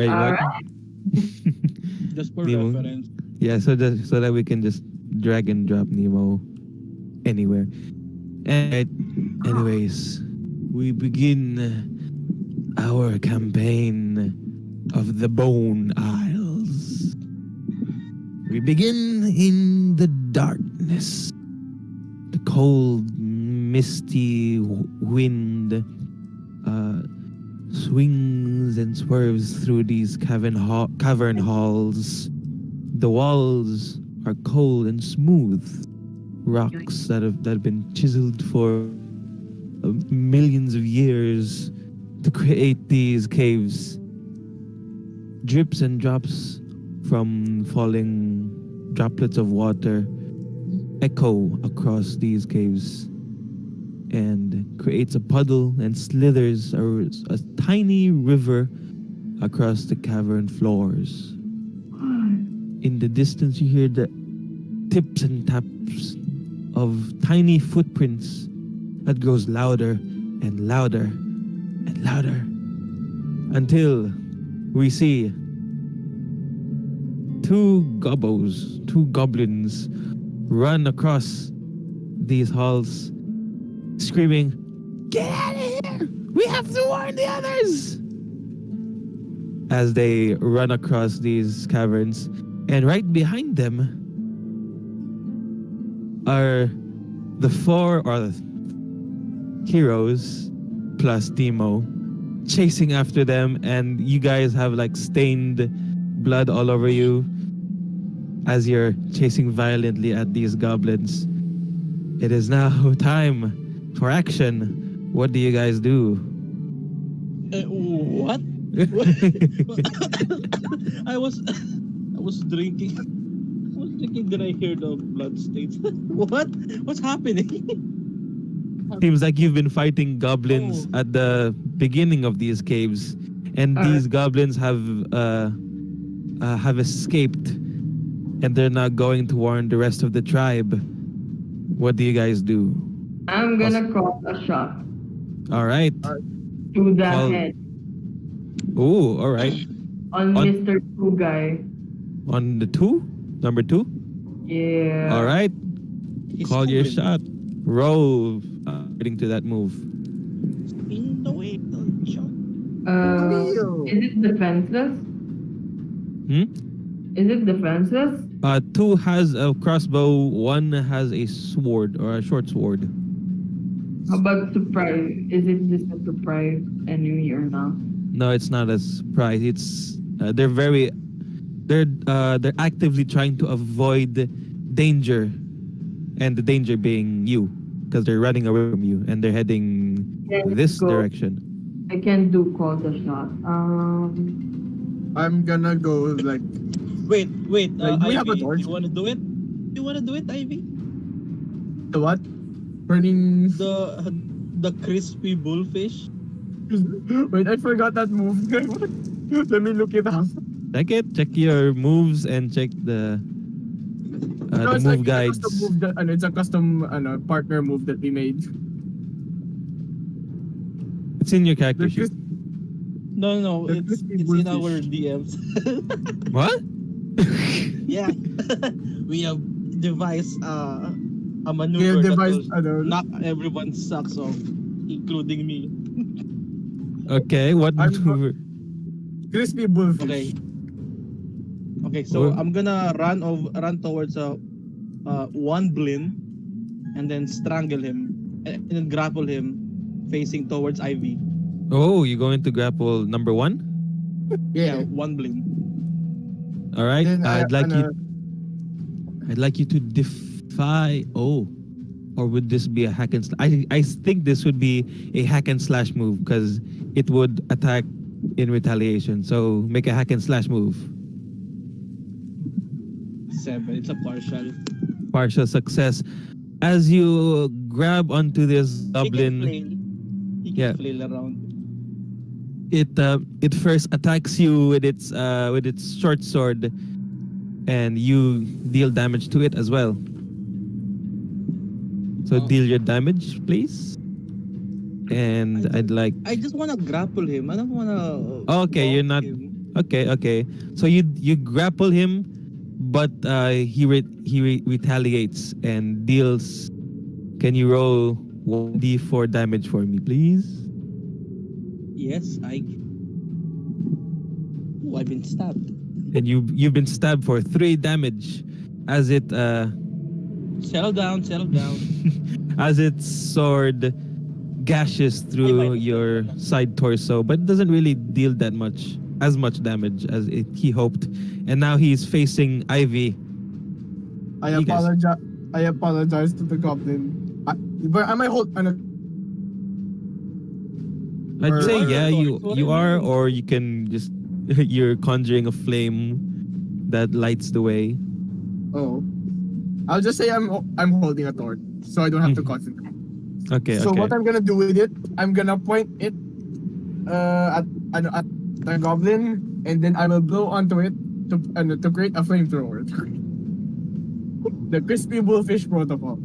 Right, what? Just for Nemo. reference. Yeah, so that we can just drag and drop Nemo anywhere. And anyways, we begin our campaign of the Bone Isles. We begin in the darkness. The cold, misty wind swings and swerves through these cavern halls. The walls are cold and smooth. Rocks that have been chiseled for millions of years to create these caves. Drips and drops from falling droplets of water echo across these caves and creates a puddle and slithers a tiny river across the cavern floors. In the distance, you hear the tips and taps of tiny footprints that grows louder and louder and louder until we see two goblins run across these halls screaming, "Get out of here! We have to warn the others!" As they run across these caverns, and right behind them are the four heroes plus Timo chasing after them, and you guys have like stained blood all over you as you're chasing violently at these goblins. It is now time for action. What do you guys do? What? I was drinking. Did I hear the blood stains? What? What's happening? Seems like you've been fighting goblins at the beginning of these caves, and these goblins have escaped, and they're now going to warn the rest of the tribe. What do you guys do? I'm gonna call a shot. All right. To the head. Oh, all right. On Mr. Two guy. On the number 2? Yeah. All right. Call your moving. shot. Roll according to that move. In the way, shot. Is it defenseless? Is it defenseless? 2 has a crossbow, 1 has a sword or a short sword. How about surprise? Is it just a surprise enemy or not? No, it's not a surprise. It's they're actively trying to avoid danger, and the danger being you, because they're running away from you and they're heading this direction. I can do call the shot. I'm gonna go like. Wait. we have a Ivy, torch. you wanna do it? You wanna do it, Ivy? The what? Burning. The crispy bullfish. Wait, I forgot that move. Let me look it up. Check your moves and check the move guides. It's a custom partner move that we made. It's in your character sheet. No, it's in our DMs. What? Yeah. We have devised a maneuver that will knock everyone's socks off, including me. Okay, what maneuver? Crispy bullfish. Okay, so I'm gonna run towards one Blin, and then strangle him, and then grapple him, facing towards Ivy. Oh, you're going to grapple number 1? Yeah, one Blin. All right. I'd like you to defy. Oh, or would this be a hack and slash? I think this would be a hack and slash move because it would attack in retaliation. So make a hack and slash move. 7. It's a partial success. As you grab onto this goblin, he can flail around. It first attacks you with its short sword, and you deal damage to it as well. So deal your damage, please. And I just want to grapple him. I don't want to. Okay, you're not. Him. Okay. So you grapple him, but he retaliates and deals. Can you roll 1d4 damage for me, please? Yes, I've been stabbed. And you've been stabbed for 3 damage, as it Settle down. as its sword gashes through your side torso, but it doesn't really deal as much damage as he hoped. And now he's facing Ivy. I You guys. apologize to the goblin. But am I hold? I'd say yeah, What you are are, you doing? or you can just you're conjuring a flame that lights the way. Oh, I'll just say I'm holding a torch, so I don't have to concentrate. Okay, So okay. what I'm gonna do with it, I'm gonna point it at the goblin, and then I will blow onto it to create a flamethrower. The crispy bullfish protocol.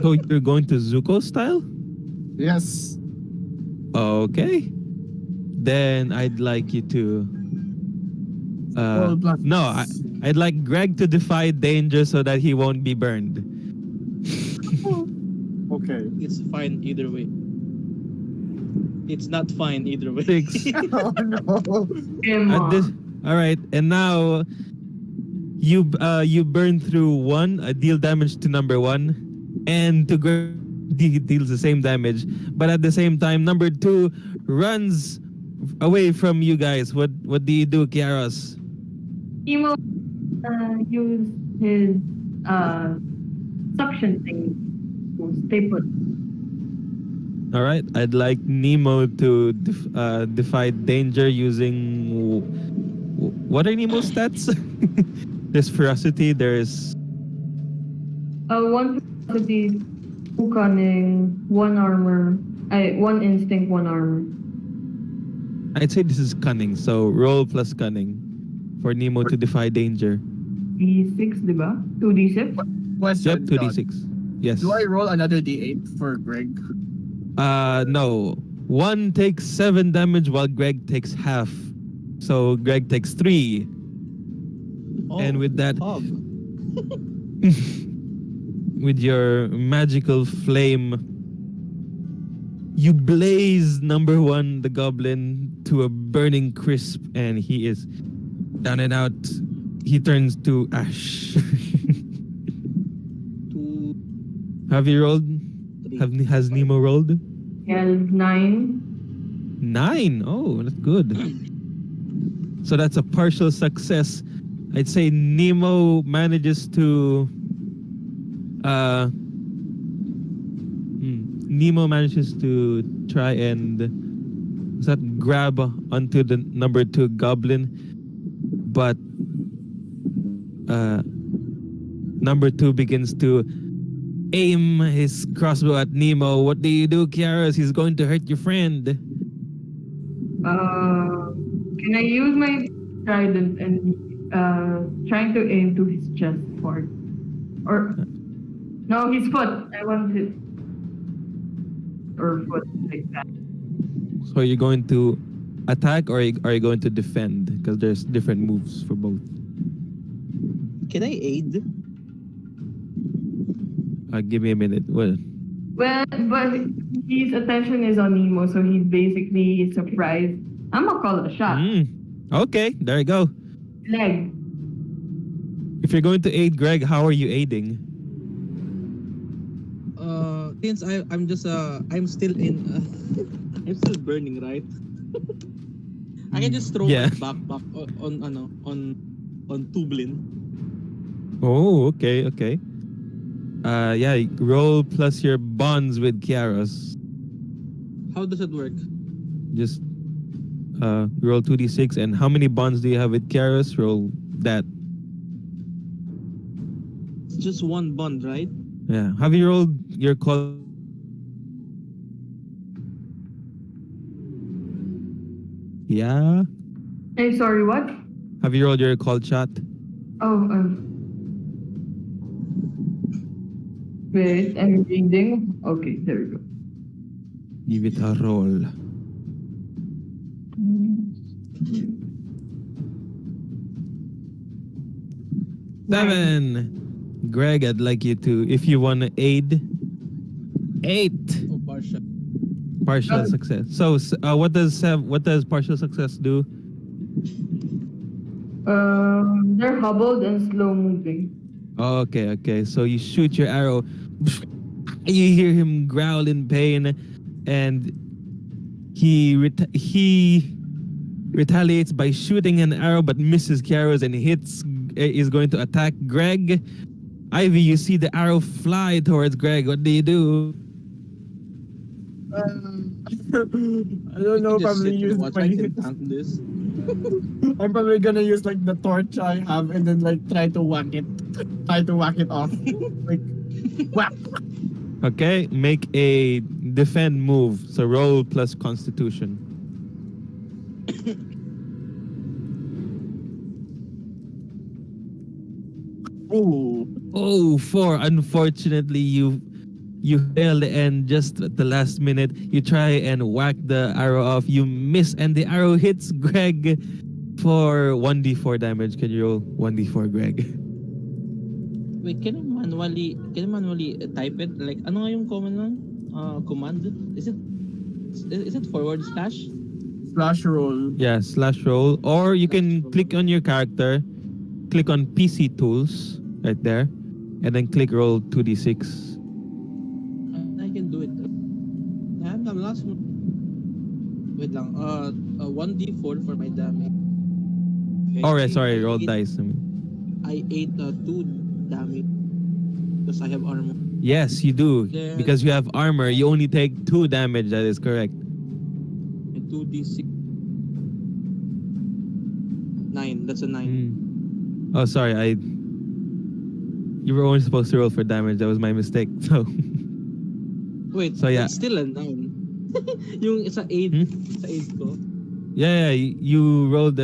So you're going to Zuko style? Yes. Okay. Then I'd like you to. Roll plus- No, I'd like Greg to defy danger so that he won't be burned. Okay. It's fine either way. It's not fine either way. 6. Oh no. At this, all right, and now you burn through 1, deal damage to number 1, and to Greg deals the same damage, but at the same time, number 2 runs away from you guys. What do you do, Kiaros? Emo use his suction thing to stay put. All right, I'd like Nemo to defy danger using what are Nemo's stats? There's ferocity. There's 1 ferocity, 2 cunning, 1 armor, 1 instinct, 1 armor. I'd say this is cunning. So roll plus cunning for Nemo to defy danger. D6, diba? 2d6? Question. Yep, 2d6. Yes. Do I roll another d8 for Greg? No. 1 takes 7 damage while Greg takes half. So Greg takes 3. Oh, And with that, fog. with your magical flame, you blaze number 1, the goblin, to a burning crisp, and he is down and out. He turns to ash. 2, Have you rolled? 3. Has Nemo rolled? Yeah, 9. 9. Oh, that's good. So that's a partial success. I'd say Nemo manages to try and grab onto the number 2 goblin, but number 2 begins to aim his crossbow at Nemo. What do you do, Kiaros? He's going to hurt your friend. Can I use my trident and trying to aim to his chest part? Or no, his foot. I want his or foot like that. So you're going to attack, or are you going to defend? Because there's different moves for both. Can I aid? Give me a minute. Well, Well, but his attention is on Nemo, so he's basically surprised. I'm gonna call it a shot. okay, there you go. Leg. If you're going to aid Greg, how are you aiding? Since I'm just I'm still in I'm still burning, right? I can just throw Yeah. my backpack on Tublin. Oh, okay. Yeah, roll plus your bonds with Kiaros. How does it work? Just roll 2d6, and how many bonds do you have with Kiaros? Roll that. It's just 1 bond, right? Yeah. Have you rolled your call? Yeah. Hey, sorry, what? Have you rolled your call shot? Oh, wait, I'm reading. Okay, there we go. Give it a roll. Seven. Greg, I'd like you to, if you want to aid. 8. Oh, partial. Partial success. So, what does partial success do? They're hobbled and slow moving. Okay. So you shoot your arrow. You hear him growl in pain, and he retaliates by shooting an arrow, but misses Kiaros and is going to attack Greg. Ivy, you see the arrow fly towards Greg. What do you do? I don't know. Probably use I can tank this. I'm probably gonna use like the torch I have and then like try to whack it off. Like whack. Okay, make a defend move. So roll plus Constitution. Ooh. Oh, 4. Unfortunately, you failed, and just at the last minute, you try and whack the arrow off. You miss, and the arrow hits Greg for 1d4 damage. Can you roll 1d4, Greg? Wait, can I manually type it? Like, ano nga yung command? Is it forward slash? Slash roll. Yeah, slash roll. Or you can click on your character, click on PC tools right there, and then click roll 2d6. I can do it. I have the last one. Wait lang. 1d4 for my damage. Okay, Alright, sorry, roll dice. I ate 2 damage because I have armor. Yes, you do. Then- Because you have armor, you only take 2 damage. That is correct. And 2d6. 9. That's a 9. Oh, sorry. You were only supposed to roll for damage. That was my mistake. So, Wait, So, yeah. it's still a 9. Yung sa 8, sa 8 ko. yeah, you rolled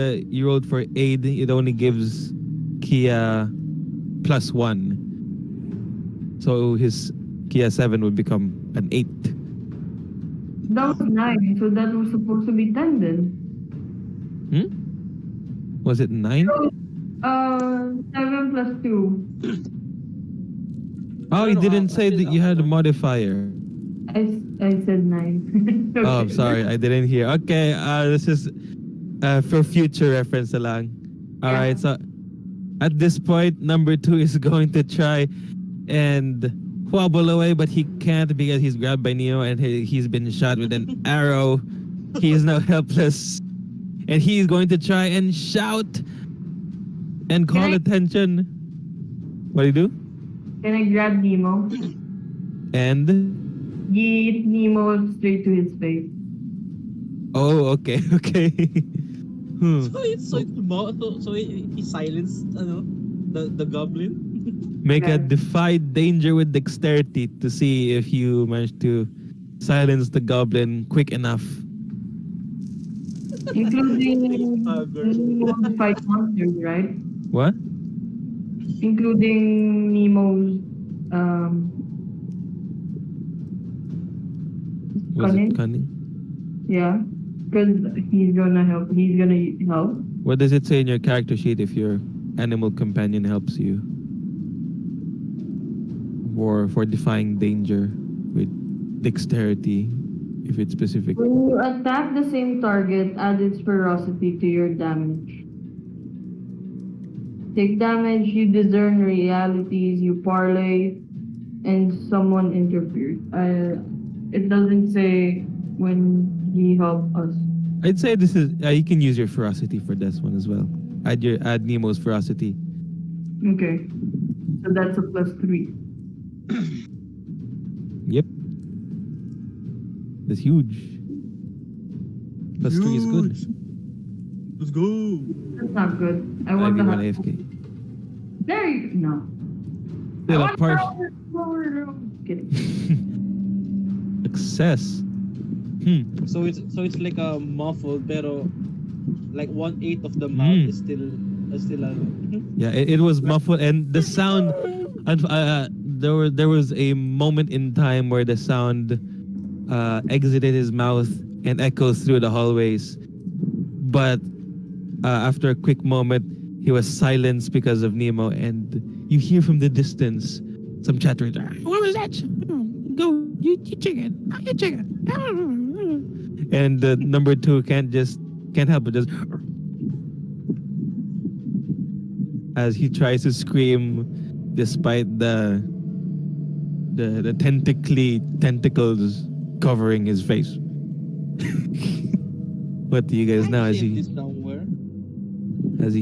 for aid. It only gives Kia +1. So his Kia 7 would become an 8. That was 9, so that was supposed to be 10 then. Was it 9? 7 plus 2. Oh, you No, didn't I say did that you had a after. modifier. I said 9. Oh, I'm sorry. I didn't hear. Okay, this is for future reference na lang. All Yeah. right, so at this point, number 2 is going to try and wobble away, but he can't because he's grabbed by Neo and he's been shot with an arrow. He is now helpless. And he's going to try and shout and call attention. What do you do? Can I grab Nemo? And... Yeet Nemo straight to his face. Oh, okay. So he silenced the goblin. Make a Yeah. defy danger with dexterity to see if you manage to silence the goblin quick enough. Including Nemo's fight monsters, right? What? Including Nemo's Was Cunning? it cunning? yeah. Because he's gonna help. What does it say in your character sheet if your animal companion helps you? Or for defying danger with dexterity, if it's specific. When you attack the same target, add its ferocity to your damage. Take damage, you discern realities, you parlay, and someone interferes. It doesn't say when he helped us. I'd say this is you can use your ferocity for this one as well. Add Nemo's ferocity. Okay. So that's a +3. Yep. That's huge. +3 is good. Let's go. That's not good. I want Ivy to won have... AFK. There you no. Still I a part. want kidding. Success. So it's like a muffled, pero like 1/8 of the mouth is still a. Yeah, it was muffled, and the sound. There was a moment in time where the sound exited his mouth and echoes through the hallways. But after a quick moment, he was silenced because of Nemo, and you hear from the distance some chattering. What was that? Go, you chicken, you chicken. And number 2 can't help but just as he tries to scream, despite the tentacles covering his face. What do you guys know as you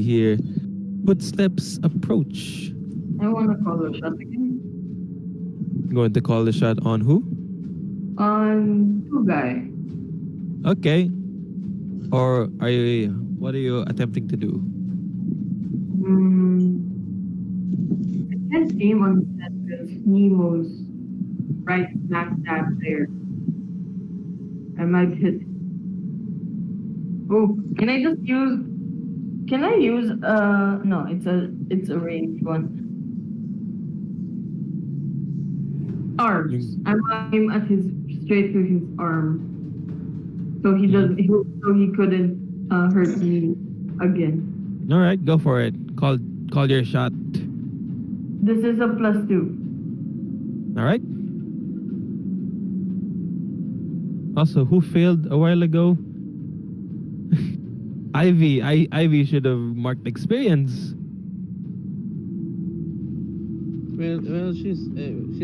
hear footsteps approach? I want to call a shot again. Going to call the shot on who? On 2 guy. Okay. Or what are you attempting to do? I can't aim on that because Nemo's right smack dab there. I might hit. Oh, can I use no, it's a ranged one. Arms. I'm aiming at straight to his arm. So he couldn't hurt me again. All right, go for it. Call your shot. This is a +2. All right. Also, who failed a while ago? Ivy should have marked experience. Well, she's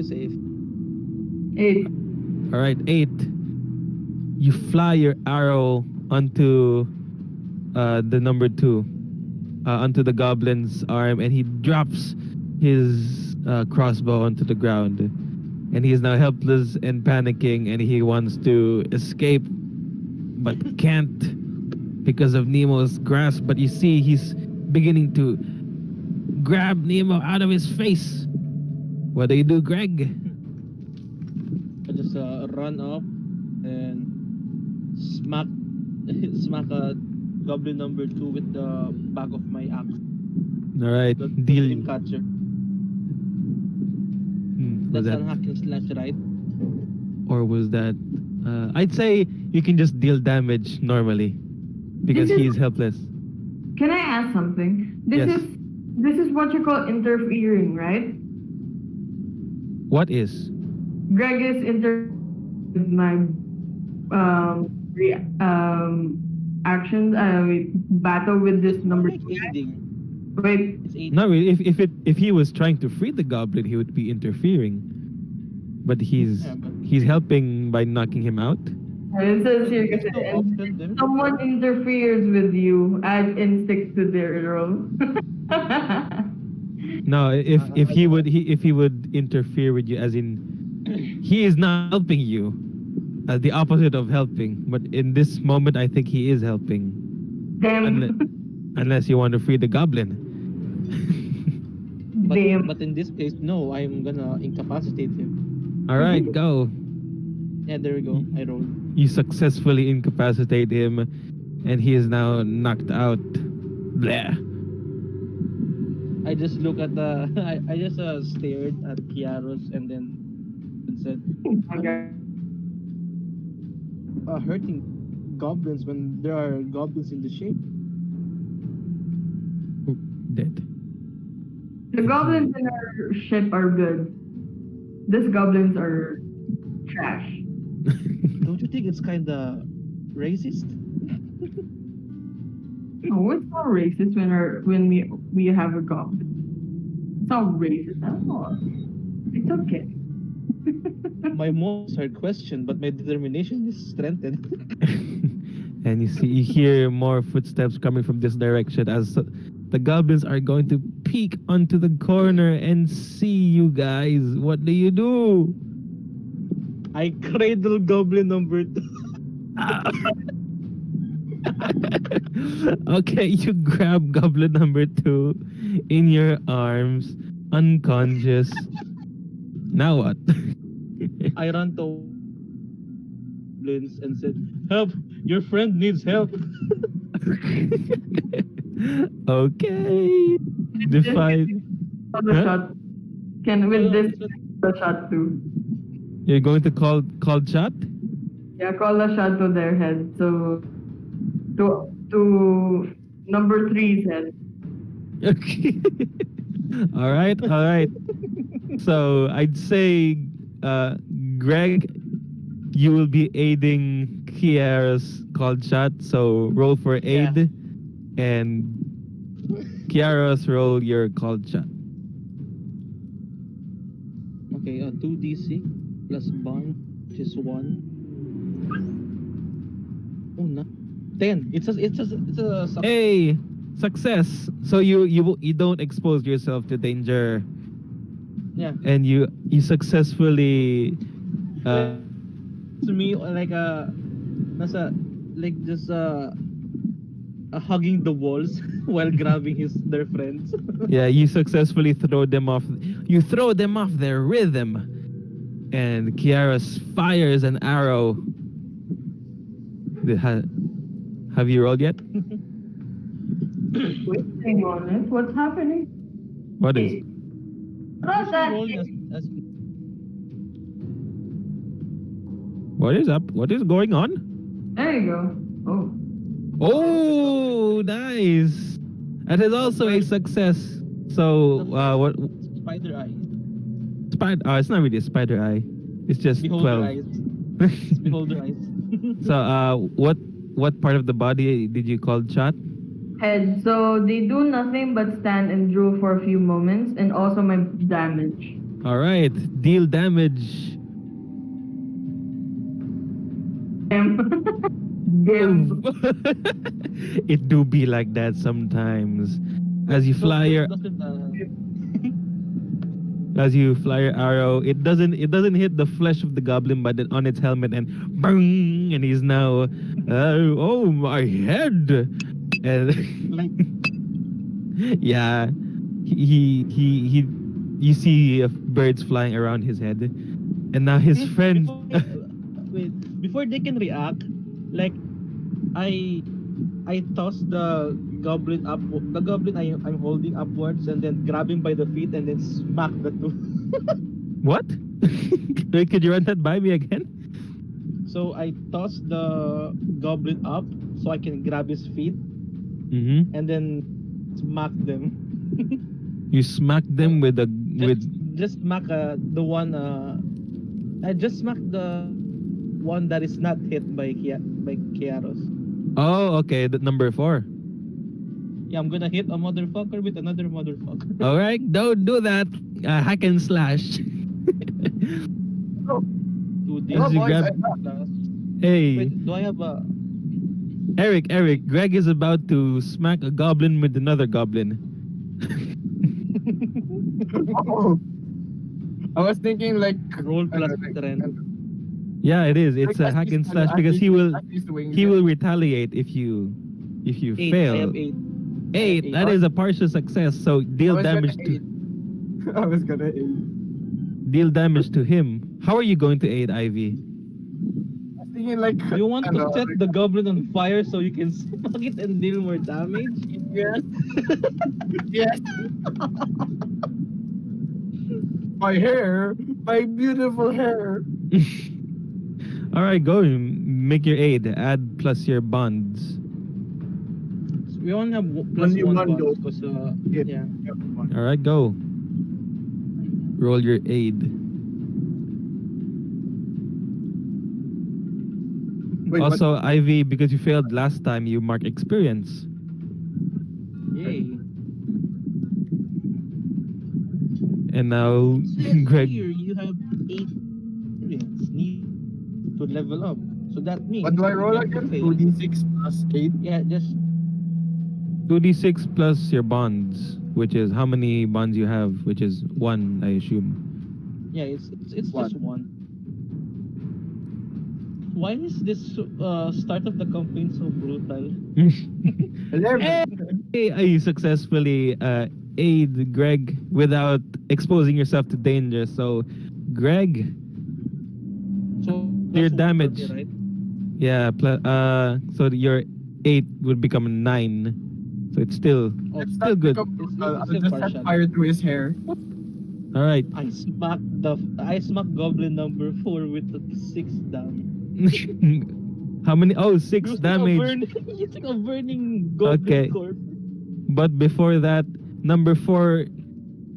safe. 8. All right, 8. You fly your arrow onto the number 2, onto the goblin's arm, and he drops his crossbow onto the ground. And he is now helpless and panicking, and he wants to escape, but can't because of Nemo's grasp. But you see, he's beginning to grab Nemo out of his face. What do you do, Greg? I just run up and smack a goblin number 2 with the back of my axe. All right, The deal. catcher. Was That's that, an hack and slash, right? or was that? I'd say you can just deal damage normally because This is- he's helpless. Can I ask something? Yes. This is what you call interfering, right? What is? Greg is with my actions. Battle with this number Like 2 guy. aiding. Wait, It's aiding. No, if he was trying to free the goblin, he would be interfering. But he's helping by knocking him out. it says here, There's no and option there. someone interferes with you, add instinct to their roll. No, if he would interfere with you, as in he is not helping you, the opposite of helping. But in this moment, I think he is helping, Damn. unless you want to free the goblin. Damn. But in this case, no, I'm gonna incapacitate him. All right, go. Yeah, there we go. I rolled. You successfully incapacitate him, and he is now knocked out. Bleh. I just look at the. I just stared at Kiaros and then said, Okay. hurting goblins when there are goblins in the shape. Dead. The goblins in our ship are good. These goblins are trash. Don't you think it's kinda racist? No, it's not racist when we have a goblin. It's not racist at all. It's okay. My motives are questioned, but my determination is strengthened. And you hear more footsteps coming from this direction as the goblins are going to peek onto the corner and see you guys. What do you do? I cradle goblin number 2. Okay, you grab goblin number 2 in your arms, unconscious. Now what? I ran to goblins and said, "Help! Your friend needs help." Okay. Define. Call the Huh? shot. Can with this the shot too? You're going to call shot? Yeah, call the shot to their head. So to to number 3's head. Okay. All right. So I'd say, Greg, you will be aiding Kiaros called shot. So roll for aid, and Kiaros, roll your called shot. Okay, 2d6 plus bond, which is 1. Oh, no. 10. It's a success. Hey, success. So you don't expose yourself to danger, Yeah. and you successfully. To me, like just hugging the walls while grabbing their friends. Yeah, you successfully throw them off. You throw them off their rhythm, and Kiaros fires an arrow. Have you rolled yet? Wait, hang on. What's happening? What is? Rosetta. What is up? What is going on? There you go. Oh. Oh, nice. That is also a success. So, what? Spider eye. Oh, it's not really a spider eye. It's just Beholder 12. eyes. It's beholder eyes. So, what part of the body did you call shot? Head. So they do nothing but stand and drool for a few moments, and also my damage. All right, deal damage. Damn. It do be like that sometimes. As you fly your arrow, it doesn't hit the flesh of the goblin, but then on its helmet, and bang, and he's now, oh my head, and like yeah, he you see birds flying around his head, and now his friend. Before they can react, like I toss the goblin up, the goblin I'm holding upwards, and then grab him by the feet and then smack the two. What? Wait, could you run that by me again? So I toss the goblin up so I can grab his feet Mm-hmm. and then smack them. You smack them with a Just smack the one. I just smack the one that is not hit by Kiaros. Oh, okay, the number 4. Yeah, I'm gonna hit a motherfucker with another motherfucker. All right, don't do that. Hack and slash. Do this. As you boys, grab- Hey, Wait, do I have a? Eric, Greg is about to smack a goblin with another goblin. Oh. I was thinking like Roll plus strength. Yeah, it is. It's a hack and slash because he will retaliate if you 8. fail. I have 8. 8. That is a partial success. So deal damage to I was gonna aid. deal damage to him. How are you going to aid Ivy? I was thinking like You want to set the goblin on fire so you can smack it and deal more damage? Yes. Yes. My hair, my beautiful hair. All right, go make your aid. Add plus your bonds. We only have plus Only 1 one bonus though. because yeah. All right, go. Roll your aid. Wait, Also, Ivy, because you failed last time, you mark experience. Yay. And now, Greg. Here you have 8 experience need to level up. So that means what do I roll you again? fail. 2d6 plus 8. Yeah, just 2d6 plus your bonds, which is how many bonds you have, which is 1, I assume. yeah, it's One. just 1. Why is this start of the campaign so brutal? 11. Hey, you successfully aid Greg without exposing yourself to danger. So, Greg, So your that's damage. 1, right? Yeah, so your 8 would become a 9. So it's still Oh, it's still good. I'll still just partial. set fire to his hair. All right. I smacked goblin number 4 with the 6 damage. How many? Oh, 6 damage. Using a burning goblin Okay. corpse. But before that, number 4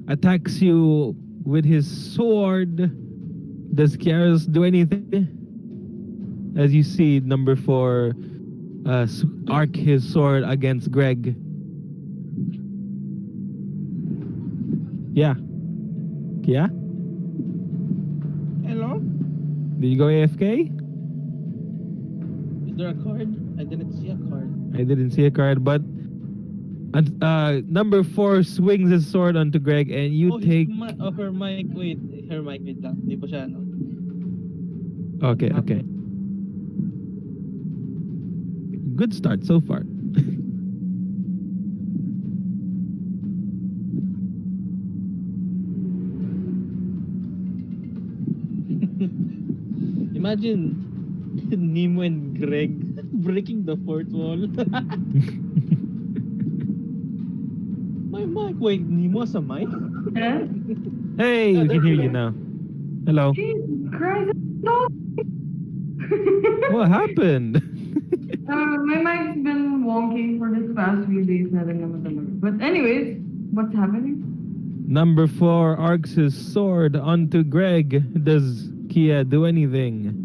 attacks you with his sword. Does Kiaros do anything? As you see, number 4 arc his sword against Greg. Yeah. Yeah? Hello? Did you go AFK? Is there a card? I didn't see a card. I didn't see a card, but number 4 swings his sword onto Greg, and you take. Her mic. Wait, her mic. Wait lang. Di pa siya, no? Okay, okay. Good start so far. Imagine Nemo and Greg breaking the fourth wall. My mic. Wait, Nemo has a mic? Yeah? Hey, we can hear you now. Hello. Jesus Christ, no! What happened? My mic's been wonky for this past few days na rin naman talaga. But anyways, what's happening? Number 4 arcs his sword onto Greg. Does Kia do anything?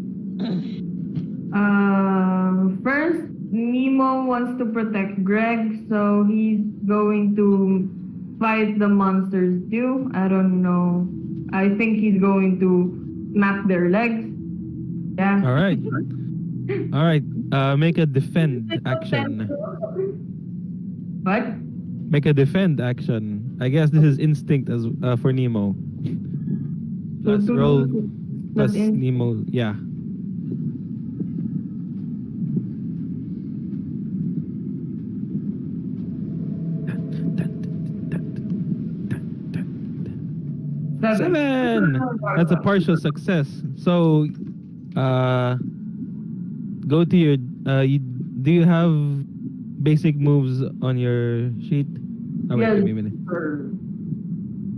First, Nemo wants to protect Greg, so he's going to fight the monsters too. I don't know. I think he's going to smack their legs. Yeah. All right. All right. Make a defend action. What? Make a defend action. I guess this is instinct as for Nemo. Plus roll plus Nemo. Yeah. Seven. That's a partial success. So, go to your. Do you have basic moves on your sheet? Oh, wait, Yes. give me a minute.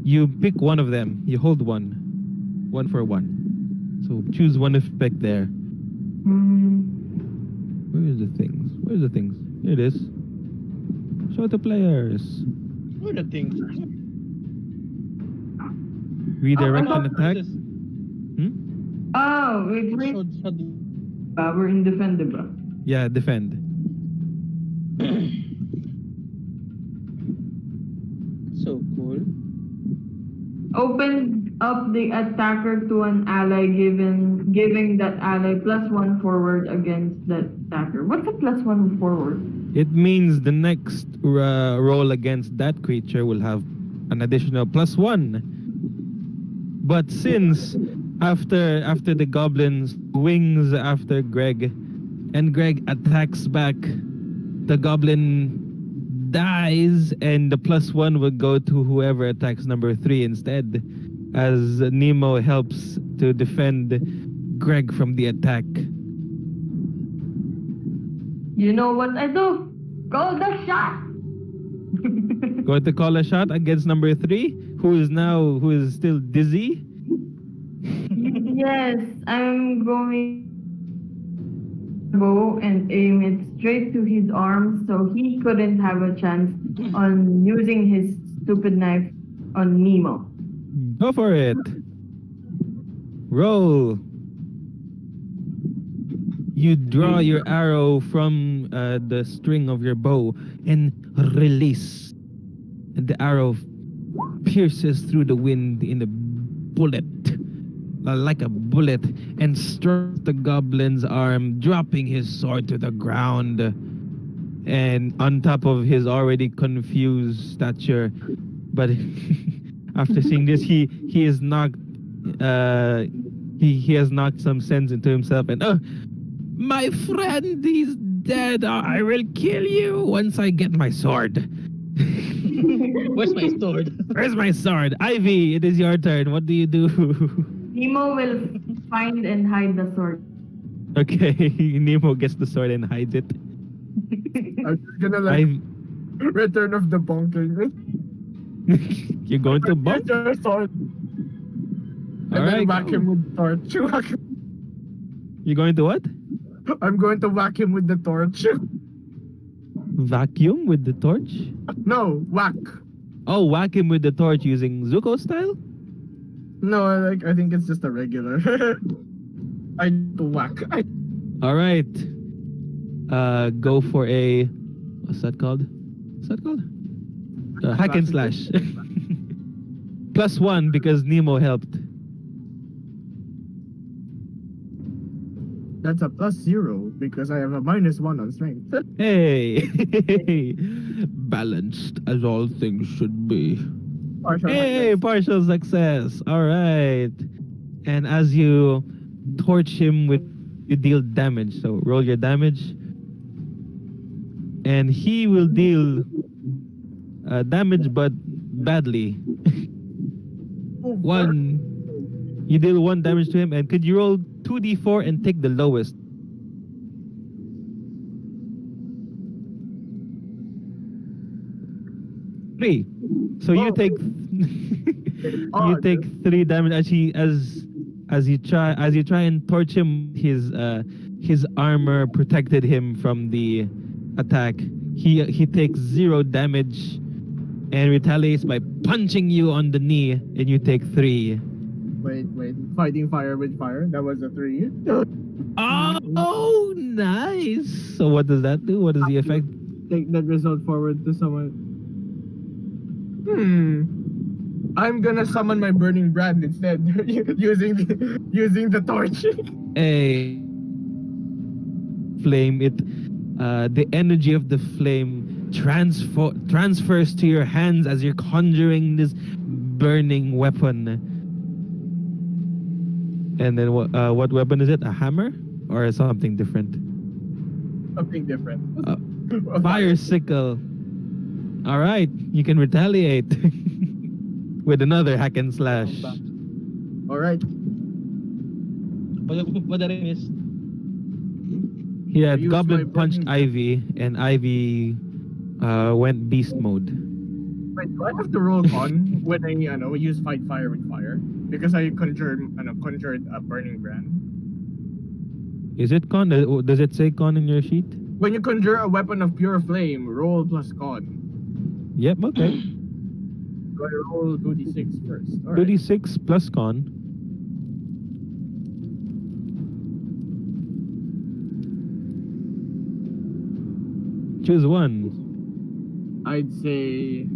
You pick one of them. You hold one. One for one. So choose one effect there. Where is the things? Where's the things? Here it is. Show the players. What are the things? Redirect an attack. Oh, wait. We're in defend, diba? Yeah, defend. So cool. Open up the attacker to an ally, giving that ally +1 forward against that attacker. What's a +1 forward? It means the next roll against that creature will have an additional +1. But since after the goblins wings after Greg, and Greg attacks back, the goblin dies, and the +1 will go to whoever attacks number 3 instead, as Nemo helps to defend Greg from the attack. You know what I do? Call the shot! Going to call a shot against number 3, who is still dizzy. Yes, I'm going to go and aim it straight to his arm so he couldn't have a chance on using his stupid knife on Nemo. Go for it. Roll. You draw your arrow from the string of your bow and release. And the arrow pierces through the wind in a bullet, like a bullet, and struck the goblin's arm, dropping his sword to the ground. And on top of his already confused stature, but after seeing this, he is knocked. He has knocked some sense into himself, and my friend, he's dead. I will kill you once I get my sword. Where's my sword? Where's my sword? Ivy, it is your turn. What do you do? Nemo will find and hide the sword. Okay, Nemo gets the sword and hides it. I'm gonna like Return of the Bonking. You're going to bump? Get your sword. And All then right, whack go. him with torch. You're going to what? I'm going to whack him with the torch. Vacuum with the torch? No, whack. Oh, whack him with the torch using Zuko style? No, I think it's just a regular. I whack. Alright. Go for a... What's that called? Hack and slash. +1 because Nemo helped. That's a +0 because I have a -1 on strength. Hey! Balanced as all things should be. Partial Hey, success. partial success. Alright. And as you torch him with... You deal damage. So roll your damage. And he will deal damage, but badly. One. You deal 1 damage to him, and could you roll 2d4 and take the lowest? Three. So you take you take 3 damage as you try and torch him. His armor protected him from the attack. He takes 0 damage and retaliates by punching you on the knee, and you take 3. Wait. Fighting fire with fire. That was a 3. Oh, nice. So what does that do? What is the effect? Take that result forward to someone. I'm gonna summon my burning brand instead, using the torch. A flame. The energy of the flame transfers to your hands as you're conjuring this burning weapon. And then what weapon is it? A hammer or something different? Something different. Fire sickle. All right, you can retaliate with another hack and slash. All right. What did I miss? He had Use Goblin my punched burning- Ivy, and Ivy went beast mode. Wait, do I have to roll con when I use fight fire with fire? Because I conjured a burning brand. Is it con? Does it say con in your sheet? When you conjure a weapon of pure flame, roll plus con. Yep, okay. So I roll 2d6 first. All right. 36 plus con. Choose one. I'd say,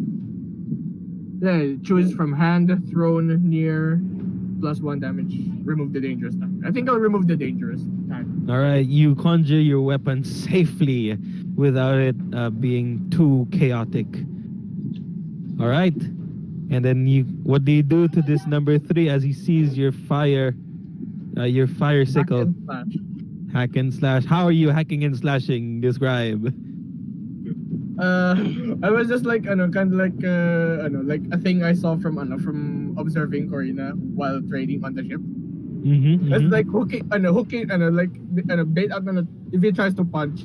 choose from hand, thrown, near, +1 damage. Remove the dangerous tag. I think I'll remove the dangerous tag. Alright, you conjure your weapon safely without it being too chaotic. Alright. And then what do you do to this number 3 as he sees your fire sickle? Hack and slash. How are you hacking and slashing? Describe. I was just like, kind of like, like a thing I saw from observing Corina while trading on the ship. It's like hooking, bait out if he tries to punch,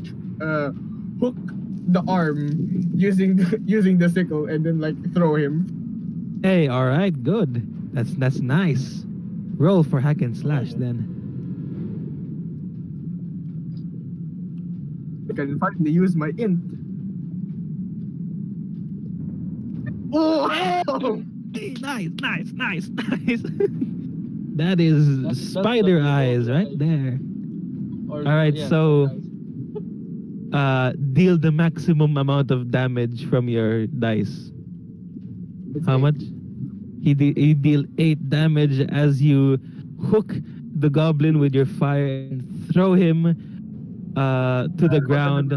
hook the arm using the sickle and then like throw him. Hey, all right, good. That's nice. Roll for hack and slash then. I can finally use my int. Oh! Nice. That is That's spider the eyes result, right right? there. Or, All right, yeah, so nice. deal the maximum amount of damage from your dice. It's How 8. much? He deal 8 damage as you hook the goblin with your fire and throw him to the ground.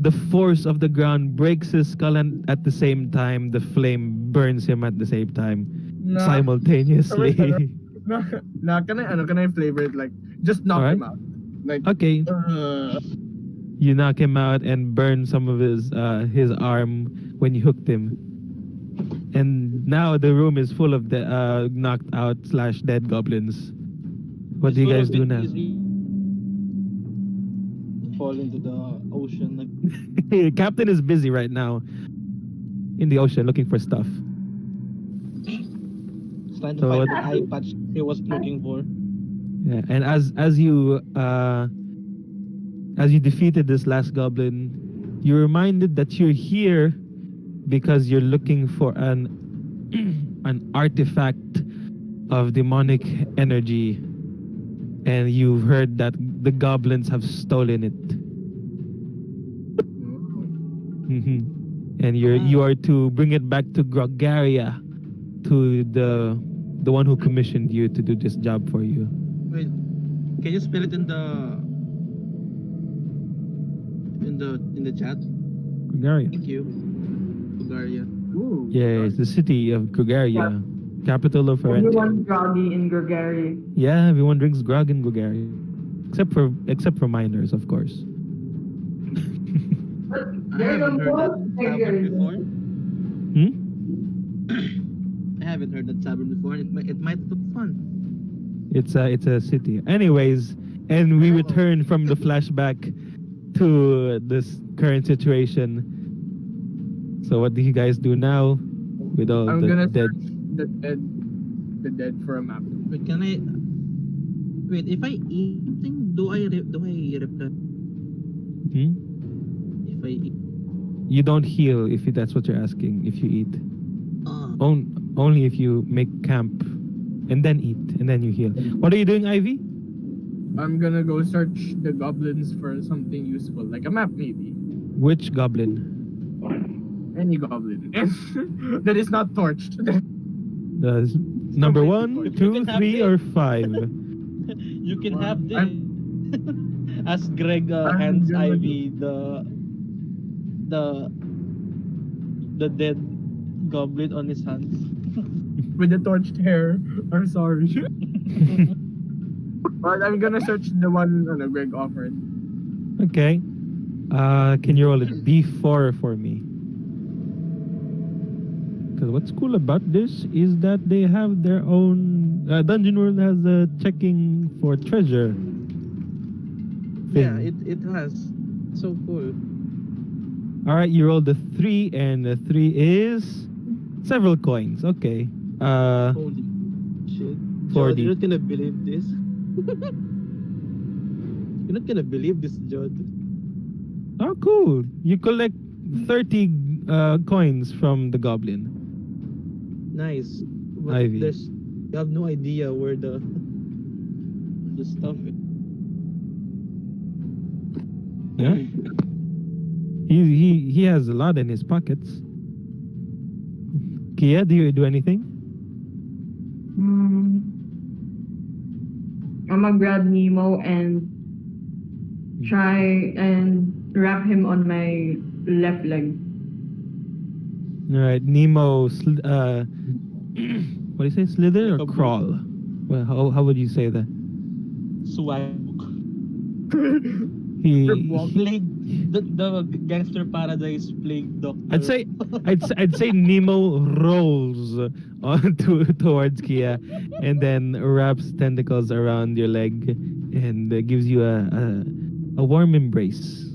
The force of the ground breaks his skull, and at the same time, the flame burns him at the same time, Nah. simultaneously. Can I flavor it like just knock Alright. him out? Like Okay, you knock him out and burn some of his arm when you hooked him. And now the room is full of the knocked out / dead goblins. What do you guys do now? Fall into the ocean. Like, Captain is busy right now in the ocean looking for stuff. it's trying to So find what- the eye patch he was looking for. Yeah, and as you as you defeated this last goblin, you're reminded that you're here because you're looking for an an artifact of demonic energy, and you've heard that the goblins have stolen it. And you are to bring it back to Groggaria, to the one who commissioned you to do this job for you. Wait, can you spell it in the chat? Groggaria. Thank you. Bulgaria. Ooh. Yeah, it's the city of Groggaria, capital of Rosetta. Everyone's groggy in Groggaria. Yeah, everyone drinks grog in Groggaria, except for minors, of course. I haven't heard that tavern before. I haven't heard that tavern before. It might look fun. It's a city. Anyways, and we return from the flashback to this current situation. So what do you guys do now with all I'm the gonna dead? search the dead for a map. Wait, can I? Wait, if I eat something, do I reply? If I eat, You don't heal if that's what you're asking. If you eat, uh, only if you make camp and then eat and then you heal. What are you doing, Ivy? I'm gonna go search the goblins for something useful, like a map maybe. Which goblin? Any goblin that is not torched. Number Somebody 1, can 2, have 3, it. or 5? you can Well, have this. As Greg I'm hands gonna Ivy the dead goblin on his hands. With the torched hair. I'm sorry. But I'm gonna search the one Greg offered. Okay. Can you roll a D4 for me? Because what's cool about this is that they have their own Dungeon World has a checking for treasure. Yeah, thing. it has. So cool. All right, you rolled a 3, and the 3 is several coins. Okay. Holy shit. 40. Jod, you're not gonna believe this. You're not gonna believe this, Jod. Oh, cool. You collect 30 coins from the goblin. Nice. But Ivy. you have no idea where the stuff is. Yeah. He has a lot in his pockets. Kia, do you do anything? I'm gonna grab Nemo and try and wrap him on my left leg. All right, Nemo. What do you say? Slither Like or a crawl? Well, how would you say that? Swag. He Plague. The gangster paradise plague doctor. I'd say Nemo rolls towards Kia, and then wraps tentacles around your leg, and gives you a warm embrace.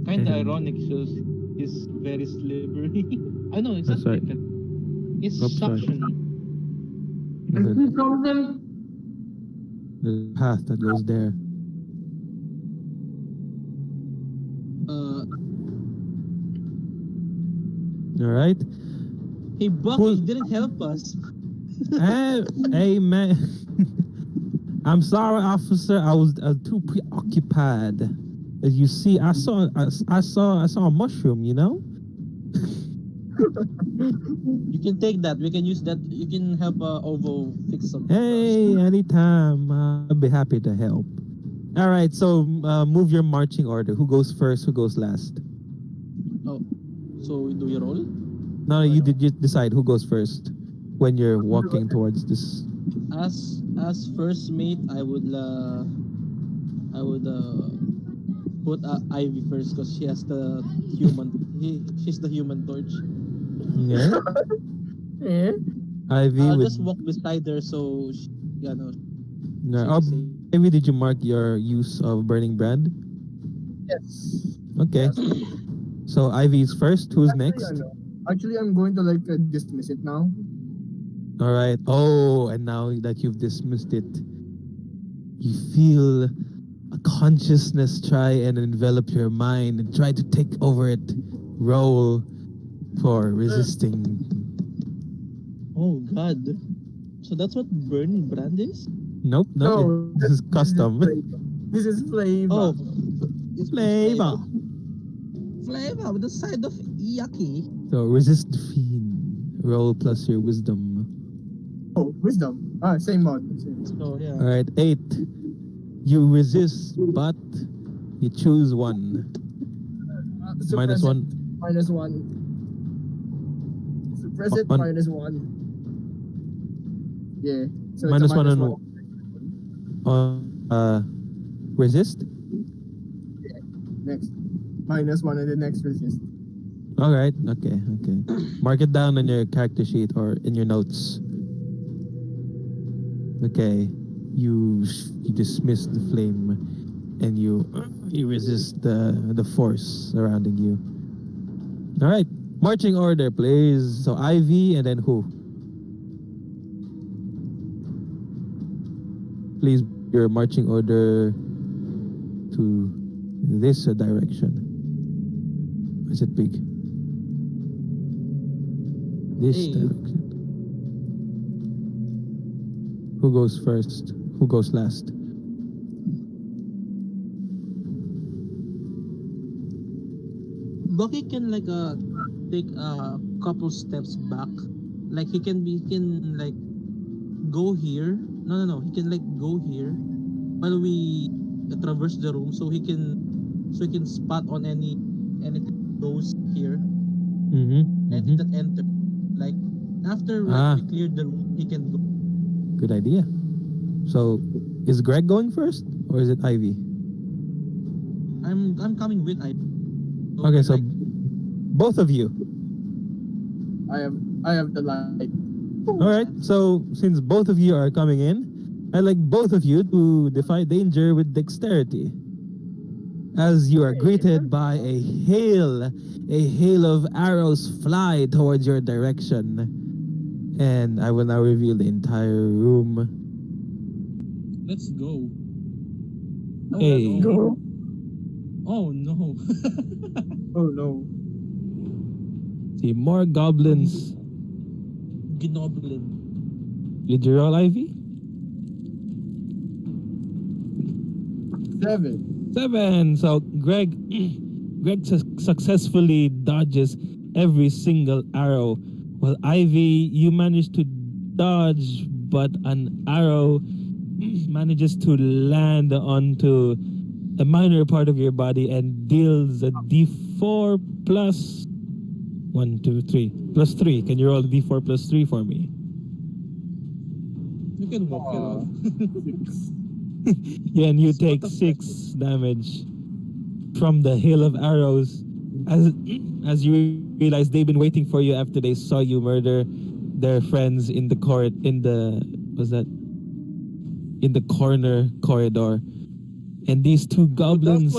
Kinda ironic, because he's very slippery. I know, it's That's not right. like that. It's Oops, sorry. suction. And he told them, There's a path that goes there. All right. Hey, Buck, Who- you didn't help us. Hey man. I'm sorry, officer. I was too preoccupied. As you see, I saw a mushroom. You know. You can take that. We can use that. You can help Ovo fix something. Hey, anytime. I'll be happy to help. All right. So move your marching order. Who goes first? Who goes last? Oh, so do you roll? No, you decide who goes first when you're walking towards this. As first mate, I would put Ivy first because she has the she's the human torch. Yeah. Eh? Ivy I'll with. just walk beside her so she, No. she's safe. Ivy, did you mark your use of burning brand? Yes. Okay. So Ivy's first. Who's next? Actually, I'm going to dismiss it now. All right. Oh, and now that you've dismissed it, you feel a consciousness try and envelop your mind and try to take over it. Roll for resisting. Oh God. So that's what burning brand is? Nope, no, this is custom. This is flavor. Oh. It's Flavor. Flavor with the side of yucky. So resist fiend. Roll plus your wisdom. Oh, wisdom. Same mod. So yeah. All right, 8. You resist, but you choose one. Minus 1. Minus 1. Suppress it, One. minus 1. Yeah. So it's Minus a 1 minus on resist. Next. Minus 1 on the next resist. All right. Okay. Mark it down on your character sheet or in your notes. Okay. You dismiss the flame, and you resist the force surrounding you. All right. Marching order, please. So Ivy and then who? Please, your marching order to this direction. Is it big? This Hey. direction. Who goes first? Who goes last? Bucky can like take a couple steps back. Like he can like go here. No. He can like go here while we traverse the room, so he can spot on anything goes here. Anything that enter. Like after we cleared the room, he can go. Good idea. So, is Greg going first or is it Ivy? I'm coming with I. Okay, so like, both of you. I have the light. All right. So since both of you are coming in, I'd like both of you to defy danger with dexterity. As you are greeted by a hail of arrows fly towards your direction. And I will now reveal the entire room. let's go. Oh, Hey. no. Oh no. Oh no. See, more goblins. Gnoblin. Did you roll, Ivy? 7. So Greg successfully dodges every single arrow, while Ivy, you manage to dodge, but an arrow manages to land onto a minor part of your body and deals a D4 plus 1, 2, 3 plus 3. Can you roll a D4 plus 3 for me? You can walk it off. Yeah, and you take 6 damage from the hail of arrows as you realize they've been waiting for you after they saw you murder their friends in the corner corridor. And these two goblins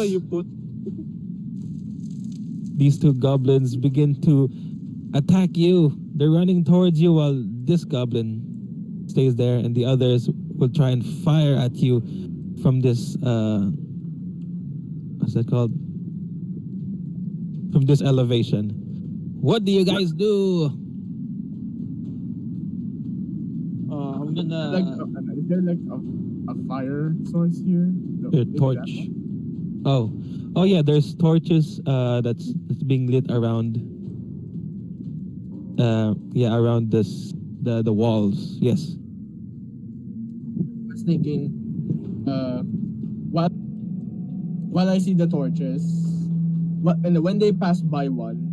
begin to attack you. They're running towards you while this goblin stays there, and the others will try and fire at you from this what's that called? From this elevation. What do you guys do? I'm gonna. Is there like a fire source here? A torch. Oh yeah, there's torches that's being lit around around the walls. Yes. I was thinking while I see the torches, and when they pass by one,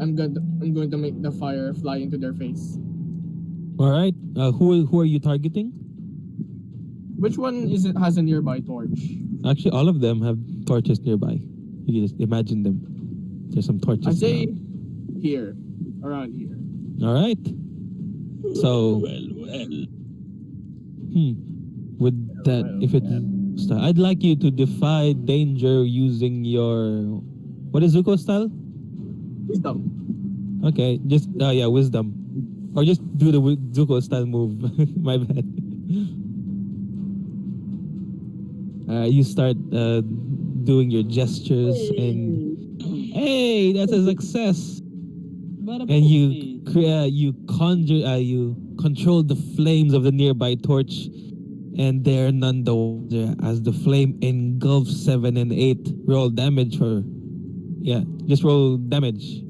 I'm going to make the fire fly into their face. All right. Who are you targeting? Which one has a nearby torch? Actually, all of them have torches nearby. You can just imagine them. There's some torches. I say around. here, around here. All right. So, with that, if it, I'd like you to defy danger using your, what is Zuko style? Wisdom. Okay, just wisdom, or just do the Zuko style move. My bad. You start doing your gestures and hey, that's a success. And you control the flames of the nearby torch, and they're none the wiser as the flame engulfs 7 and 8. Roll damage for just roll damage,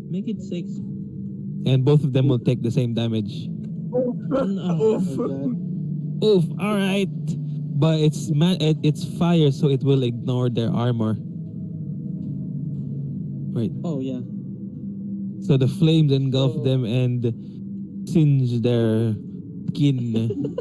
Make it 6. and both of them will take the same damage. Oof! All right, but it's fire, so it will ignore their armor. Right. Oh yeah. So the flames engulf them and singe their skin.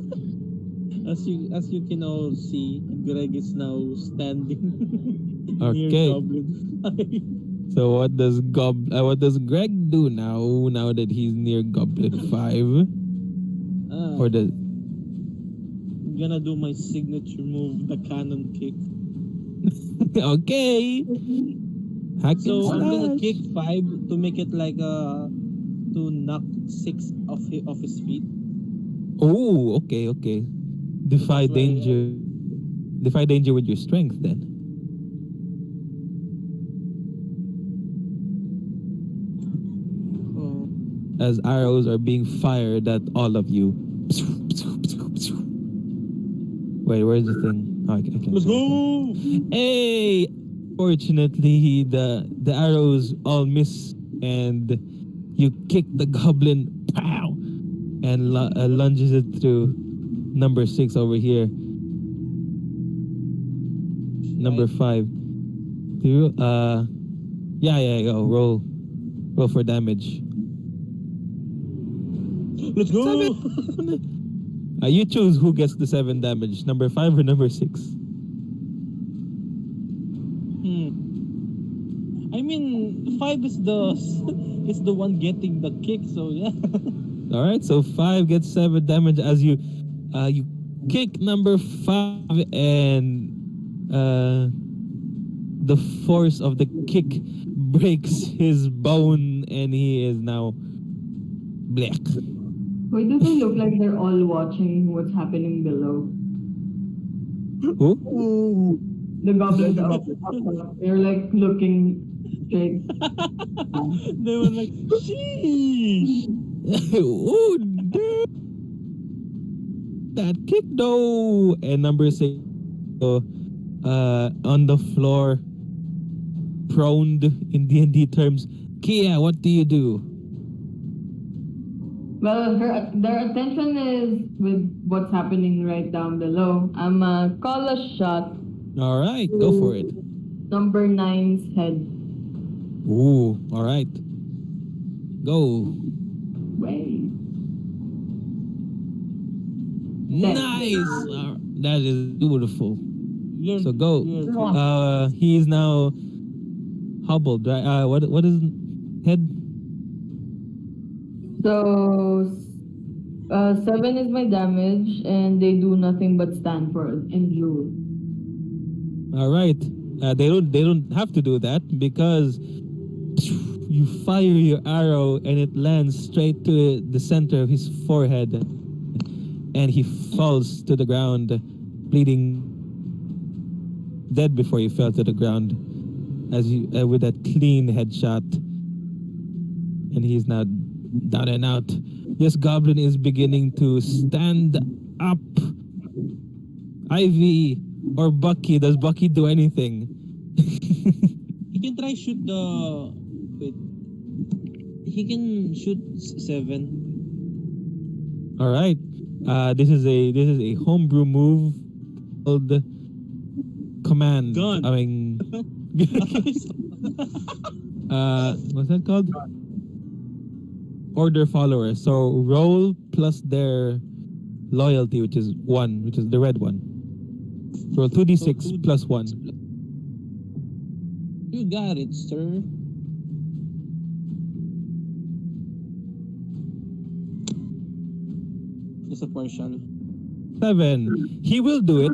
As you can all see, Greg is now standing Okay. near Goblin 5. So what does Greg do now that he's near Goblin 5? Or the I'm gonna do my signature move, the cannon kick. okay. Hack and So I'm gonna slash. kick 5 to make it like to knock 6 off his feet. Oh, okay. Defy That's right. danger. Defy danger with your strength then. Oh. As arrows are being fired at all of you. Wait, where's the thing? Oh, I can't. Let's go! Hey! Fortunately, the arrows all miss, and you kick the goblin, pow, and lunges it through number 6 over here. Number 5. Do you, go. Roll for damage. Let's go! You choose who gets the 7 damage, number 5 or number 6. I mean, 5 is the one getting the kick, so yeah. All right, so 5 gets 7 damage as you kick number 5, and the force of the kick breaks his bone, and he is now black. Why do they look like they're all watching what's happening below? Who? The goblins up. They're like looking straight. They were like, sheesh! Ooh, dude. That kick though. And number 6, on the floor, proned in D&D terms. Kia, what do you do? Well, their attention is with what's happening right down below. I'm call a shot. All right, go for it. Number 9's head. Ooh, all right. Go. Wait. Nice. That is beautiful. You're- So go. you're- He is now hobbled, right? What is head? So, 7 is my damage, and they do nothing but stand for endure. All right. They don't have to do that because you fire your arrow and it lands straight to the center of his forehead, and he falls to the ground, bleeding, dead before he fell to the ground, as you with that clean headshot, and he's now down and out. This goblin is beginning to stand up. Ivy or Bucky, does Bucky do anything? He can try shoot the... Wait. He can shoot 7. All right. This is a homebrew move called command. Gun. I mean, what's that called? Order follower. So roll plus their loyalty, which is 1, which is the red one. Roll 2d6 plus 1. You got it, sir. It's a partial. 7. He will do it.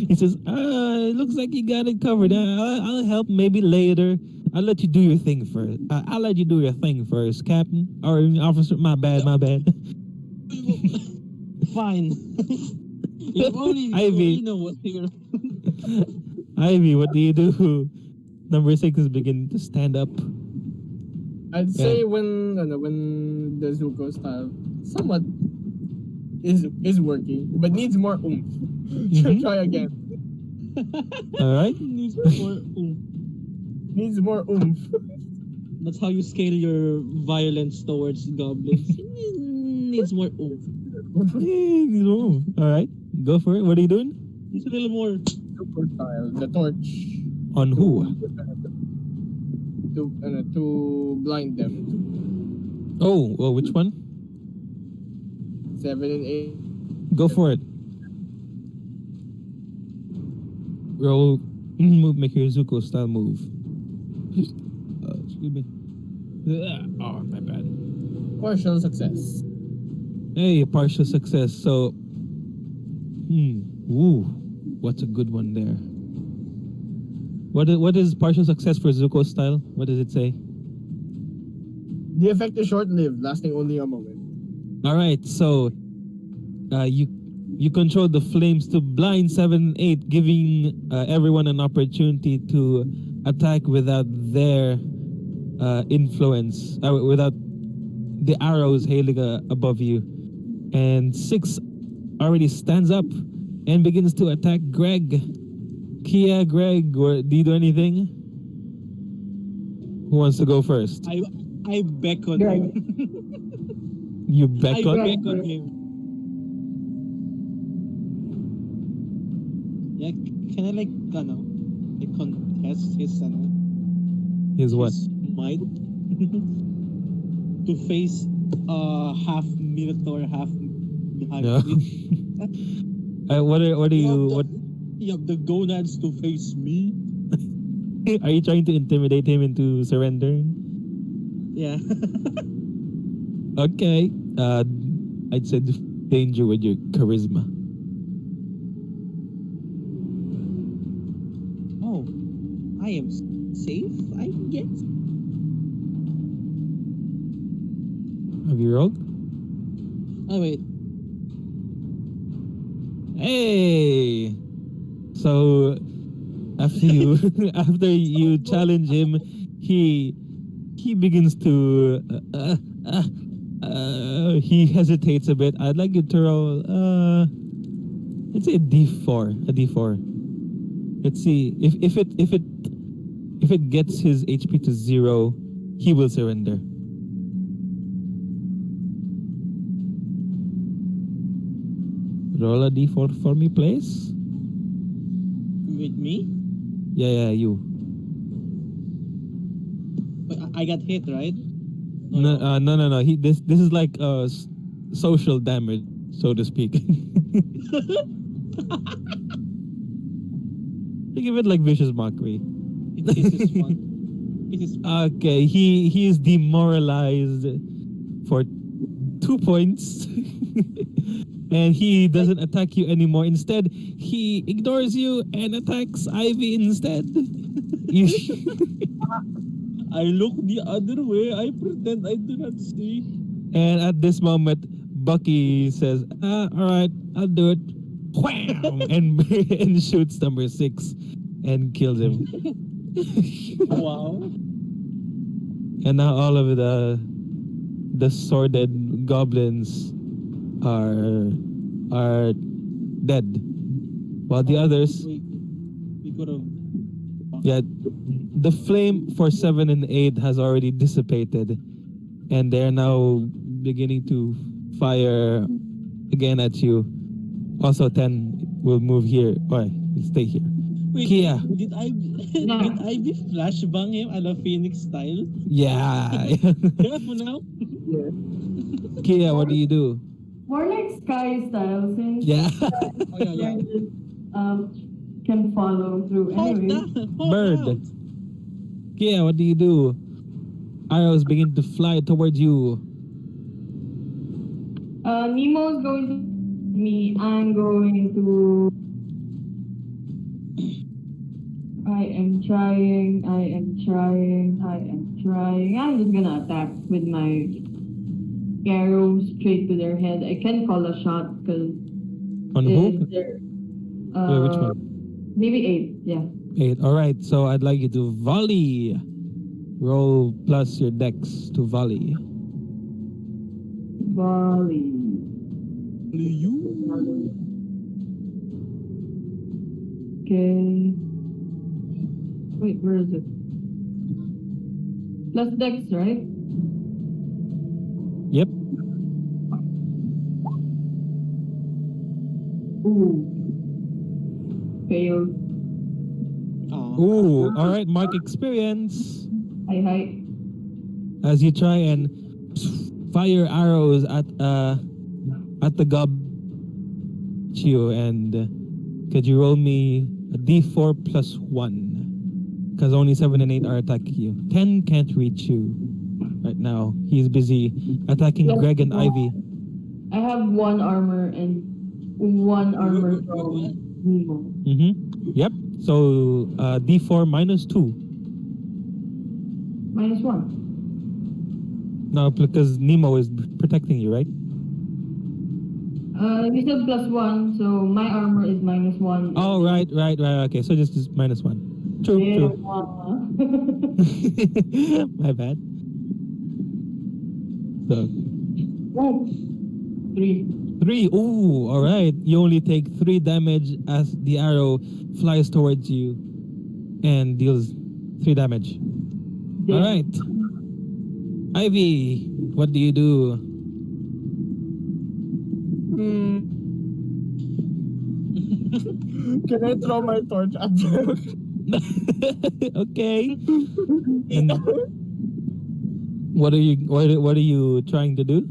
He says, it looks like you got it covered. I'll help maybe later. I'll let you do your thing first. I'll let you do your thing first, Captain. Or Officer. My bad. fine. If only Ivy. Corina was here. Ivy, what do you do? Number 6 is beginning to stand up. I'd say when the Zuko style somewhat is working, but needs more oomph. Mhm. Try again. All right. Needs more oomph. Needs more oomph. That's how you scale your violence towards goblins. Needs more oomph. All right, go for it. What are you doing? Needs a little more. Super style. The torch. On who? To blind them. Oh, well, which one? 7 and 8. Go for it. Roll. Move. Make your Zuko style move. Excuse me. Oh, my bad. Partial success. Hey, partial success. So, woo, what's a good one there? What is partial success for Zuko style? What does it say? The effect is short-lived, lasting only a moment. All right, so you control the flames to blind 7 and 8, giving everyone an opportunity to attack without their influence, without the arrows hailing above you. And 6 already stands up and begins to attack Greg. Kia, Greg, do you do anything? Who wants to go first? I beckon Greg. him. You I beckon? beckon him. Yeah, can I like contest his His what? his might to face half Minotaur, half No. What are you? You have the gonads to face me. Are you trying to intimidate him into surrendering? Yeah. Okay. I'd say danger with your charisma. Oh, I am safe, I guess. Have you rolled? Oh wait. Hey. So after you challenge him, he begins to he hesitates a bit. I'd like you to roll let's say a D4. Let's see if it gets his HP to 0, he will surrender. Roll a D4 for me, please. With me? Yeah, you. But I got hit, right? No. This is like social damage, so to speak. Think of it like vicious mockery. This is fun. It is fun. Okay, he is demoralized for 2 points. And he doesn't attack you anymore. Instead, he ignores you and attacks Ivy instead. I look the other way. I pretend I do not see. And at this moment, Bucky says, all right, I'll do it. Wham! and shoots number 6 and kills him. Wow. And now all of the sworded goblins are dead, while the others, Wait, we could have. yeah, the flame for 7 and 8 has already dissipated, and they're now beginning to fire again at you. Also, 10 will move here. Or stay here. Wait, Kia. did I be flashbang him a la Phoenix style? Yeah. Careful now. Yeah. Kia, what do you do? More like sky style, since Yeah. Oh, yeah. can follow through Hold anyway. down. Hold Bird. out. Kia, what do you do? Arrows begin to fly towards you. Nemo's going to me. I'm going to. I am trying. I'm just gonna attack with my arrow straight to their head. I can call a shot because On who? which one? Maybe 8. Yeah. 8. All right. So I'd like you to volley. Roll plus your dex to volley. Volley. Okay. Wait, where is it? Plus dex, right? Yep. Ooh. Failed. Ooh. All right. Mark experience. Hi. As you try and fire arrows at the gob you, and could you roll me a d4 plus 1, because only 7 and 8 are attacking you. 10 can't reach you right now. He's busy attacking Yes. Greg and Ivy. I have 1 armor and 1 armor from Nemo. Yep. So d4 minus 2. Minus 1. No, because Nemo is protecting you, right? You said plus 1, so my armor is minus 1. Oh, right. Okay, so just minus 1. True. My bad. So, Oh, 3. 3. Ooh, all right. You only take 3 damage as the arrow flies towards you and deals 3 damage. Damn. All right. Ivy, what do you do? Can I throw my torch at them? Okay. And what are you trying to do?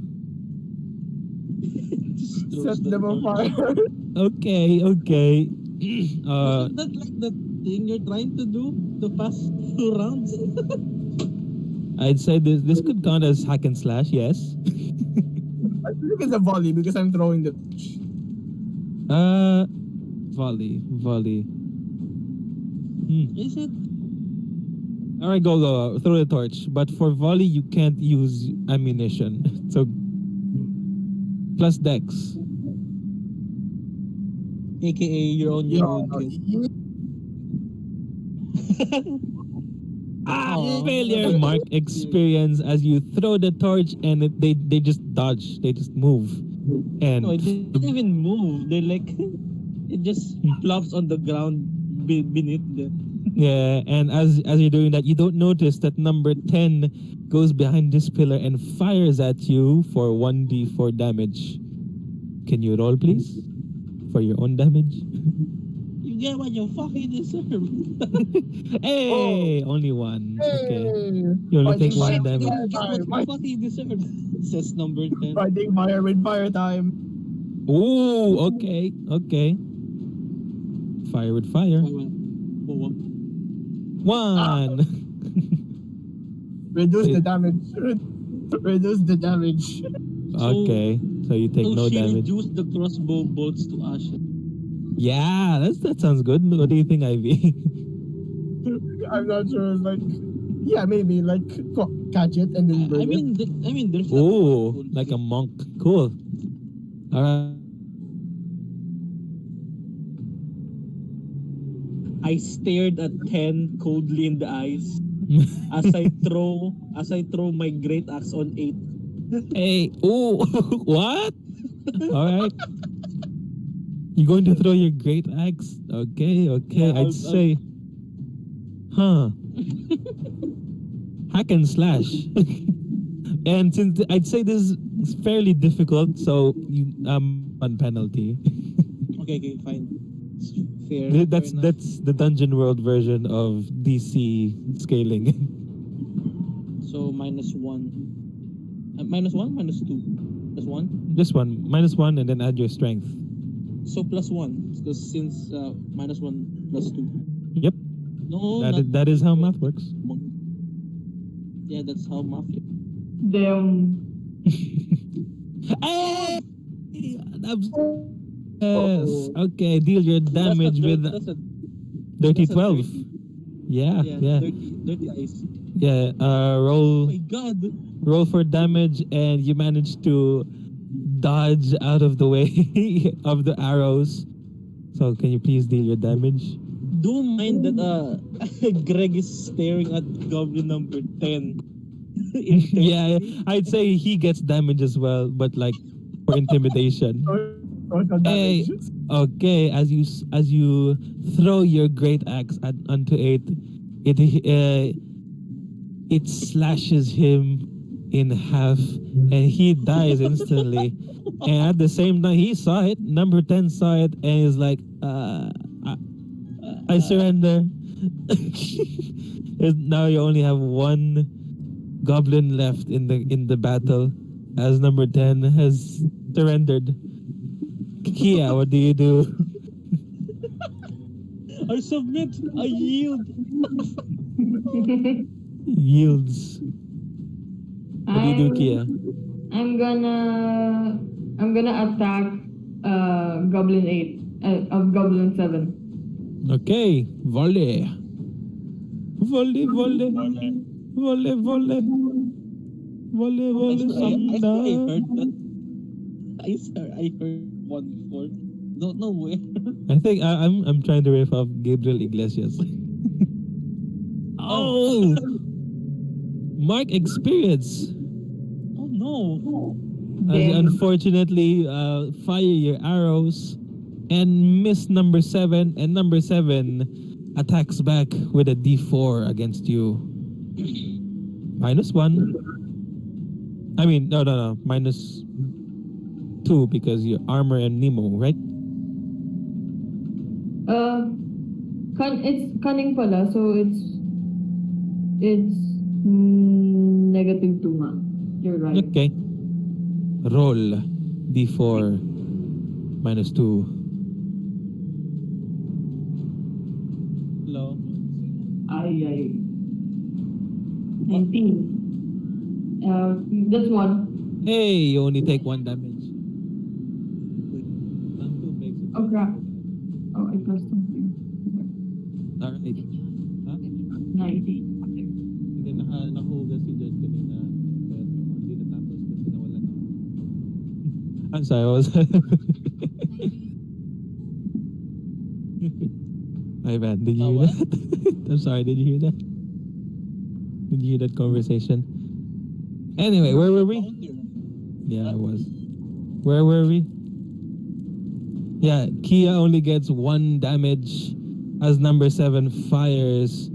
Set them on fire. Okay. Isn't that like the thing you're trying to do the past 2 rounds? I'd say this could count as hack and slash, yes. I think it's a volley because I'm throwing the torch. Volley. Is it? All right, go. Throw the torch. But for volley, you can't use ammunition. So plus dex. AKA you're on your own kid. Failure. Mark experience as you throw the torch and they just dodge. They just move. And No, it didn't even move. They like it just flops on the ground beneath them. yeah, and as you're doing that, you don't notice that number 10 goes behind this pillar and fires at you for 1d4 damage. Can you roll, please? For your own damage? You get what you fucking deserve. Hey! Only 1. Okay. Hey! You only take Fighting 1 fire. You damage. get what you fucking deserve. Says number 10. Fighting fire with fire time. Ooh, okay. Fire with fire. 1. Reduce the damage. Reduce the damage. Okay. So you take So no she damage. reduced the crossbow bolts to ashes. Yeah, that sounds good. What do you think, Ivy? I'm not sure. Like, yeah, maybe like catch it and then burn I mean, there's Ooh, like a monk. Cool. All right. I stared at 10 coldly in the eyes as I throw my great axe on 8. Hey, ooh, what? All right. You're going to throw your great axe? Okay. Yeah, I'd say, hack and slash. And since I'd say this is fairly difficult, so you one penalty. Okay, fine. It's fair. That's the Dungeon World version of DC scaling. So minus 1. Minus 1? Minus 2? Plus 1? Just 1. Minus 1 and then add your strength. So plus 1. Because since minus 1 plus 2. Yep. No, That is how math works. Yeah, that's how math works. Damn. Hey! Yes. Okay, deal your damage with dirty 12. Yeah. Yeah. Dirty eyes. Yeah. Oh Roll. my god. roll for damage, and you manage to dodge out of the way of the arrows. So can you please deal your damage? Don't mind that Greg is staring at goblin number 10. Yeah, I'd say he gets damage as well, but like for intimidation. Total Hey, damage. okay. As you throw your great axe onto it slashes him in half, and he dies instantly. And at the same time, he saw it. Number 10 saw it, and is like, I surrender. Now you only have one goblin left in the battle, as number 10 has surrendered. Kia, what do you do? I submit. I yield. Yields. What do you do, Kia? I'm gonna attack Goblin 8 of Goblin 7. Okay, volley. Volley, volley. Volley, volley. Volley, volley. I heard that. I heard one before. Don't know where. I think I'm trying to riff off Gabriel Iglesias. Oh! Mark experience. Oh no. As you Damn. unfortunately fire your arrows and miss number 7, and number 7 attacks back with a D4 against you. -1. I mean, no. -2 because you're armor and Nemo, right? It's cunning pala, so it's -2 nga. You're right. Okay. Roll D4 -2. Hello. Ay. 19. That's 1. Hey, you only take 1 damage. Oh crap. Oh, I pressed something. Alright. Huh? 90. Hindi nakahugas si Judge kanina. Pero hindi natapos kasi nawalan. I'm sorry, what was that? My bad, did you hear what? that? I'm sorry, did you hear that? Did you hear that conversation? Anyway, where were we? Yeah, I was. Where were we? Yeah, Kia only gets 1 damage as number 7 fires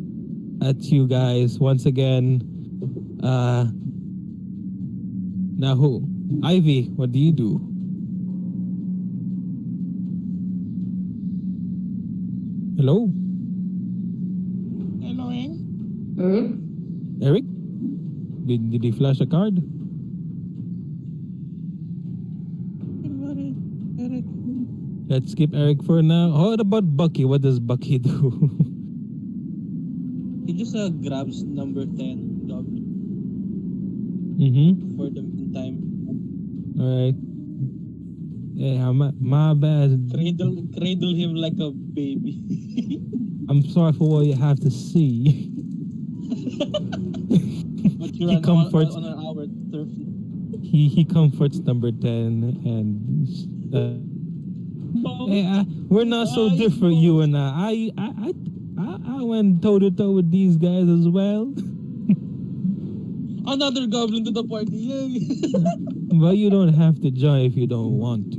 at you guys once again. Now who? Ivy, what do you do? Hello? Eric? Did he flash a card? Eric. Let's skip Eric for now. What about Bucky? What does Bucky do? He just grabs number 10 goblin Mm-hmm. for the meantime. Alright. Yeah, my bad. Cradle him like a baby. I'm sorry for what you have to see. But He you're comforts- on our turf. He comforts number 10 and hey, we're not so different, you and I went toe to toe with these guys as well. Another goblin to the party. Yay! But you don't have to join if you don't want to.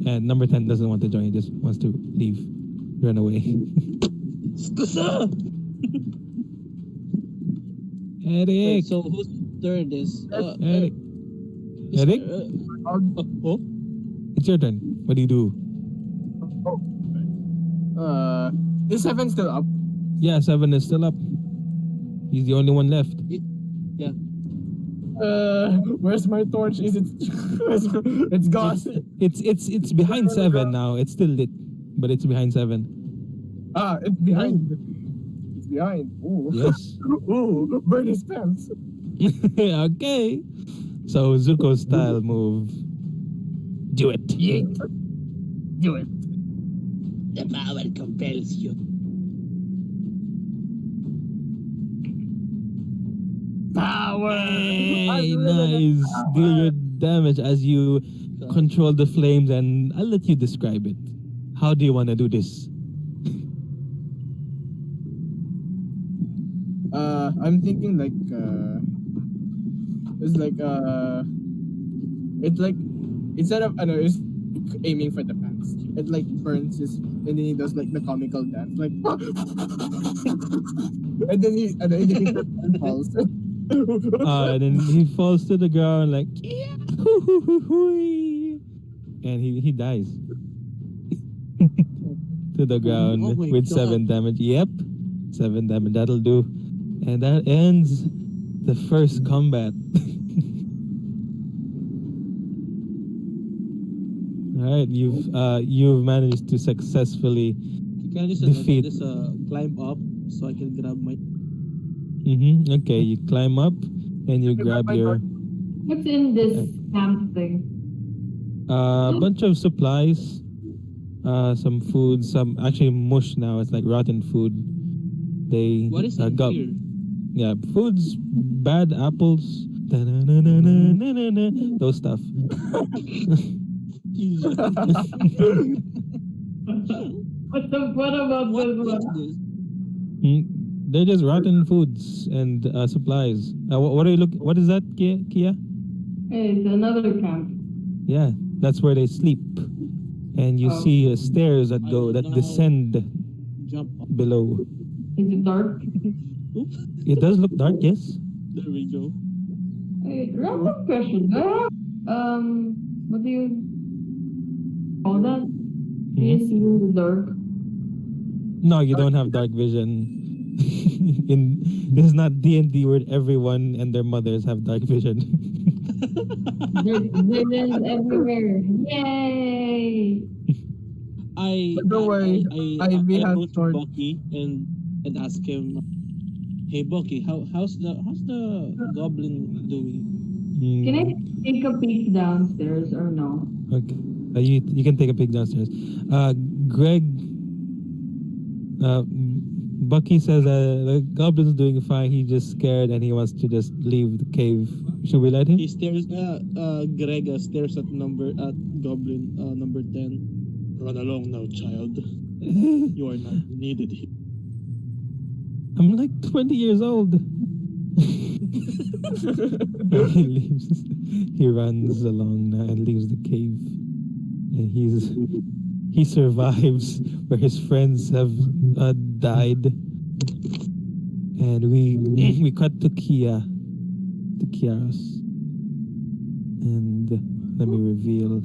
And number 10 doesn't want to join, he just wants to leave, run away. Skusa! Eric! Wait, so whose turn is? Eric! Eric? Oh? It's your turn. What do you do? Is 7 still up? Yeah, 7 is still up. He's the only one left. Yeah. Where's my torch? Is it? It's gone. It's behind 7 now. It's still lit, but it's behind 7. It's behind. It's behind. Ooh. Yes. Ooh, burn his pants. Okay. So Zuko style move. Do it. Yeet. Do it. The power compels you. Power power. Hey, nice. Deal your damage as you control the flames, and I'll let you describe it. How do you want to do this? I'm thinking like it's like it's like instead of it's aiming for the pants, it like burns his, and then he does like the comical dance, like and then he falls. And then he falls to the ground like, and he dies to the ground Oh my with God. 7 damage. Yep, 7 damage. That'll do, and that ends the first combat. All right, you've managed to successfully Can I just defeat. climb up so I can grab my? Okay, you climb up and you grab your What's in this camp thing? bunch of supplies, some food, some actually mush now. It's like rotten food. They What is in got here? yeah, food's bad apples. Da-na-na-na-na-na-na-na, those stuff. What about What this is one? this? They're just rotten foods and supplies. What are you looking? What is that, Kia? Hey, it's another camp. Yeah, that's where they sleep. And you Oh. see stairs that I go will that now descend Jump up. below. Is it dark? Oops. It does look dark, yes. There we go. Hey, random question. What do you call that? Do you see in the dark? No, you don't have dark vision. In this is not D&D where everyone and their mothers have dark vision. There's villains everywhere. Yay! Don't worry, I Ivy has approach sword. Bucky and ask him, "Hey Bucky, how's the goblin doing?" Can I take a peek downstairs or no? Okay. You can take a peek downstairs. Bucky says the goblin's doing fine. He's just scared and he wants to just leave the cave. Should we let him? He stares. Greg stares at goblin number 10. Run along now, child. You are not needed here. I'm like 20 years old. He leaves. He runs along now and leaves the cave. And he survives where his friends have died. And we cut to Kiaros. And let me reveal.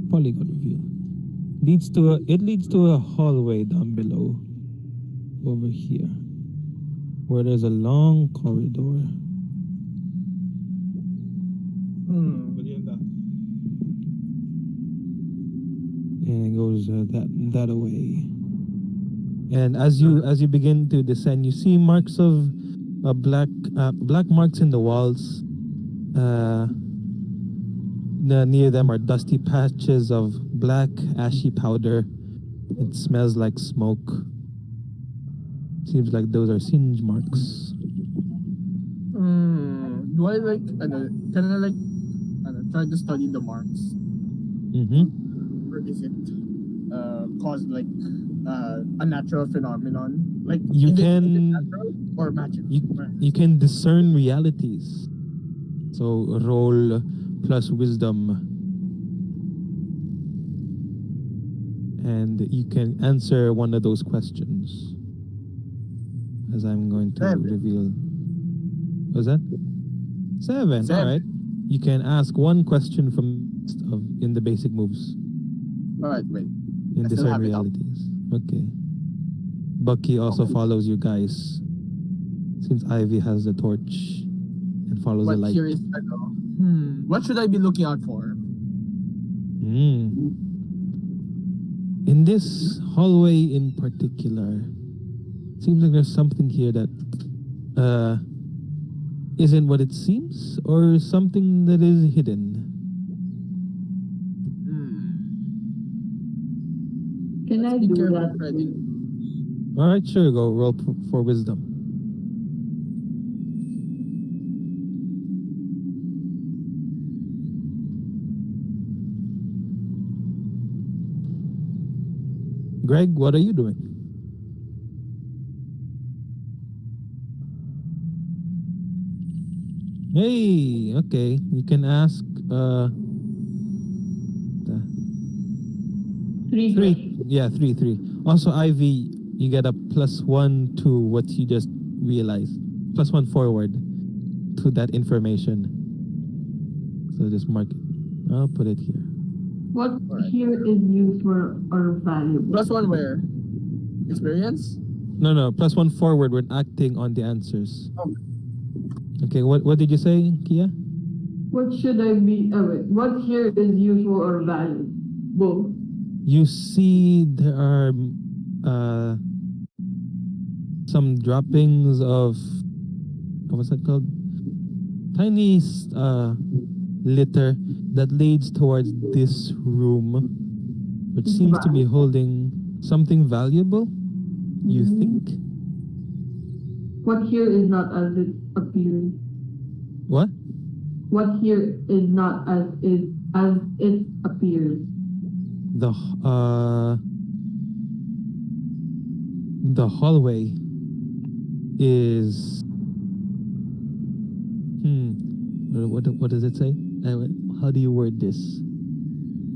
Polygon reveal. It leads to a hallway down below. Over here. Where there's a long corridor. And it goes that away. And as you begin to descend, you see marks of black marks in the walls. Near them are dusty patches of black ashy powder. It smells like smoke. Seems like those are singe marks. Do I like can I try to study the marks? Or is it caused like a natural phenomenon? Like You is it can- natural or magic? You can discern realities. So roll plus wisdom. And you can answer one of those questions. As I'm going to reveal. What's that? 7. All right. You can ask one question from in the basic moves. All right, wait. In I still discern have it up. realities. Okay. Bucky also follows you guys. Since Ivy has the torch and follows the What light. here is what should I be looking out for? In this hallway in particular, seems like there's something here that isn't what it seems, or something that is hidden. Can I Be do careful, that? Freddy. All right, sure. Go roll for wisdom. Greg, what are you doing? Hey, okay. You can ask Three. three. Yeah, three. Also, Ivy, you get a +1 to what you just realized. +1 forward to that information. So just mark it. I'll put it here. What Alright. here is useful or valuable? +1 where? Experience? No, +1 forward when acting on the answers. Oh. Okay, what did you say, Kia? What should I be? Oh wait. What here is useful or valuable? You see there are some droppings of what's that called? Tiny litter that leads towards this room, which seems to be holding something valuable. You think? What here is not as it appears. What? What here is not as it appears. The hallway is what does it say? How do you word this?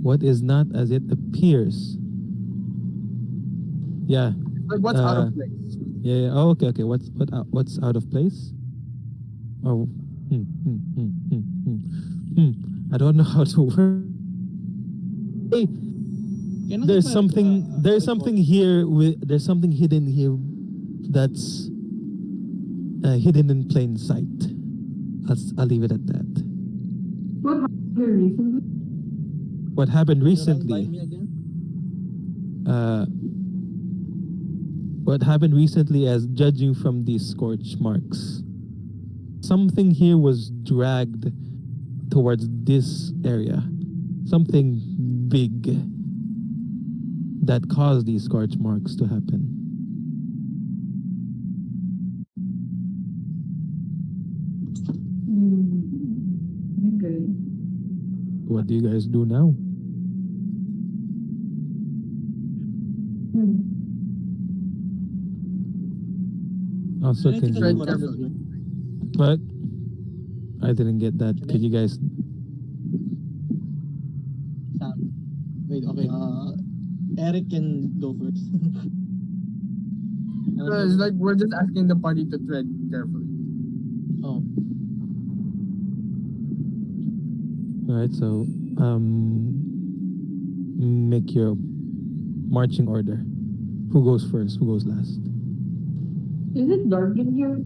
What is not as it appears? Yeah. Like what's out of place? Yeah. Oh, okay. What's out of place? Oh. I don't know how to word. Hey, there's something here there's something hidden here that's hidden in plain sight. I'll leave it at that. What happened recently? What happened recently? What happened recently, as judging from these scorch marks, something here was dragged towards this area. Something big that caused these scorch marks to happen. Okay. What do you guys do now? Also, can Tread you, carefully. but I didn't get that. Could you guys? Wait, okay. Eric can go first. It's like we're just asking the party to tread carefully. Oh. All right, so make your marching order. Who goes first? Who goes last? Is it dark in here?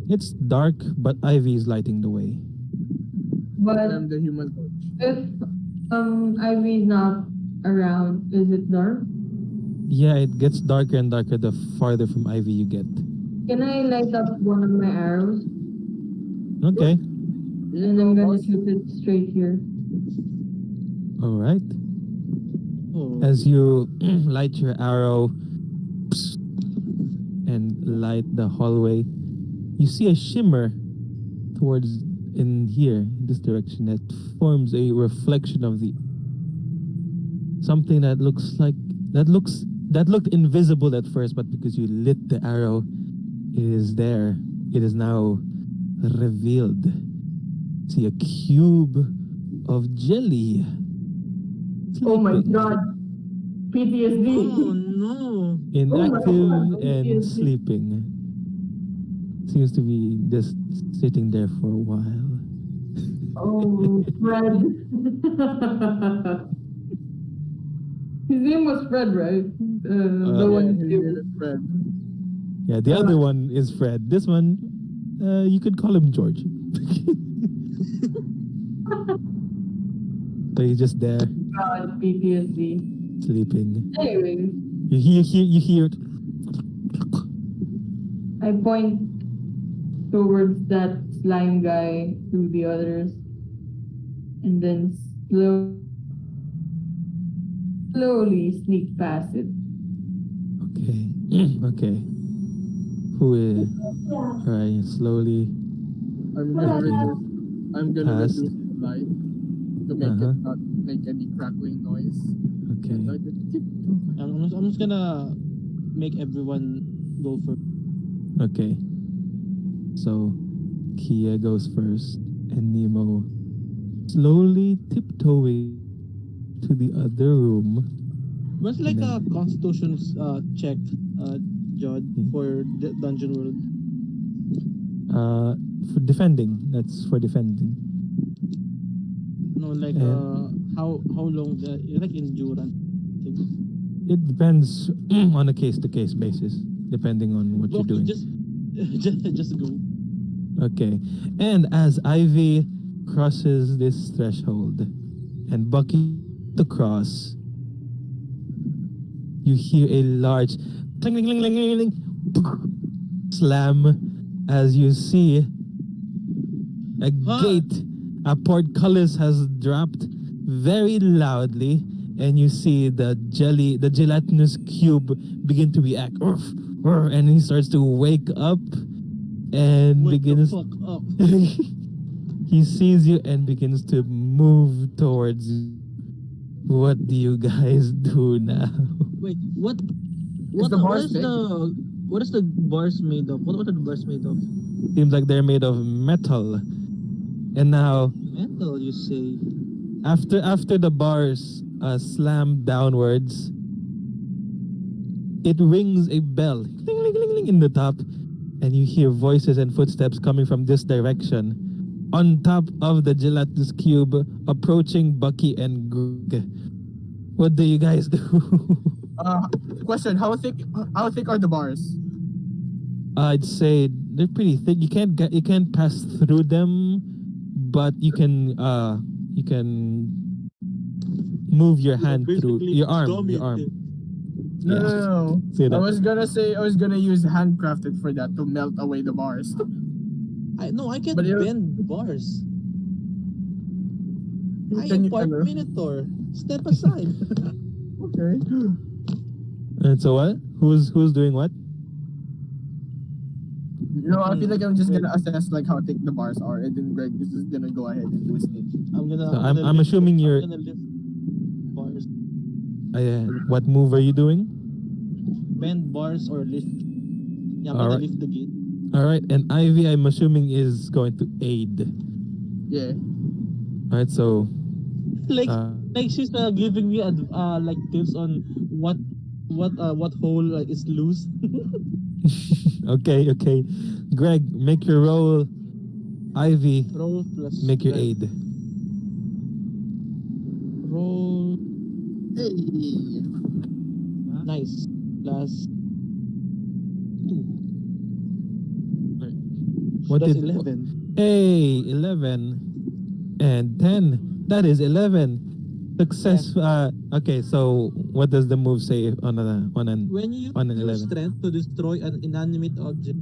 It's dark, but Ivy is lighting the way. But I'm the human torch. if Ivy's not around, is it dark? Yeah, it gets darker and darker the farther from Ivy you get. Can I light up one of my arrows? Okay. And I'm gonna shoot it straight here. All right. Oh. As you light your arrow and light the hallway, you see a shimmer towards in here, in this direction, that forms a reflection of the something that looks like that looked invisible at first, but because you lit the arrow, it is there. It is now revealed. See a cube of jelly. Oh my Sleeping. god. PTSD. Oh no. Inactive God. and PTSD. sleeping. Seems to be just sitting there for a while. Oh, Fred. His name was Fred, right? The one His name is Fred. Yeah, the other one is Fred. This one, you could call him George. So he's just there, God, PTSD. sleeping. Anyway, You hear it. I point towards that slime guy to the others, and then slowly sneak past it. Okay. Okay. Who is? Alright, slowly. I'm gonna reduce the light to make Uh-huh. it not make any crackling noise. Okay. I'm just gonna make everyone go first. Okay. So, Kia goes first, and Nemo slowly tiptoeing to the other room. What's like a And constitution check, Jod, for the dungeon world? For defending. That's for defending. No, like how long the like endurance thing. It depends on a case-to-case basis, depending on what you're doing. Just go. Okay. And as Ivy crosses this threshold and Bucky to cross, you hear a large cling, cling, cling, cling, cling, slam as you see a gate, a portcullis has dropped very loudly, and you see the gelatinous cube begin to react, and he starts to wake up and Wake begins. the fuck up. He sees you and begins to move towards you. What do you guys do now? Wait, what? the bars big? What is the bars made of? What are the bars made of? Seems like they're made of metal. And now, Metal, you say? after the bars slam downwards, it rings a bell, cling, cling, cling, cling, in the top, and you hear voices and footsteps coming from this direction. On top of the gelatinous cube, approaching Bucky and Greg. What do you guys do? Question: How thick are the bars? I'd say they're pretty thick. You can't pass through them, but you can move your hand through your arm. No. Say that. I was gonna use handcrafted for that to melt away the bars. I can But bend bars. I Can am you- part Minotaur. Step aside. Okay. And so what? Who's doing what? I feel like I'm just gonna assess like how thick the bars are, and then Greg is just gonna go ahead and do his thing. I'm assuming you're. I'm gonna lift bars. What move are you doing? Bend bars or lift. Yeah, I'm gonna Alright. lift the gate. All right, and Ivy, I'm assuming is going to aid. Yeah. All right, so Like she's giving me like tips on what hole is loose. okay. Greg, make your roll. Ivy, Roll plus. make your strength. aid. Roll. Hey. Nice. Plus 2. What That's did 11. Hey, 11 and 10. That is 11. Success. Okay, so what does the move say on an When you on an use 11? strength to destroy an inanimate object,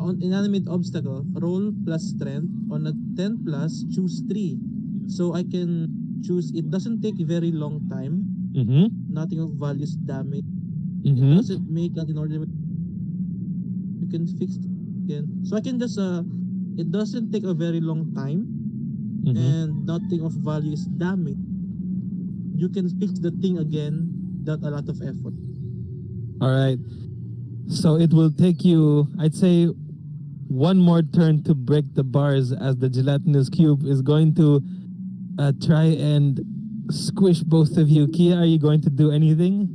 on inanimate obstacle, roll plus strength. On a 10 plus, choose 3. So I can choose. It doesn't take a very long time. Mm-hmm. Nothing of values damage. It Mm-hmm. doesn't make an inordinate. You can fix it again. So I can just it doesn't take a very long time, Mm-hmm. and nothing of value is damage. You can fix the thing again without a lot of effort. All right. So it will take you, I'd say, one more turn to break the bars, as the gelatinous cube is going to try and squish both of you. Kia, are you going to do anything?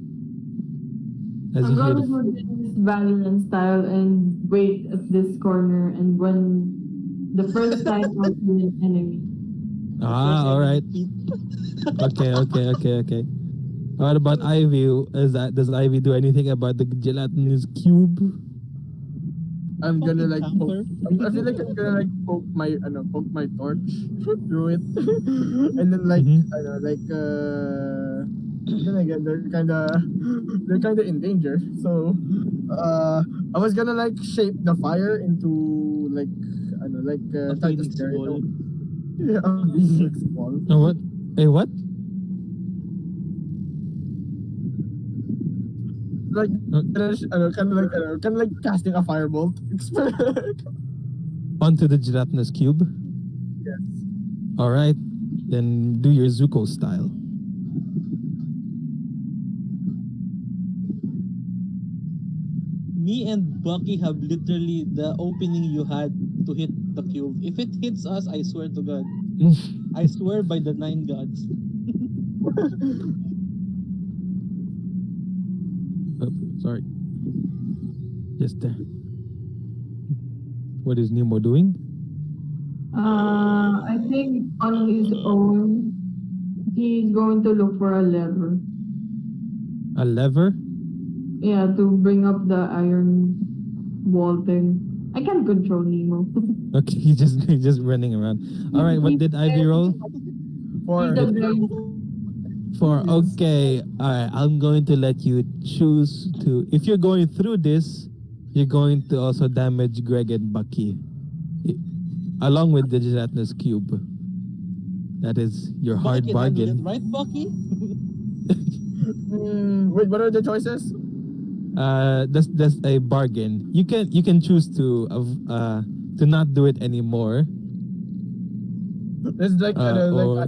As I'm you hear going to the, do this Valorant style and wait at this corner, and when the first time I see an enemy. all right. Okay. What about Ivy? Does Ivy do anything about the gelatinous cube? I'm gonna like Camper. I feel like I'm gonna like poke my torch through it, and then like Mhm. I know like then again they're kinda in danger. So I was gonna like shape the fire into like I know like A try to phoenix scare it. ball. Yeah, a phoenix ball. Oh, what? Hey, what? Like kind of like casting a firebolt. Onto the gelatinous cube? Yes. All right. Then do your Zuko style. me and Bucky have literally the opening you had to hit the cube. If it hits us, I swear to God. I swear by the 9 gods. Oh, sorry. Just there. What is Nemo doing? I think on his own, he's going to look for a lever. A lever? Yeah, to bring up the iron wall thing. I can't control Nemo. Okay, he's just running around. All right, what did Ivy roll? For He's a brain. 4. Okay. All right, I'm going to let you choose to. If you're going through this, you're going to also damage Greg and Bucky, along with the gelatinous cube. That is your hard Bucky handled bargain. it, right, Bucky? wait, what are the choices? That's a bargain. You can choose to not do it anymore. It's like or-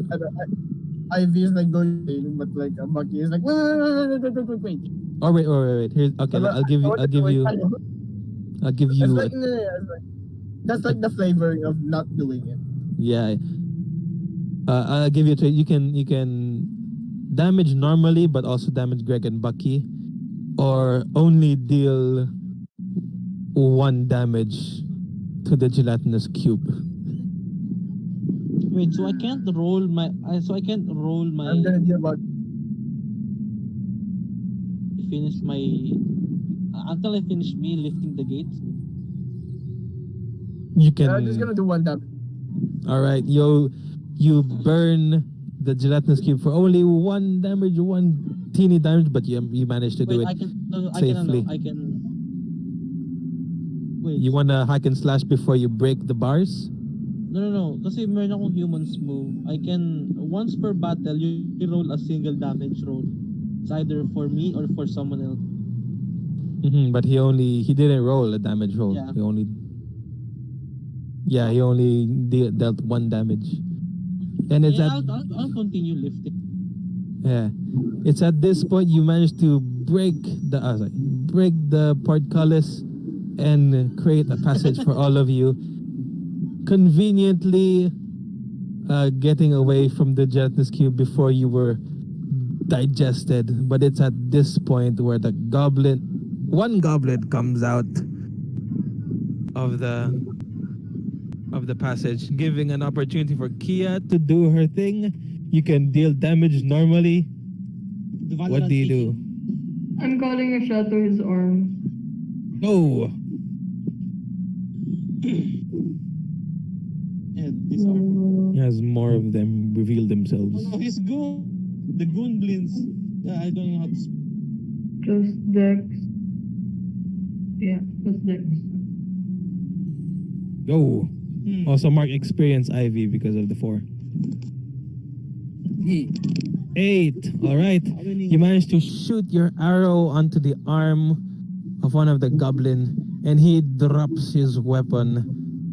Ivy is like going, but like Bucky is like wait. Oh wait. Here's okay. I'll give you. It's like, that's like the flavoring of not doing it. Yeah. I'll give you a trade. You can damage normally, but also damage Greg and Bucky, or only deal 1 damage to the gelatinous cube. Wait, so I can't roll my. I'm gonna deal about. Finish my. Until I finish me lifting the gates. You can. I'm just gonna do 1 damage. All right, you burn the gelatinous cube for only 1 damage, 1 teeny damage, but you managed to do Wait, it safely. safely. I can. Wait. You wanna hack and slash before you break the bars? No. Kasi meron akong humans move. I can, once per battle, you roll a single damage roll. It's either for me or for someone else. But he didn't roll a damage roll. Yeah. He only dealt 1 damage. And it's Yeah, I'll continue lifting. it's at this point you managed to break the portcullis and create a passage for all of you, conveniently getting away from the gelatinous cube before you were digested. But it's at this point where one goblin comes out of the passage, giving an opportunity for Kia to do her thing. You can deal damage normally. What do you do? I'm calling a shot to his arm. Go! Yeah, these are. As more of them reveal themselves. Oh no, he's goon. The goblins. Yeah, I don't know how to speak. Plus Dex. Yeah, plus Dex. Go! Also mark experience Ivy because of the 4. 8. All right. You managed to shoot your arrow onto the arm of one of the goblin, and he drops his weapon.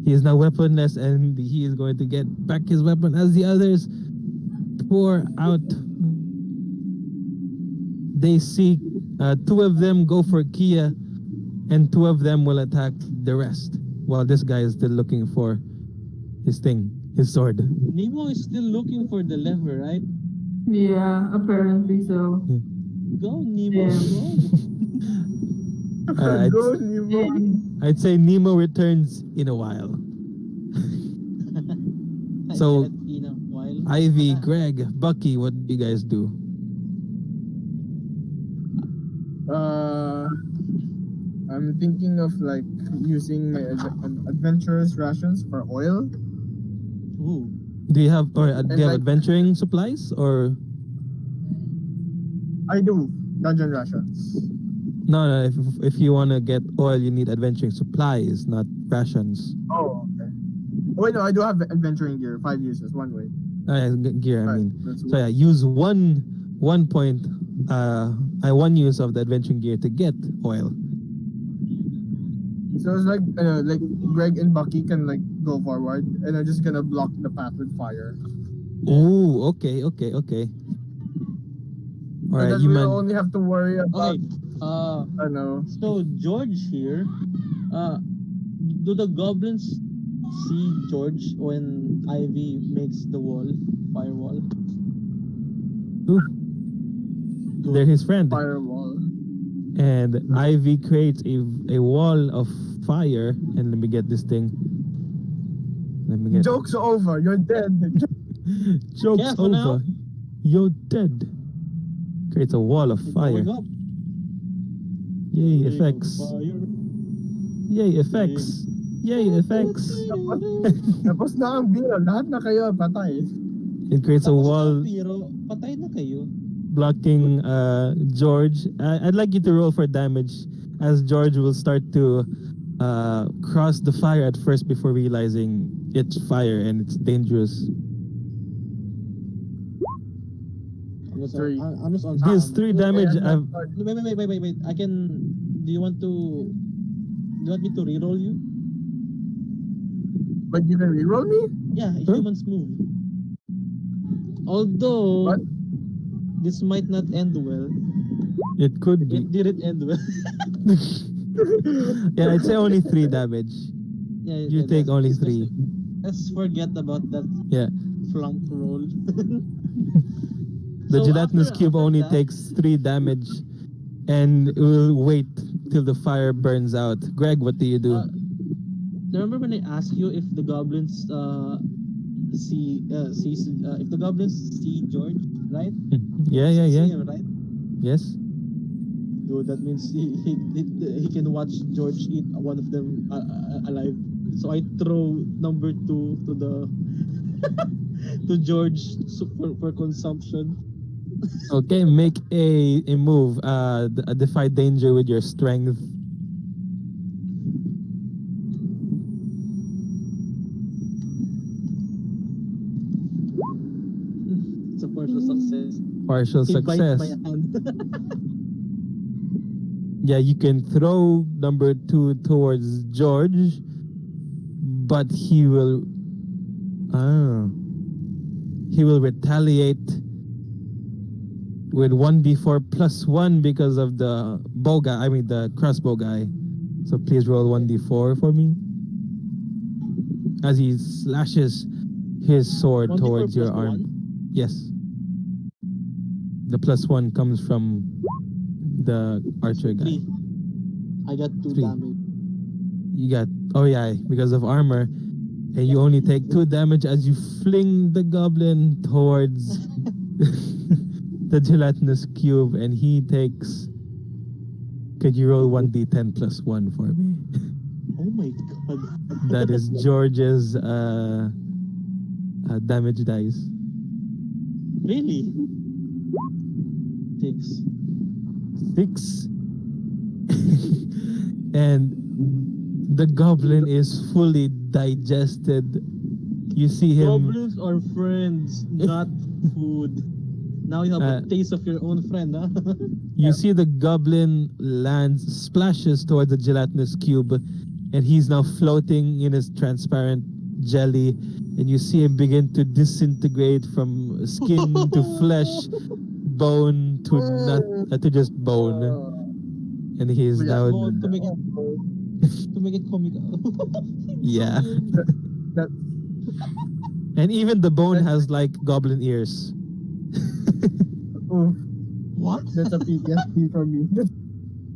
He is now weaponless, and he is going to get back his weapon as the others pour out. They see 2 of them go for Kia, and 2 of them will attack the rest, while this guy is still looking for his sword. Nemo is still looking for the lever, right? Yeah, apparently so. Go, Nemo, go. I'd, Go, Nemo. I'd say Nemo returns in a while. So, In a while. Ivy, Greg, Bucky, what do you guys do? I'm thinking of like using my adventurous rations for oil. Ooh. Do you have like- adventuring supplies or I do dungeon rations. no? If you want to get oil, you need adventuring supplies, not rations. Oh, okay. Wait, no, I do have adventuring gear. 5 uses, 1 way. Gear, I Right, mean. that's So yeah, use one point. One use of the adventuring gear to get oil. So it's like Greg and Bucky can like go forward, and I'm just gonna block the path with fire. Oh, okay. All And right, then you we'll only have to worry about Okay. Ano? So George here, do the goblins see George when Ivy makes the firewall? Ooh, they're his friend. Firewall. And Ivy creates a wall of fire. And let me get this thing. Joke's over. You're dead. Joke's Yeah, for over. now. You're dead. Creates a wall of fire. Going up. Yay, Ring of effects. fire. Yay, effects. Yay, effects. Tapos na ang biro. Lahat na kayo patay. It creates a wall Pero patay na kayo. blocking George. I'd like you to roll for damage, as George will start to cross the fire at first before realizing it's fire and it's dangerous. Three. I'm just on. This 3 damage. Wait. I can. Do you want me to reroll you? But you can reroll me? Yeah, Huh? humans move. Although What? this might not end well. It could be. It didn't end well. Yeah, I'd say only 3 damage. Yeah, You take only 3. Let's forget about that Yeah. flunk roll. The So gelatinous after cube only that- takes 3 damage, and will wait till the fire burns out. Greg, what do you do? Remember when I asked you if the goblins if the goblins see George, right? Yeah. See him, right? Yes. Dude, that means he can watch George eat one of them alive. So I throw number 2 to the to George for consumption. Okay, make a move. Defy danger with your strength. It's a partial success. Partial He bites success. my hand. Yeah, you can throw number 2 towards George, but he will retaliate with 1d4 plus 1 because of the the crossbow guy. So please roll 1d4 for me. As he slashes his sword 1d4 towards your plus arm. 1? Yes. The plus 1 comes from the archer guy. 3. I got 2 3. damage. You got, because of armor, and you only take 2 damage as you fling the goblin towards the gelatinous cube, and he takes. Could you roll 1d10 plus 1 for me? Oh my god. That is George's damage dice. Really? 6. 6. And the goblin is fully digested. You see him. Goblins are friends, not food. Now you have a taste of your own friend, huh? You see the goblin splashes towards the gelatinous cube, and he's now floating in his transparent jelly. And you see him begin to disintegrate from skin to flesh, bone to just bone. And he is now. To make it comical. Yeah. That, And even the bone has like goblin ears. oh, What? that's a PTSD for me.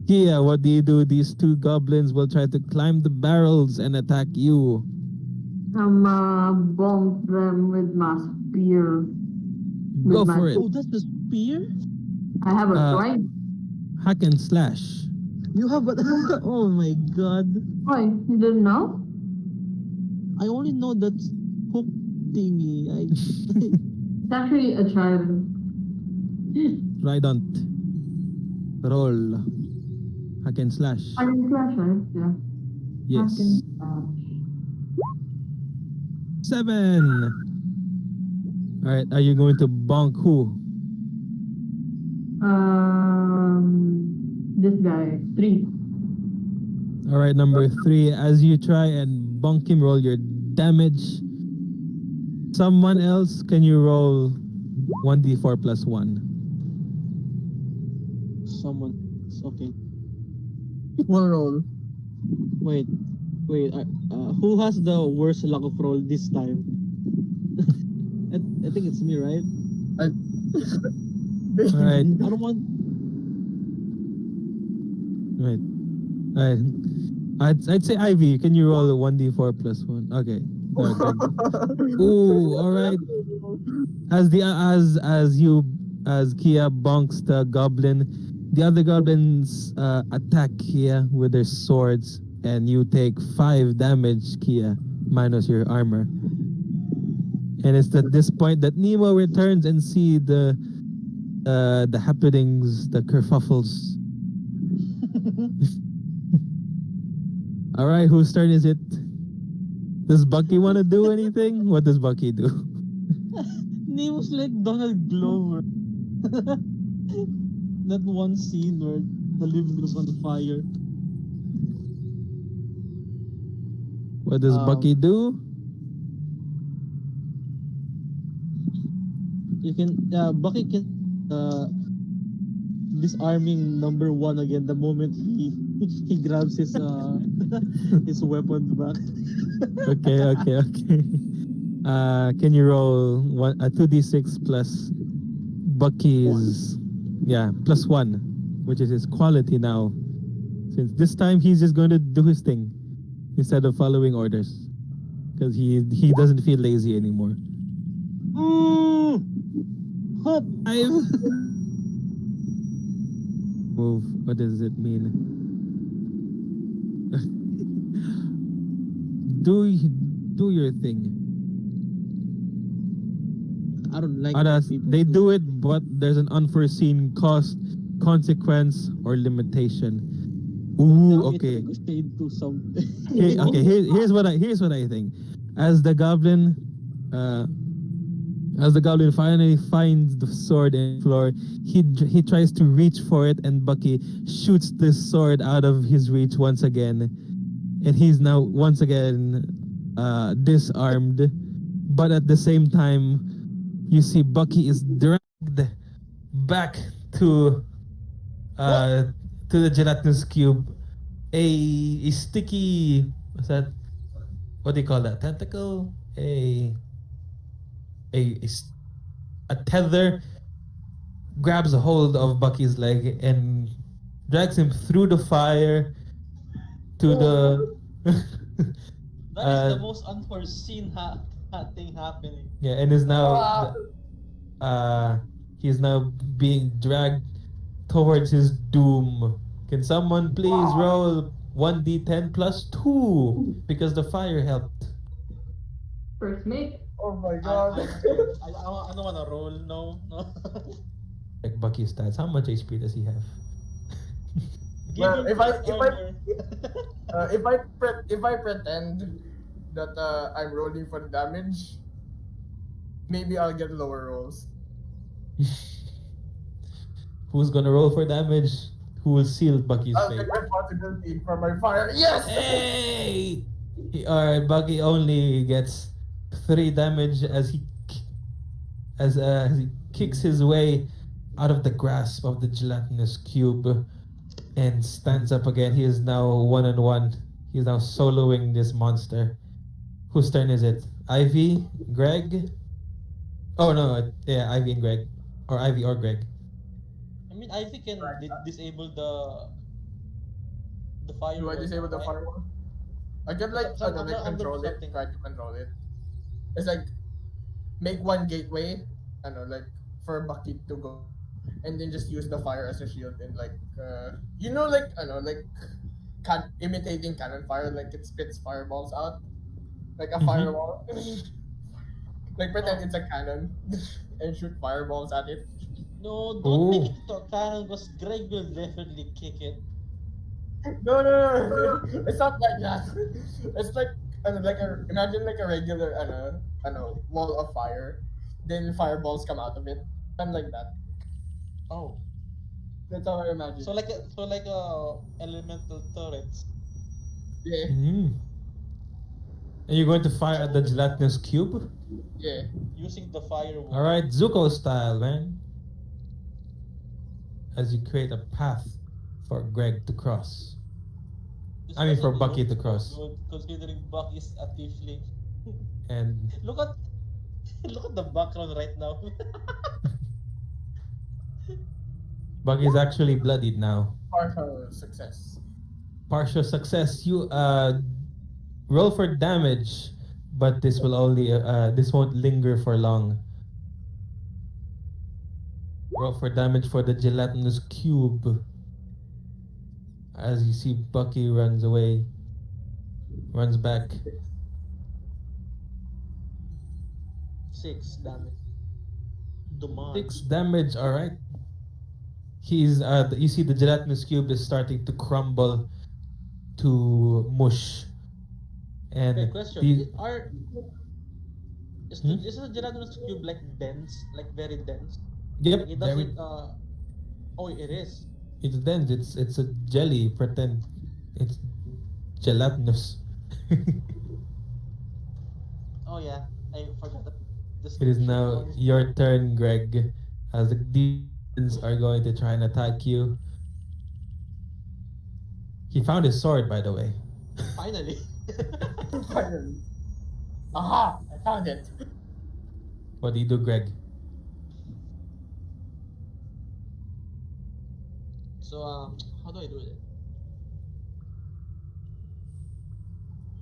Kia, what do you do? These 2 goblins will try to climb the barrels and attack you. Bomb them with my spear. Go With my- for it. Oh, that's the spear? I have a Uh, sword. Hack and slash. You have a... Oh my god. Why? You didn't know? I only know that hook thingy. It's actually a trident. Trident. Roll. Hack and slash. I can slash, right? Yeah. Yes. I can slash. 7. Alright, are you going to bonk who? This guy. 3. Alright, number 3. As you try and bonk him, roll your damage. Someone else, can you roll 1d4 plus 1? Someone. Okay. One roll. Wait. Who has the worst luck of roll this time? I think it's me, right? Alright. I don't want. Right. Alright. I'd say Ivy. Can you roll a 1d4 plus 1? Okay. Ooh, alright. As Kia bonks the goblin, the other goblins attack Kia with their swords, and you take 5 damage, Kia, minus your armor. And it's at this point that Nemo returns and see the happenings, the kerfuffles. All right, whose turn is it? Does Bucky want to do anything? What does Bucky do? Nemo's like Donald Glover. That one scene where the living room's on fire. What does Bucky do? You can Bucky can disarming number 1 again the moment he grabs his his weapon back. Okay. Can you roll 2d6 plus Bucky's plus 1, which is his quality now. Since this time he's just going to do his thing instead of following orders, because he doesn't feel lazy anymore. Move. What does it mean? Do your thing. I don't like They do it, but there's an unforeseen cost, consequence, or limitation. Ooh, okay. Do something. Okay. Here's what I think. As the goblin finally finds the sword in the floor, he tries to reach for it, and Bucky shoots this sword out of his reach once again, and he's now once again disarmed. But at the same time, you see Bucky is dragged back to the gelatinous cube. A sticky, what's that? What do you call that? Tentacle? A tether grabs a hold of Bucky's leg and drags him through the fire to the. That is the most unforeseen thing happening. Yeah, and is now he's now being dragged towards his doom. Can someone please roll 1d10 plus 2 because the fire helped? First mate. Oh my god. I don't want to roll. No. Like Bucky's stats. How much HP does he have? Well, if I pretend that I'm rolling for the damage, maybe I'll get lower rolls. Who's gonna roll for damage? Who will seal Bucky's I'll fate? take responsibility for my fire. Yes! Hey! Alright, Bucky only gets 3 damage as he kicks his way out of the grasp of the gelatinous cube and stands up again. He is now 1-on-1. He is now soloing this monster. Whose turn is it? Ivy? Greg? Oh no, yeah, Ivy and Greg. Or Ivy or Greg. I mean, Ivy can disable the fire. Do I disable the firewall? I can control it, try to control it. It's like make one gateway, for Bucky to go, and then just use the fire as a shield and imitating cannon fire, like it spits fireballs out, like a firewall. Like pretend it's a cannon and shoot fireballs at it. No, don't make it to a cannon because Greg will definitely kick it. No. It's not like that. It's like imagine like a regular wall of fire, then fireballs come out of it. Something like that. Oh. That's how I imagine. So like elemental turrets. Yeah. And you're going to fire at the gelatinous cube? Yeah. Using the firewall. Alright, Zuko style, man. As you create a path for Greg to cross. I mean, for Bucky to cross. Good, considering Buck is a tiefling. And Look at the background right now. Bucky's actually bloodied now. Partial success. Partial success. You roll for damage, but this will only this won't linger for long. Roll for damage for the gelatinous cube. As you see, Bucky runs away, runs back. 6 damage. Demand. 6 damage. All right. He's you see the gelatinous cube is starting to crumble to mush. And Okay, question. the- Is Hmm? the gelatinous cube like dense, like very dense? Yep, Like it very, doesn't. Oh, it is. it's dense. It's a jelly. Pretend it's gelatinous. Oh yeah, I forgot that. It is now your turn, Greg. As the demons are going to try and attack you. He found his sword, by the way. Finally. Finally. Aha! I found it. What do you do, Greg? So how do I do it?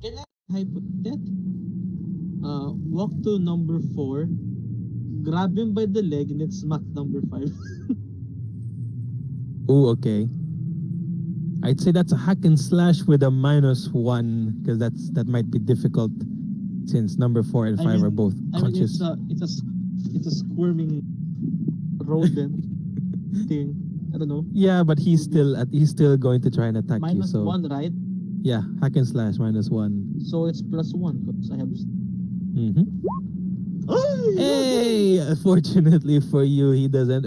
Can I type that? Walk to number 4, grab him by the leg, and then smack number 5. Oh, okay. I'd say that's a hack and slash with a -1 because that might be difficult since number 4 and 5 are both conscious. It's a squirming rodent thing. I don't know. Yeah, but he's still going to try and attack you. So -1, right? yeah, hack and slash -1. So it's +1 because I have. Mm-hmm. Hey, fortunately for you, he doesn't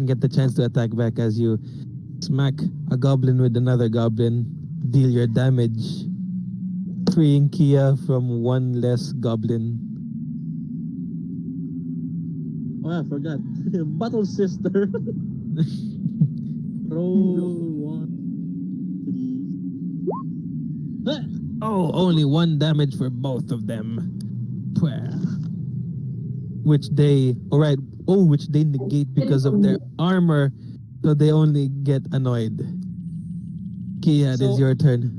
get the chance to attack back as you smack a goblin with another goblin, deal your damage, freeing Kia from one less goblin. Oh, I forgot. Battle sister. Roll 1, 3. Oh, only 1 damage for both of them. Pwah. Which they negate because of their armor, so they only get annoyed. Kia, it is So- your turn.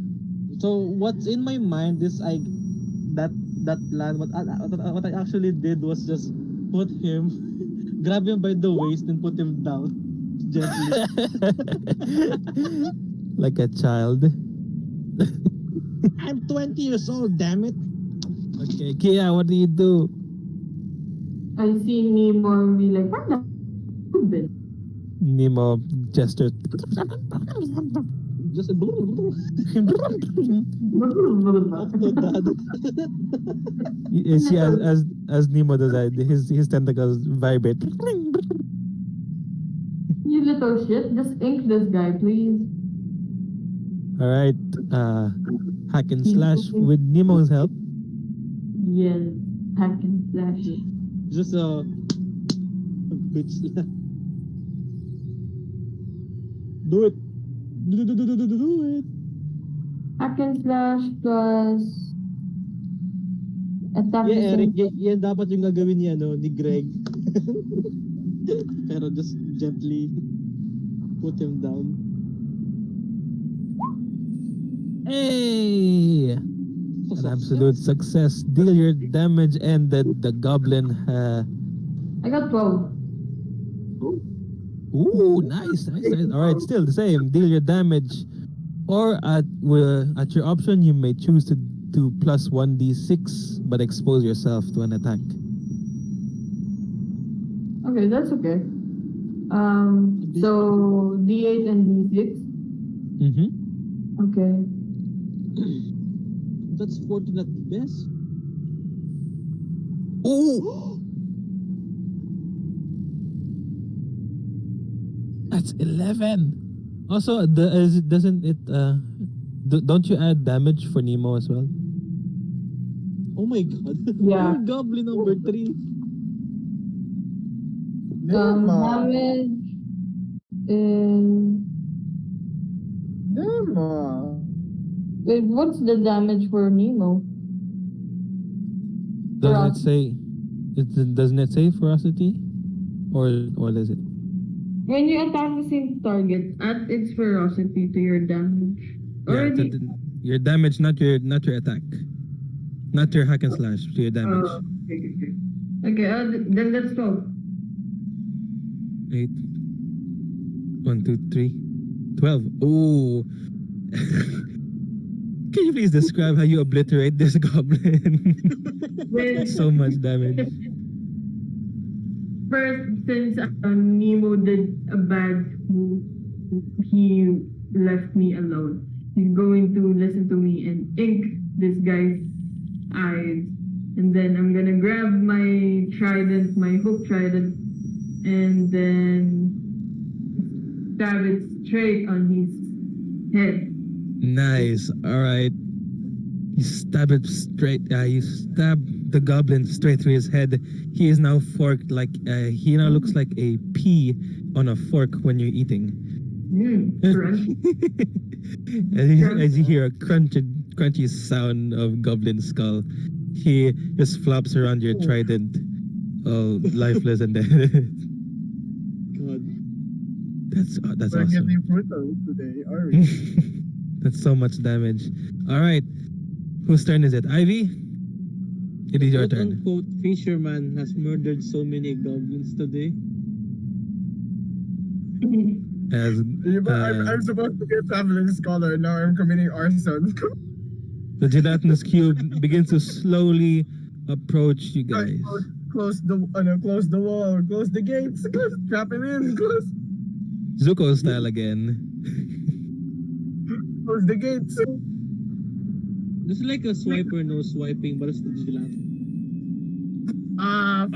So what's in my mind is that plan. What I actually did was just put him, grab him by the waist, and put him down gently. Like a child. I'm 20 years old, damn it. Okay, Kia, what do you do? I see Nemo and be like, what the been? Nemo gestures. Just a oh, Dad. You see, as Nemo does that, his tentacles vibrate. You little shit, just ink this guy, please. All right, hack and slash with Nemo's help. Yes, hack and slash it. Just a bitch slap. Do it. Do it. Hack and slash plus attack. Yeah, the Eric, same- yan dapat yung gagawin niya, ni Greg. Pero just gently put him down. Hey, an absolute success. Deal your damage, and the goblin. I got 12. Ooh, nice. All right, still the same. Deal your damage, or at your option, you may choose to do plus 1d6, but expose yourself to an attack. Okay, that's okay. So D8 and D6. Mm-hmm. Okay. That's 14 at best. Ooh, that's 11. Also, don't you add damage for Nemo as well? Oh my god. Yeah. Goblin number 3. Damage is Damn. Wait, what's the damage for Nemo? Doesn't it say? Doesn't it say ferocity, or what is it? When you attack the same target, add its ferocity to your damage. Yeah, Already. your damage, not your attack, not your hack and slash. To your damage. Okay. Okay, then that's 12. 8. 1, 2, 3. 12. Oh. Can you please describe how you obliterate this goblin? Then, So much damage. first, since Nemo did a bad move, he left me alone. He's going to listen to me and ink this guy's eyes. And then I'm gonna grab my trident, my hook trident, and then stab it straight on his head. Nice. All right. You stab it straight. You stab the goblin straight through his head. He is now forked like. He now looks like a pea on a fork when you're eating. Crunch. As you hear a crunchy sound of goblin skull, he just flops around your trident, all lifeless and dead. God. That's We're awesome. getting brutal today, are we? That's so much damage. All right, whose turn is it? Ivy. It is your turn. Quote, fisherman has murdered so many goblins today. As Yeah, but I'm supposed to get traveling scholar. Now I'm committing arson. the gelatinous cube begins to slowly approach you guys. Close the wall. Close the gates. Trap him in. Close Zuko style again. the gates. There's like a swiper no swiping, but it's the gelatin.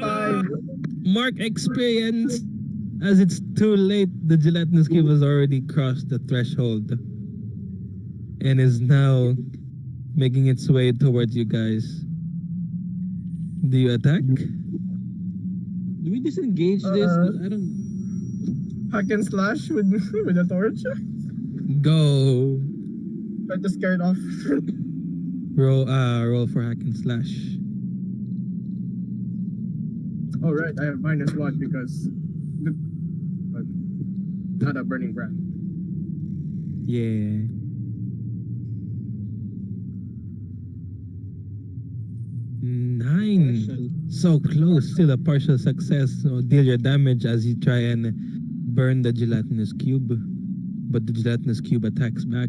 Fine. Mark experience. As it's too late, the gelatinous cube has already crossed the threshold and is now making its way towards you guys. Do you attack? Do we disengage this? 'Cause I don't. Hack and slash with a torch. Go. Try to scare it off. Roll for hack and slash. Oh right, I have -1 because but not a burning brand. Yeah. Nine. So close. Still a partial success. So deal your damage as you try and burn the gelatinous cube. But the gelatinous cube attacks back.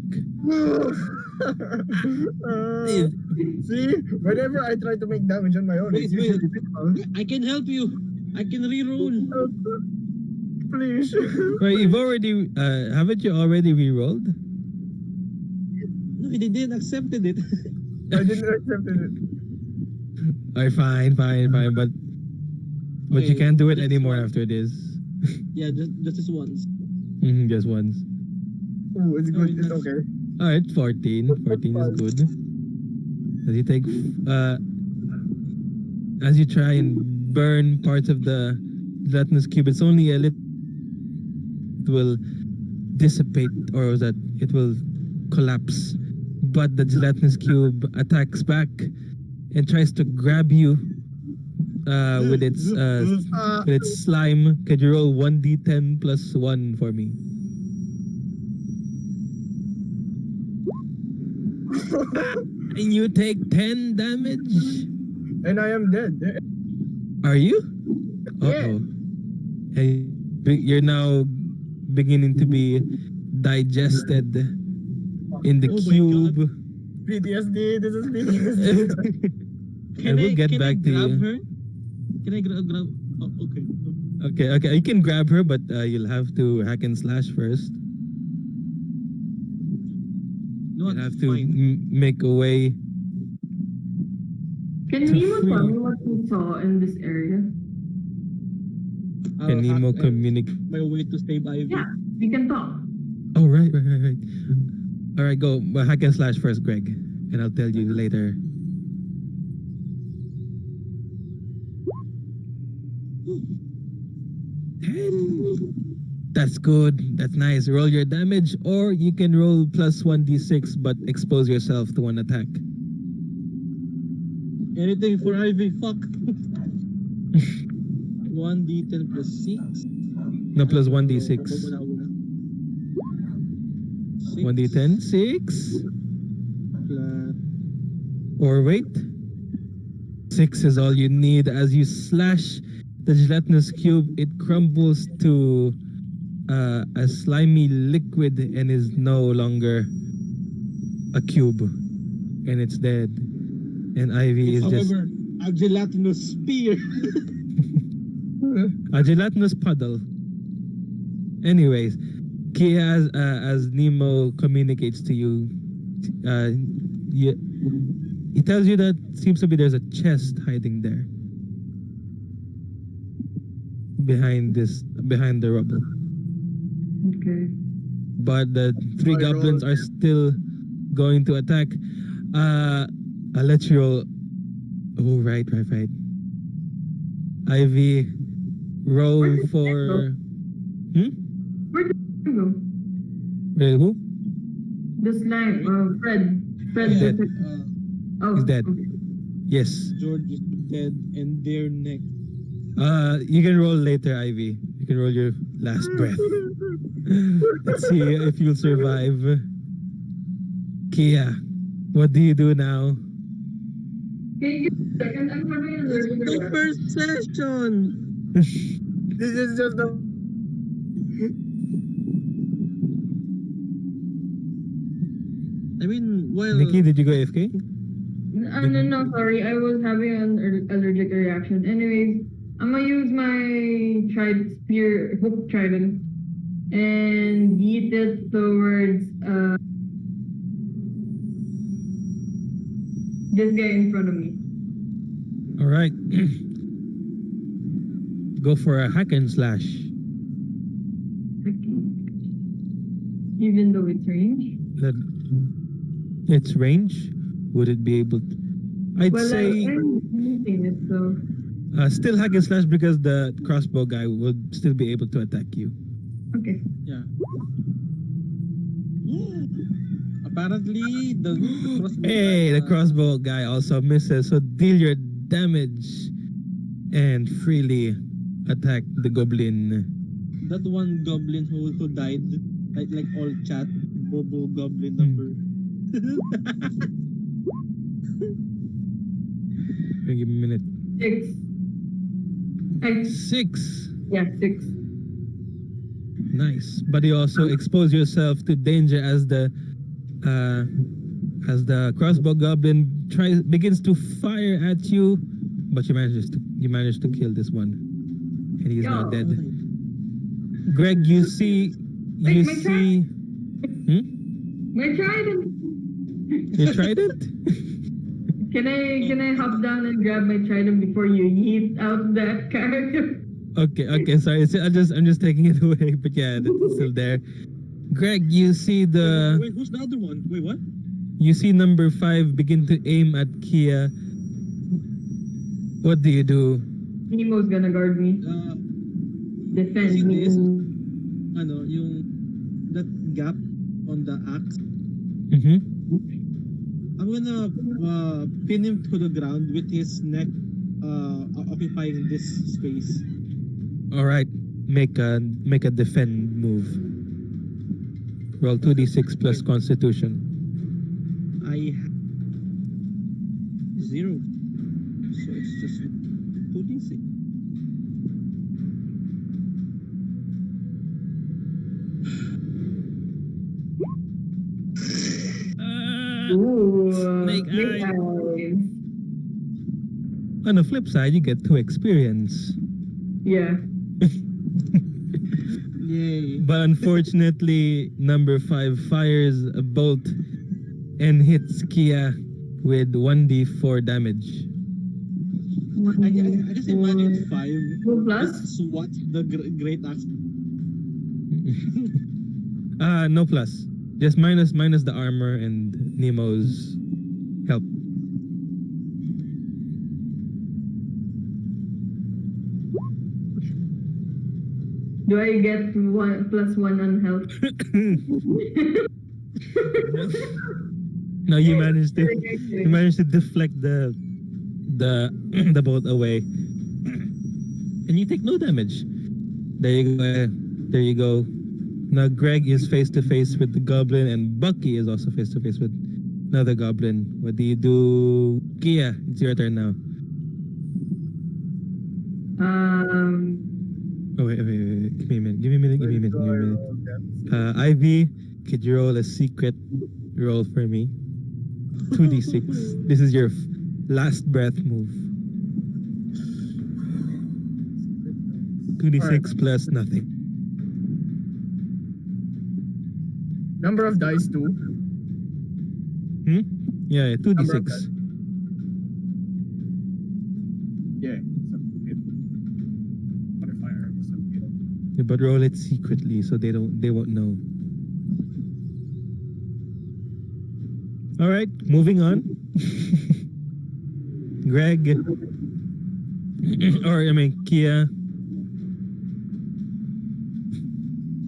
See, whenever I try to make damage on my own, Wait, it's usually difficult. I can help you. I can reroll. Please. Right, you've already haven't you already re-rolled? No, they didn't accepted it. I didn't accept it. Alright, fine, but you Okay, can't do it just anymore one. after this. Yeah, just this once. Just once. Oh, it's good. It's that's- okay. Alright, 14. 14 is good. As you take as you try and burn parts of the gelatinous cube, it's only a little. It will dissipate, or that it will collapse. But the gelatinous cube attacks back and tries to grab you with its slime. Could you roll 1d10 plus 1 for me? And you take 10 damage? And I am dead. Are you? Yeah. Uh-oh. Hey, you're now beginning to be digested in the Oh my cube. PTSD. This is PTSD. And we'll get can back I to grab you. her? Can I grab? Oh, okay. Okay. You can grab her, but you'll have to hack and slash first. No, You'll have it's to fine. make a way. Can To Nemo tell free. me what he saw in this area? Can Nemo communicate? My way to save Ivy. Yeah, we can talk. Oh, right. All right, go. But hack and slash first, Greg, and I'll tell you later. That's That's good. That's nice. Roll your damage, or you can roll plus 1d6 but expose yourself to one attack. Anything for Ivy, fuck. 1d10 plus 6. No, plus 1d6. 1d10, 6. Plus... Or wait. 6 is all you need. As you slash the gelatinous cube, it crumbles to a slimy liquid and is no longer a cube. And it's dead. And Ivy is just However, a gelatinous spear. a gelatinous puddle. Anyways, Kia, as Nemo communicates to you, he tells you that seems to be there's a chest hiding there behind the rubble. Okay. But the three goblins are still going to attack. I'll let you roll. Oh, right. Ivy, roll for. Where did you go? Wait, who? The slime. Fred. Fred. He's dead. Oh, He's dead. okay. Yes. George is dead, and they're next. You can roll later, Ivy. You can roll your last breath. Let's see if you'll survive. Kia, what do you do now? Can you give me a second? I'm having an allergic The reaction. first session! This is just the. I mean, while... Nikki, did you go AFK? No, sorry. I was having an allergic reaction. Anyways, I'm gonna use my hook trident and yeet it towards this guy in front of me. All right. Go for a hack and slash. Even though it's range. Its range. Would it be able to? I'd say I'm using it, so still hack and slash because the crossbow guy would still be able to attack you. okay. Yeah. Apparently, the crossbow... Hey, the crossbow guy also misses. So deal your damage and freely attack the goblin. That one goblin who died, like all chat, Bobo goblin number. Give me a minute. 6. 6. Yeah, 6. Nice. But you also expose yourself to danger as the crossbow goblin begins to fire at you, but you manage to kill this one, and he's now dead. Greg, you see. My trident. You tried it? Can I hop down and grab my trident before you yeet out that character? Okay. Sorry, I'm just taking it away, but yeah, it's still there. Greg, you see Wait, who's the other one? Wait, what? You see number 5 begin to aim at Kia. What do you do? Nemo's gonna guard me. Defend see me. this? That gap on the axe. I'm gonna pin him to the ground with his neck occupying this space. All right, make a defend move. Roll 2d6 plus Constitution. I 0, so it's just 2d6. Ooh, Snake snake eyes. eyes. On the flip side, you get 2 experience. Yeah. Yay. But unfortunately, number 5 fires a bolt and hits Kia with 1d4 damage. I just imagine 5 Two plus? just swat the great axe. No plus. Just minus the armor and Nemo's help. Do I get +1 on health? No, you managed to deflect the the bolt away, and you take no damage. There you go. There you go. Now Greg is face to face with the goblin, and Bucky is also face to face with another goblin. What do you do, Kia? It's your turn now. Oh wait. Give me a minute. Ivy, could you roll a secret roll for me? 2d6. This is your last breath move. 2d6 plus nothing. Number of dice 2. Yeah, 2d6. Yeah. Modifier. Yeah, but roll it secretly so they won't know. All right, moving on. Greg, Kia.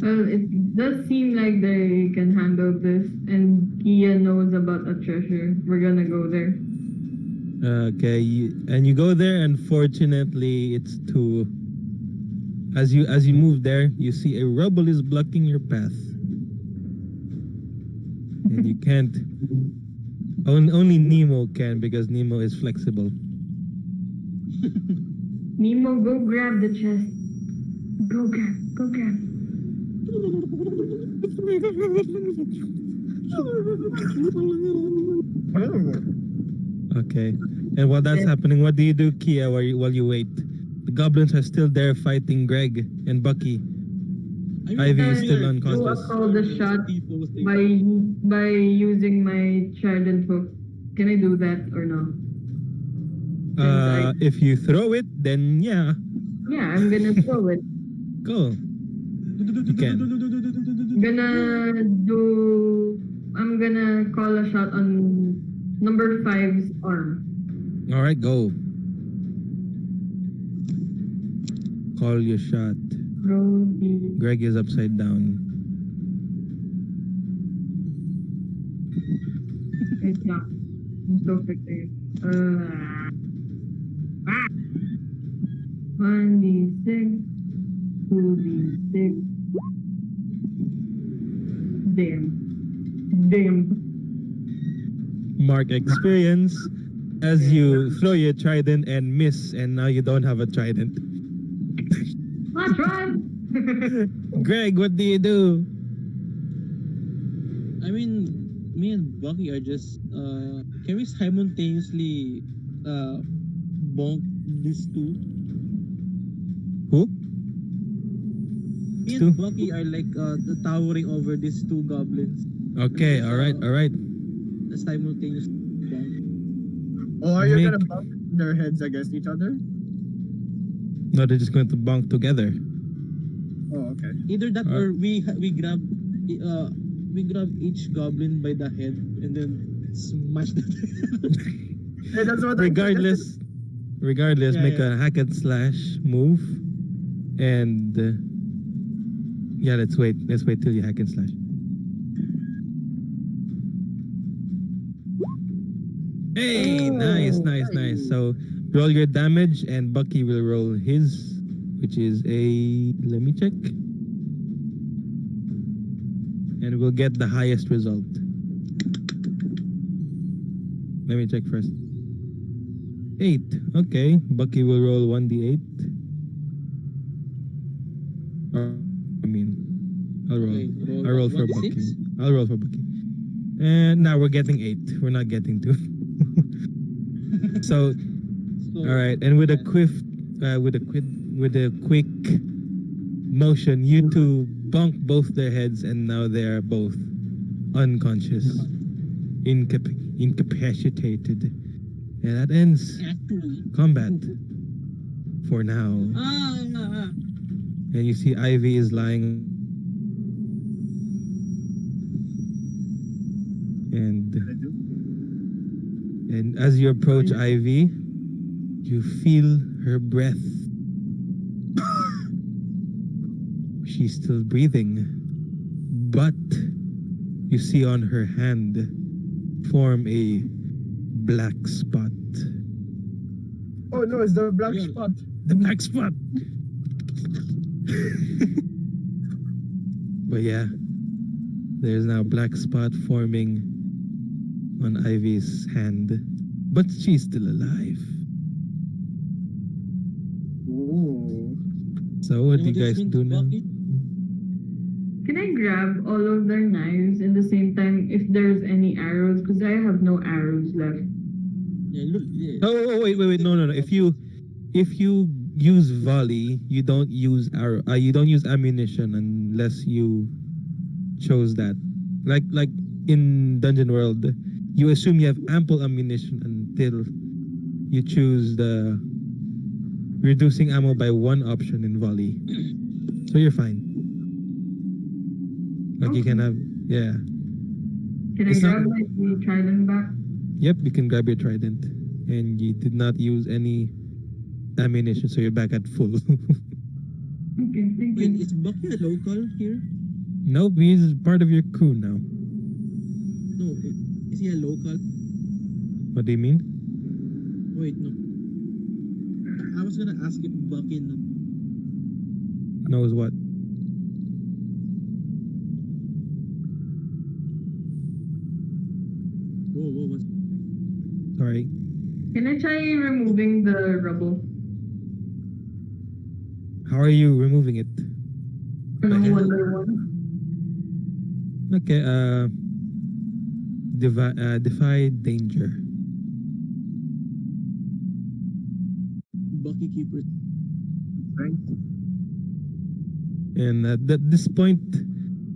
Well, it does seem like they can handle this, and Kia knows about a treasure. We're gonna go there. Okay, you go there. Unfortunately, it's too. As you move there, you see a rubble is blocking your path, and you can't. Only Nemo can, because Nemo is flexible. Nemo, go grab the chest. Go grab. Okay. And while that's happening, what do you do, Kia, while you wait? The goblins are still there fighting Greg and Bucky. Ivy is still unconscious. Do a call the shot by using my trident hook. Can I do that or no? If you throw it, then yeah. Yeah, I'm gonna throw it. Go. You can. I'm gonna call a shot on number 5's arm. Alright, go. Call your shot. Roll the... Greg is upside down. It's not. I'm so fixated. 1d6, 2d6. Damn. Mark experience as you throw your trident and miss, and now you don't have a trident. Let's run! Greg, what do you do? I mean, me and Bucky are just can we simultaneously bonk these two? Who? Me Two? and Bucky are like towering over these two goblins. Okay, alright. A simultaneous bonk. Oh, are you Make- gonna bump their heads against each other? No, they're just going to bonk together. Oh, okay. Either that or we grab each goblin by the head and then smash the Hey, that's what Regardless, Yeah, make yeah. a hack and slash move, and yeah, let's wait till you hack and slash. Hey, nice. So roll your damage, and Bucky will roll his, which is a, let me check, and we'll get the highest result. Let me check first. 8. Okay, Bucky will roll 1d8. I'll roll for Bucky. 1d6? I'll roll for Bucky. And now we're getting 8. We're not getting 2. So, all right. And with a quick motion, you two bunk both their heads, and now they are both unconscious, incapacitated, and that ends combat for now. And you see Ivy is lying, and as you approach Ivy, you feel her breath she's still breathing. But you see on her hand form a black spot. Oh no, it's the black Yeah. spot. The black spot! But yeah, there's now a black spot forming on Ivy's hand. But she's still alive. Ooh. So what do you this guys means, do now? Bucky? Can I grab all of their knives in the same time if there's any arrows? Because I have no arrows left. Yeah, look. Yeah. Oh, wait, no. If you use volley, you don't use arrow. You don't use ammunition unless you chose that. Like in Dungeon World, you assume you have ample ammunition until you choose the reducing ammo by one option in volley. So you're fine. Like you can have, yeah. Can I It's not- grab my trident back? Yep, you can grab your trident, and you did not use any ammunition, so you're back at full. Okay, thank Wait, you. is Bucky a local here? Nope, he's part of your crew now. No, is he a local? What do you mean? Wait, no. I was gonna ask if Bucky Knows what? Whoa, what's... Sorry. Can I try removing the rubble? How are you removing it? No, Okay. one by one. Okay, defy danger. Bucky Keeper. And at this point,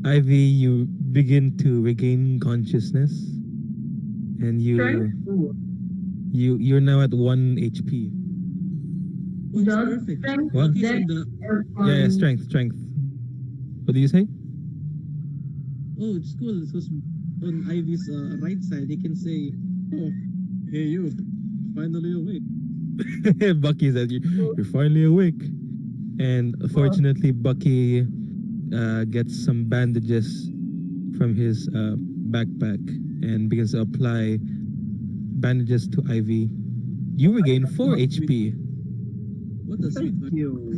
Ivy, you begin to regain consciousness, and you're now at 1 HP. Oh, that's Does perfect. strength, What? Bucky's dex, on the... or Yeah, fun? strength. What do you say? Oh, it's cool. Because on Ivy's right side, he can say, "Oh, hey you, finally awake." Bucky said, "You're finally awake." And fortunately, Bucky gets some bandages from his backpack and begins to apply bandages to Ivy. You regain 4 HP. What a Thank sweetheart. you.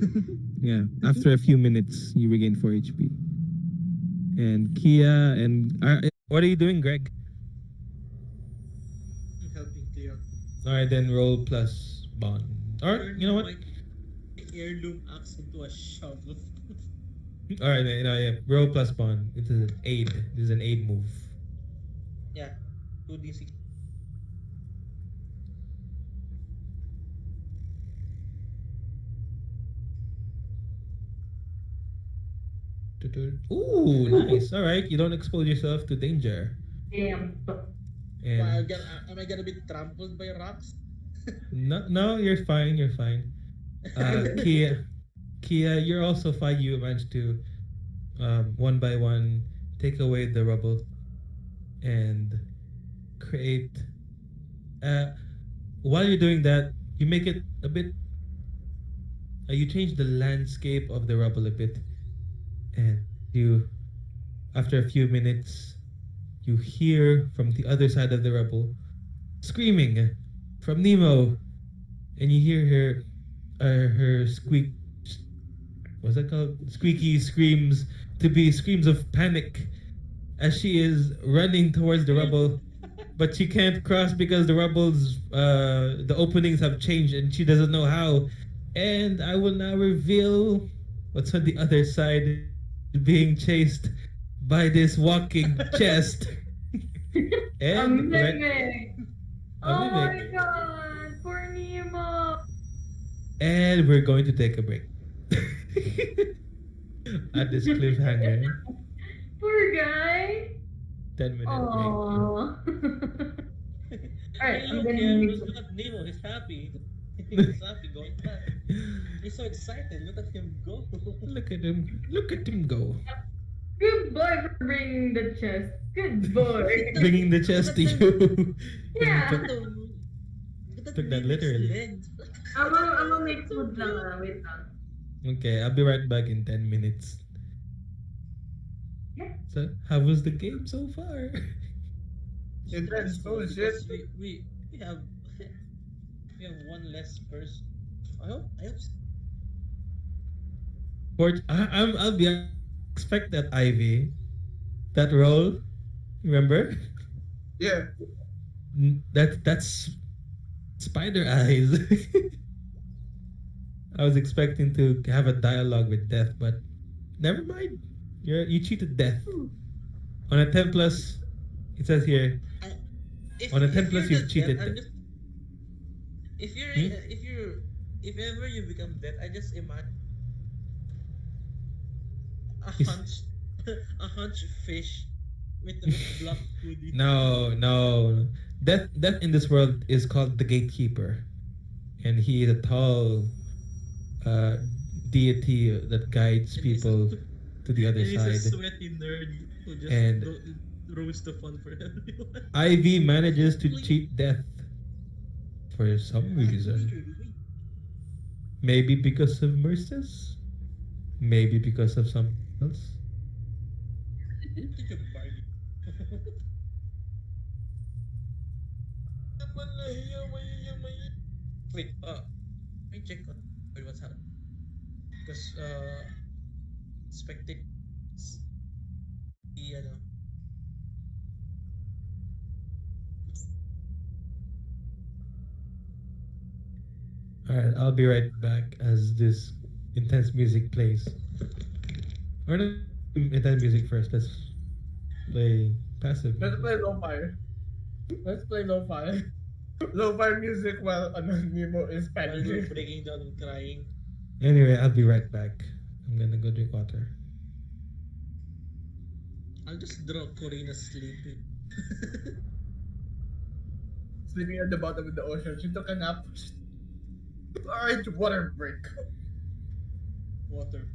Yeah, after a few minutes, you regain 4 HP. And Kia and what are you doing, Greg? I'm helping clear. All right, then roll plus bond. Or you know what? Heirloom axe into a shovel. All right, yeah. Roll plus bond. It's an aid. This is an aid move. Yeah, 2d6. Ooh, nice. All right, you don't expose yourself to danger. Damn. And Am I gonna be trampled by rocks? no, you're fine. You're fine. Kia, you're also fine. You managed to one by one take away the rubble and create. While you're doing that, you make it a bit. You change the landscape of the rubble a bit, and after a few minutes, you hear from the other side of the rubble screaming from Nemo, and you hear her squeak. What's that called? Squeaky screams to be screams of panic as she is running towards the rubble, but she can't cross because the the openings have changed and she doesn't know how. And I will now reveal what's on the other side, being chased by this walking chest. And Mimic. Oh my mimic. god, poor Nemo. And we're going to take a break. At this cliffhanger, Poor guy. 10-minute break. Aww. Alright, I'm gonna mix Look at Nemo, he's happy. He's happy going back. He's so excited. Look at him go. Look at him go. Good boy for bringing the chest. Good boy. Bringing the chest to you. Yeah. Took that literally. I'm gonna make food lang. Wait lang. Okay, I'll be right back in 10 minutes. So, how was the game so far? Intense, holy shit. Because we have we have one less person. I hope I'll be honest, expect that Ivy, that role. Remember? Yeah. That's spider eyes. I was expecting to have a dialogue with Death, but never mind. You cheated Death. On a 10 plus, it says here, I, if on a if 10 you're plus the you've death, cheated I'm Death. just if you're Hmm? if you're if ever you become death, I just imagine a Is- hunch a hunch fish with black hoodie. No. Death in this world is called the gatekeeper. And he is a tall uh, deity that guides And he's people to the other and he's a side. sweaty nerd who just And ruins the fun for everyone. Ivy manages to cheat Death for some reason. Wait. Maybe because of Merces? Maybe because of something else? Think of Barbie. Wait, let me check on what's happening. Because spectate ano. Alright, I'll be right back as this intense music plays. Or not intense music first, let's play passive. Let's play lo-fi. Let's play lo-fi. Lo-fi music while Nemo is While we're panicking. breaking down and crying. Anyway, I'll be right back. I'm gonna go drink water. I'll just draw Corina sleeping. Sleeping at the bottom of the ocean. She took a nap. Alright, water break. Water.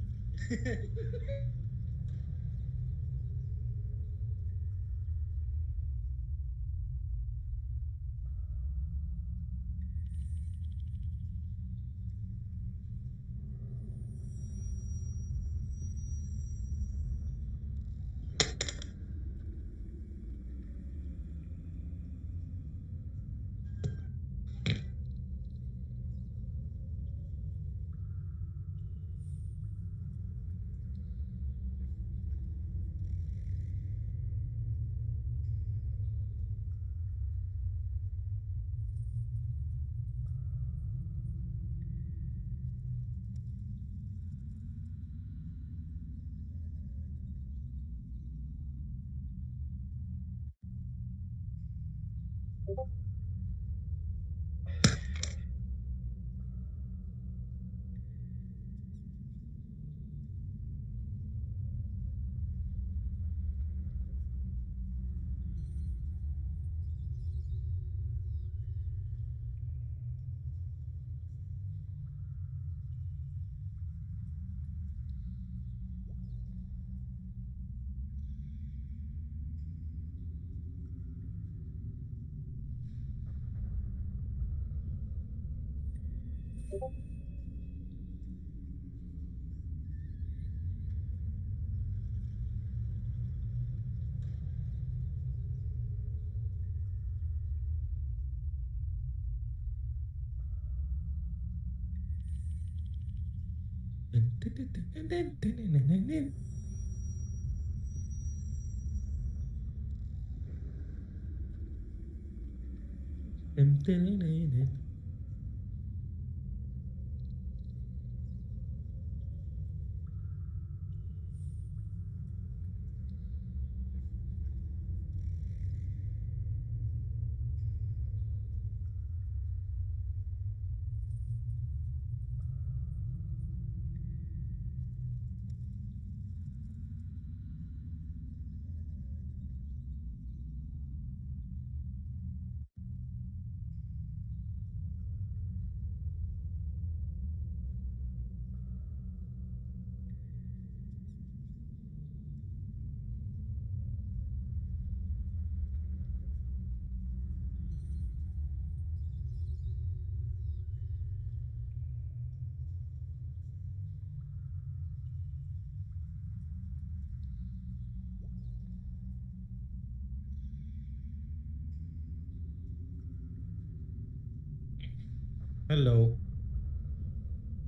Hello.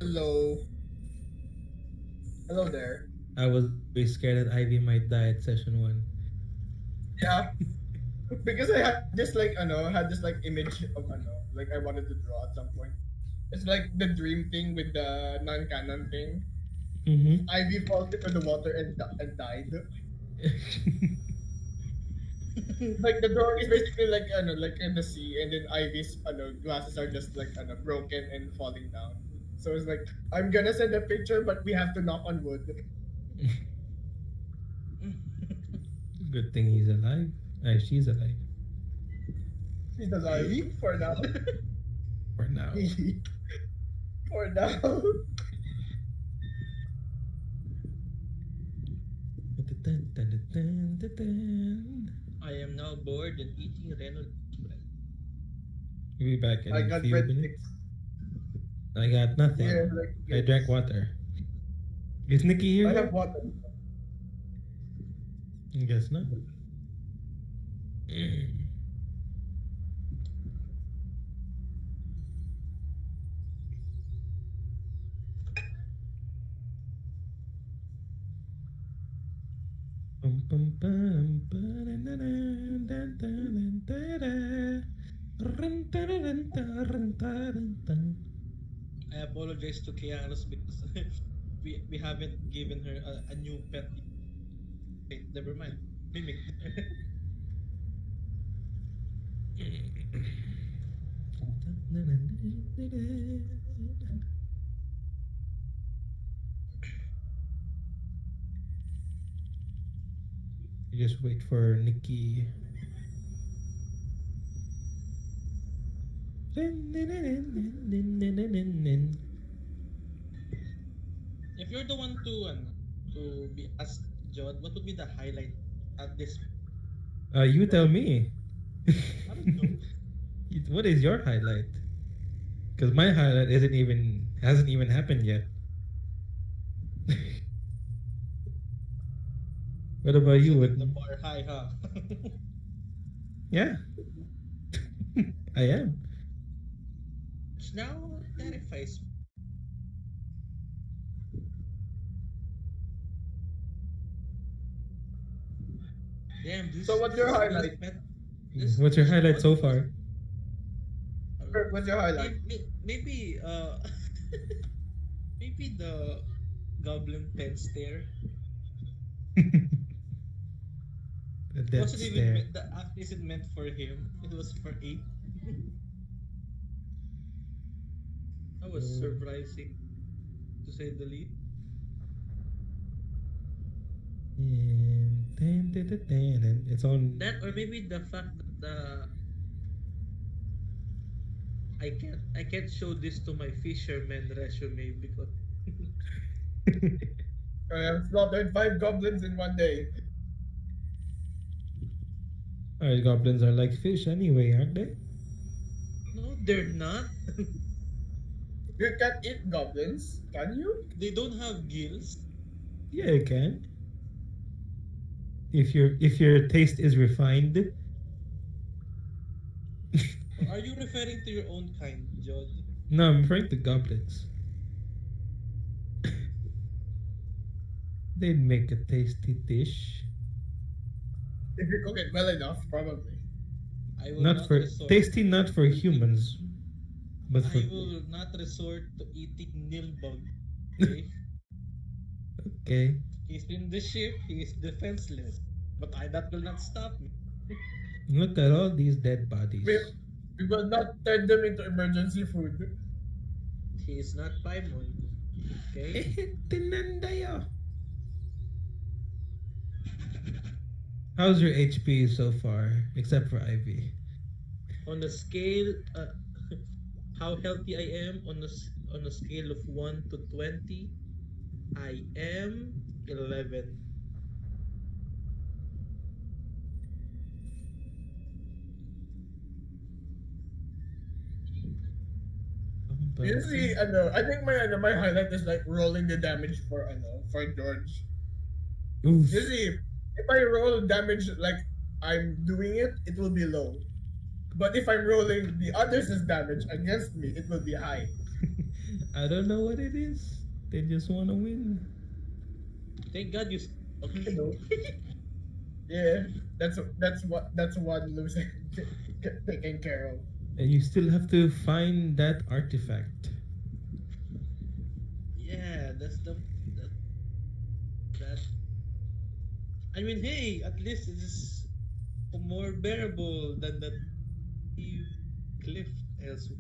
Hello. Hello there. I was very scared that Ivy might die at session 1. Yeah. Because I had this like had this like image of like I wanted to draw at some point. It's like the dream thing with the non-canon thing. Mm-hmm. Ivy falls into the water and died. Like the drawing is basically like like in the sea, and then Ivy's glasses are just like broken and falling down. So it's like I'm gonna send a picture, but we have to knock on wood. Good thing he's alive. She's alive. She's alive for now. For now. For now. I am now bored and eating Reynolds bread. We'll be back in I a got few breadsticks. minutes. I got nothing. Yeah, like, I drank water. Is Nikki here? I yet? have water. I guess not. I apologize to Kiaros because we haven't given her a new pet. Wait, never mind. Mimic. You just wait for Nikki. If you're the one to be asked, Jod, what would be the highlight at this? You tell me. I don't know. What is your highlight? Because my highlight hasn't even happened yet. What about you? What? The bar high, huh? Yeah, I am. Which now terrifies me. Damn, this. So what's your highlight? What's your highlight so far? What's your highlight? Maybe maybe the goblin pen stare. The death Wasn't even stare. meant, the act isn't meant for him. It was for 8. That was surprising, to say the least. And it's on. That, or maybe the fact that I can't show this to my fisherman resume because I have slaughtered 5 goblins in one day. Alright, goblins are like fish anyway, aren't they? no, they're not. You can't eat goblins, can you? They don't have gills. Yeah, you can. If your taste is refined. Are you referring to your own kind, Jod? No, I'm referring to goblins. They'd make a tasty dish. If you cook it well enough, probably. I will Not for resort. tasty, not for humans, but for. I will not resort to eating nilbug. Okay? Okay. He's in the ship. He is defenseless. But that will not stop me. Look at all these dead bodies. We will not turn them into emergency food. He is not Paimon. Okay? Tinandayo. How's your HP so far, except for Ivy? On a scale, how healthy I am on a scale of 1 to 20, I am 11. You see, I think my highlight is like rolling the damage for George. Oof. You see, if I roll damage like I'm doing it, it will be low. But if I'm rolling the other's damage against me, it will be high. I don't know what it is. They just want to win. Thank God you. You know. Yeah, that's one losing taken care of. And you still have to find that artifact. Yeah, that. I mean, hey, at least it's more bearable than that cliff elsewhere.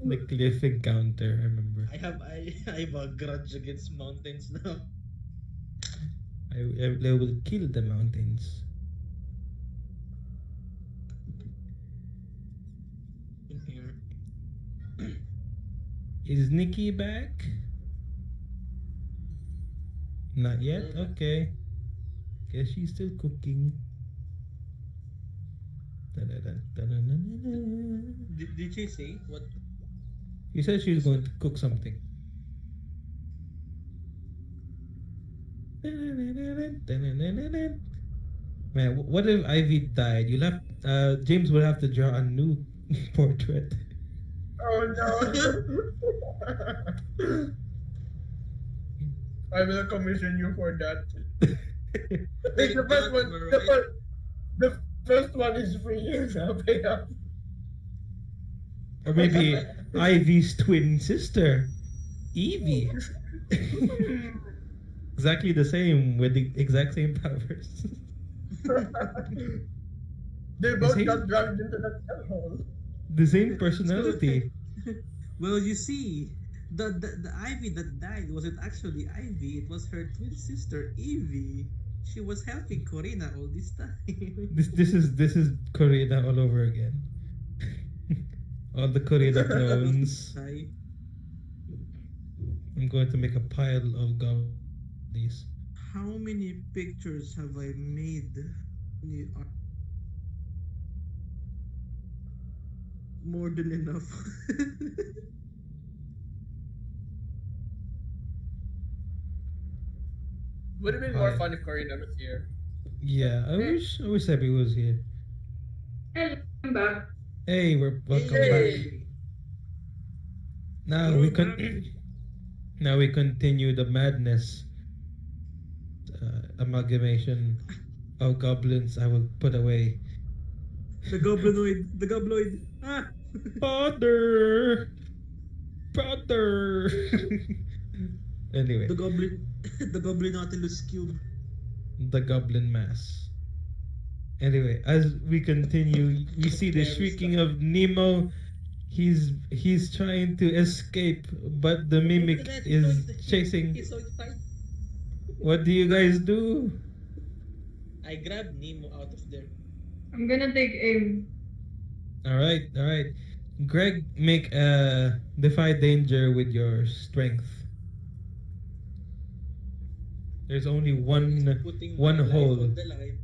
The cliff encounter, I remember. I have a grudge against mountains now. I will kill the mountains. In here. Is Nikki back? Not yet? Okay. Guess she's still cooking. Did she say what? She said she's going to cook something. Man, what if Ivy died? You'll have James will have to draw a new portrait. Oh no! I will commission you for that. Like the first one, the first one is free. So pay up. Or maybe Ivy's twin sister, Evie. Exactly the same with the exact same powers. They both got dragged into that hellhole. The same personality. Well, you see, the Ivy that died wasn't actually Ivy. It was her twin sister Evie. She was helping Corina all this time. This is Corina all over again. All the Corina clones. Hi. I'm going to make a pile of goblins. How many pictures have I made? More than enough. Would have been more fun if Corina was here. Yeah, I wish Abby was here. Hello, I'm back. Hey, welcome back. Hey. Now now we continue the madness. Amalgamation of goblins. I will put away. The goblinoid. Ah. Father. Anyway, The goblin Nautilus cube. the goblin mass. Anyway, as we continue, we see the shrieking of Nemo. He's trying to escape, but the mimic is chasing. He's so excited. What do you guys do? I grabbed Nemo out of there. I'm gonna take aim. All right. Greg, make a defy danger with your strength. There's only one Putting one my life hole. on the line.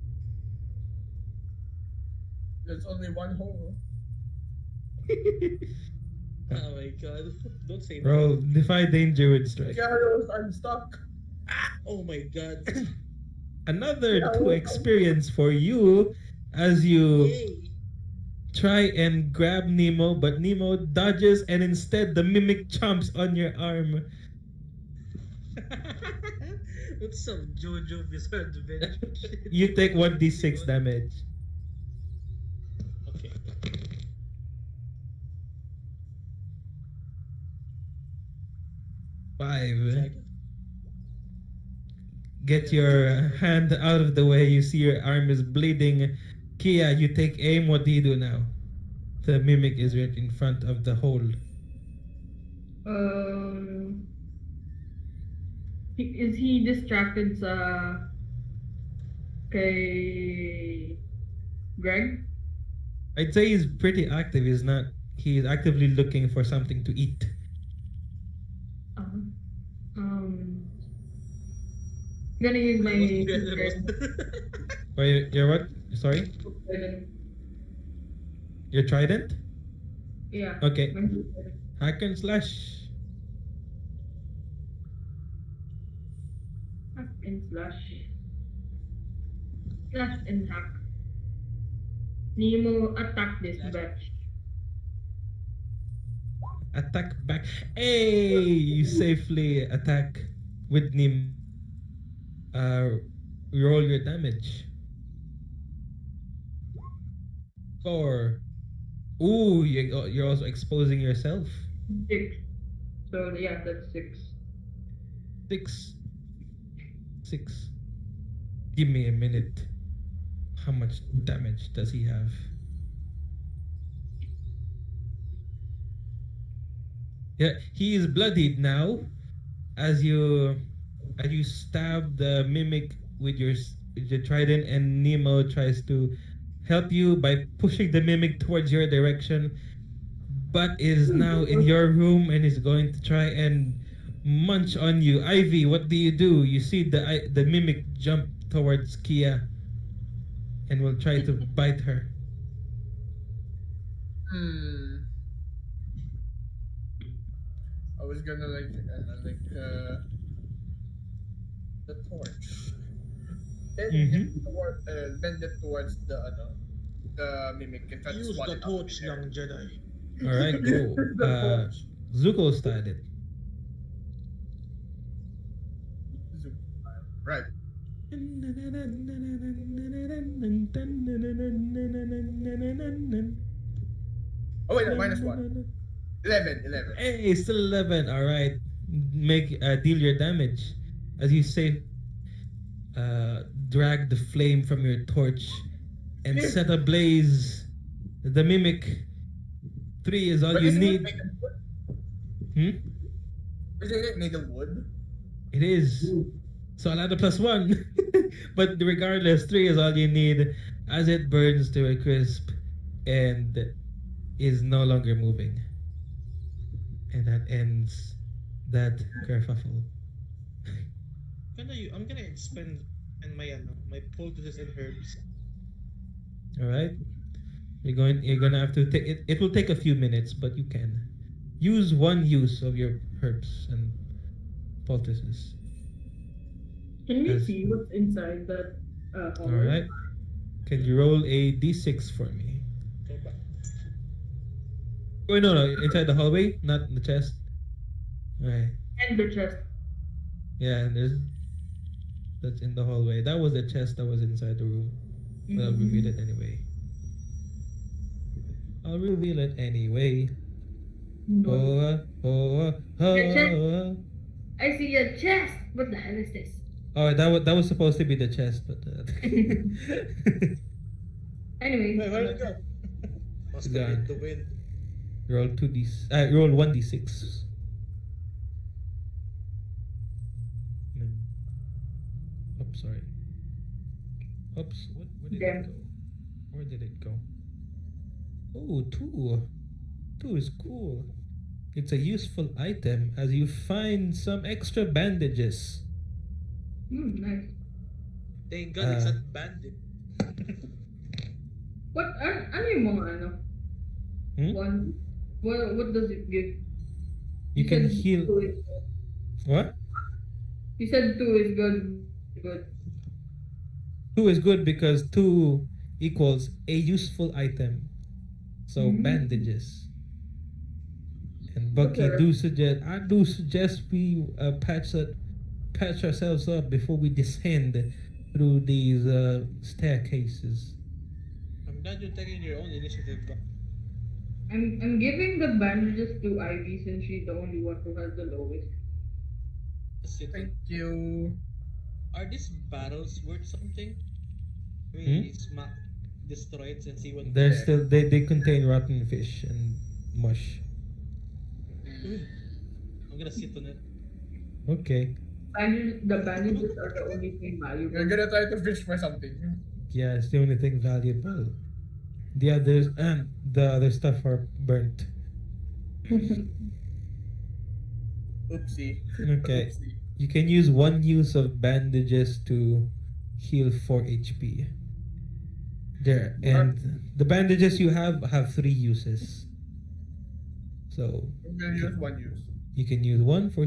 There's only one hole. Oh my god. Don't say Roll that. defy danger with strength. Kiaros, I'm stuck. Oh my god. Another 2 experience for you as you Yay. try and grab Nemo, but Nemo dodges and instead the mimic chomps on your arm. That's some JoJo Bizarre Adventure shit. You take 1d6 damage. Okay. 5. Get your hand out of the way. You see your arm is bleeding. Kia, you take aim. What do you do now? The mimic is right in front of the hole. Is he distracted sa kay Greg? I'd say he's pretty active. He's actively looking for something to eat. I'm gonna use my Or you're what? Sorry? Your trident? Yeah. Okay. Hack and slash. Hack and slash. Slash and hack. Nemo, attack this batch. Attack back. Hey, you safely attack with Nim. Roll your damage. 4. Ooh, you're also exposing yourself. 6. So yeah, that's 6. 6. 6. Give me a minute. How much damage does he have? Yeah, he is bloodied now. As you stab the mimic with your trident, and Nemo tries to help you by pushing the mimic towards your direction, but is now in your room and is going to try and munch on you. Ivy, what do? You see the mimic jump towards Kia and will try to bite her. I was gonna the torch. Bend it towards the mimic and try to Use swat the it out torch, in the air. young Jedi. All right, go. Zuko started. Right. Oh wait, no, -1. 11. Hey, still 11. All right, deal your damage as you say. Drag the flame from your torch and set ablaze the mimic. 3 is all But you isn't need. it made of wood? Isn't it made of wood? It is. So I'll add a +1. But regardless, 3 is all you need as it burns to a crisp and is no longer moving. And that ends that kerfuffle. I'm gonna expend my poultices and herbs. All right. You're gonna have to take it. It will take a few minutes, but you can use one use of your herbs and poultices. Can we Yes. see what's inside that All right. Can you roll a d6 for me? Go back. Oh no, inside the hallway, not in the chest. All right. And the chest. Yeah, and that's in the hallway. That was the chest that was inside the room. But I'll reveal it anyway. I see a chest. What the hell is this? Oh, that was supposed to be the chest, but Anyway. Wait, where'd it go? Must have hit the wind. roll 1d6. Oops, sorry. Oops, where did it go? Where did it go? Oh, 2. 2 is cool. It's a useful item as you find some extra bandages. Nice. Thank God it's not bandit. What? Ano yung mga ano? Hmm? One. What does it give? You can said heal. 2 is, What? you said 2 is good. Good. 2 is good because 2 equals a useful item. So bandages. And Bucky Okay. I do suggest we patch ourselves up before we descend through these staircases. I'm glad you're taking your own initiative back. I'm giving the bandages to Ivy since she's the only one who has the lowest. Thank you. Are these barrels worth something? We smack, destroy it and see what. They're still they contain rotten fish and mush. I'm gonna sit on it. Okay. The bandages are the only thing valuable. You're gonna try to fish for something. Yeah, it's the only thing valuable. The others and the other stuff are burnt. Oopsie. Okay. Oopsie. You can use one use of bandages to heal 4 HP. There, and the bandages you have 3 uses. So I'm gonna use one use. you can use one for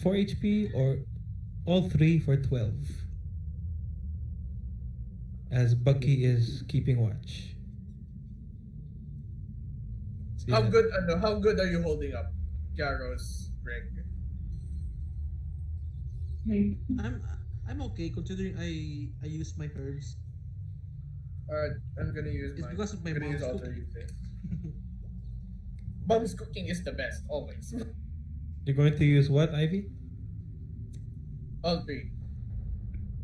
4 HP or all 3 for 12. As Bucky is keeping watch. See How that. good? How good are you holding up, Kiaros, Greg? Like, I'm okay considering I use my herbs. Alright, I'm gonna use It's mine. because of my I'm gonna use mom's all cooking. three things. Mom's cooking is the best, always. You're going to use what, Ivy? All three.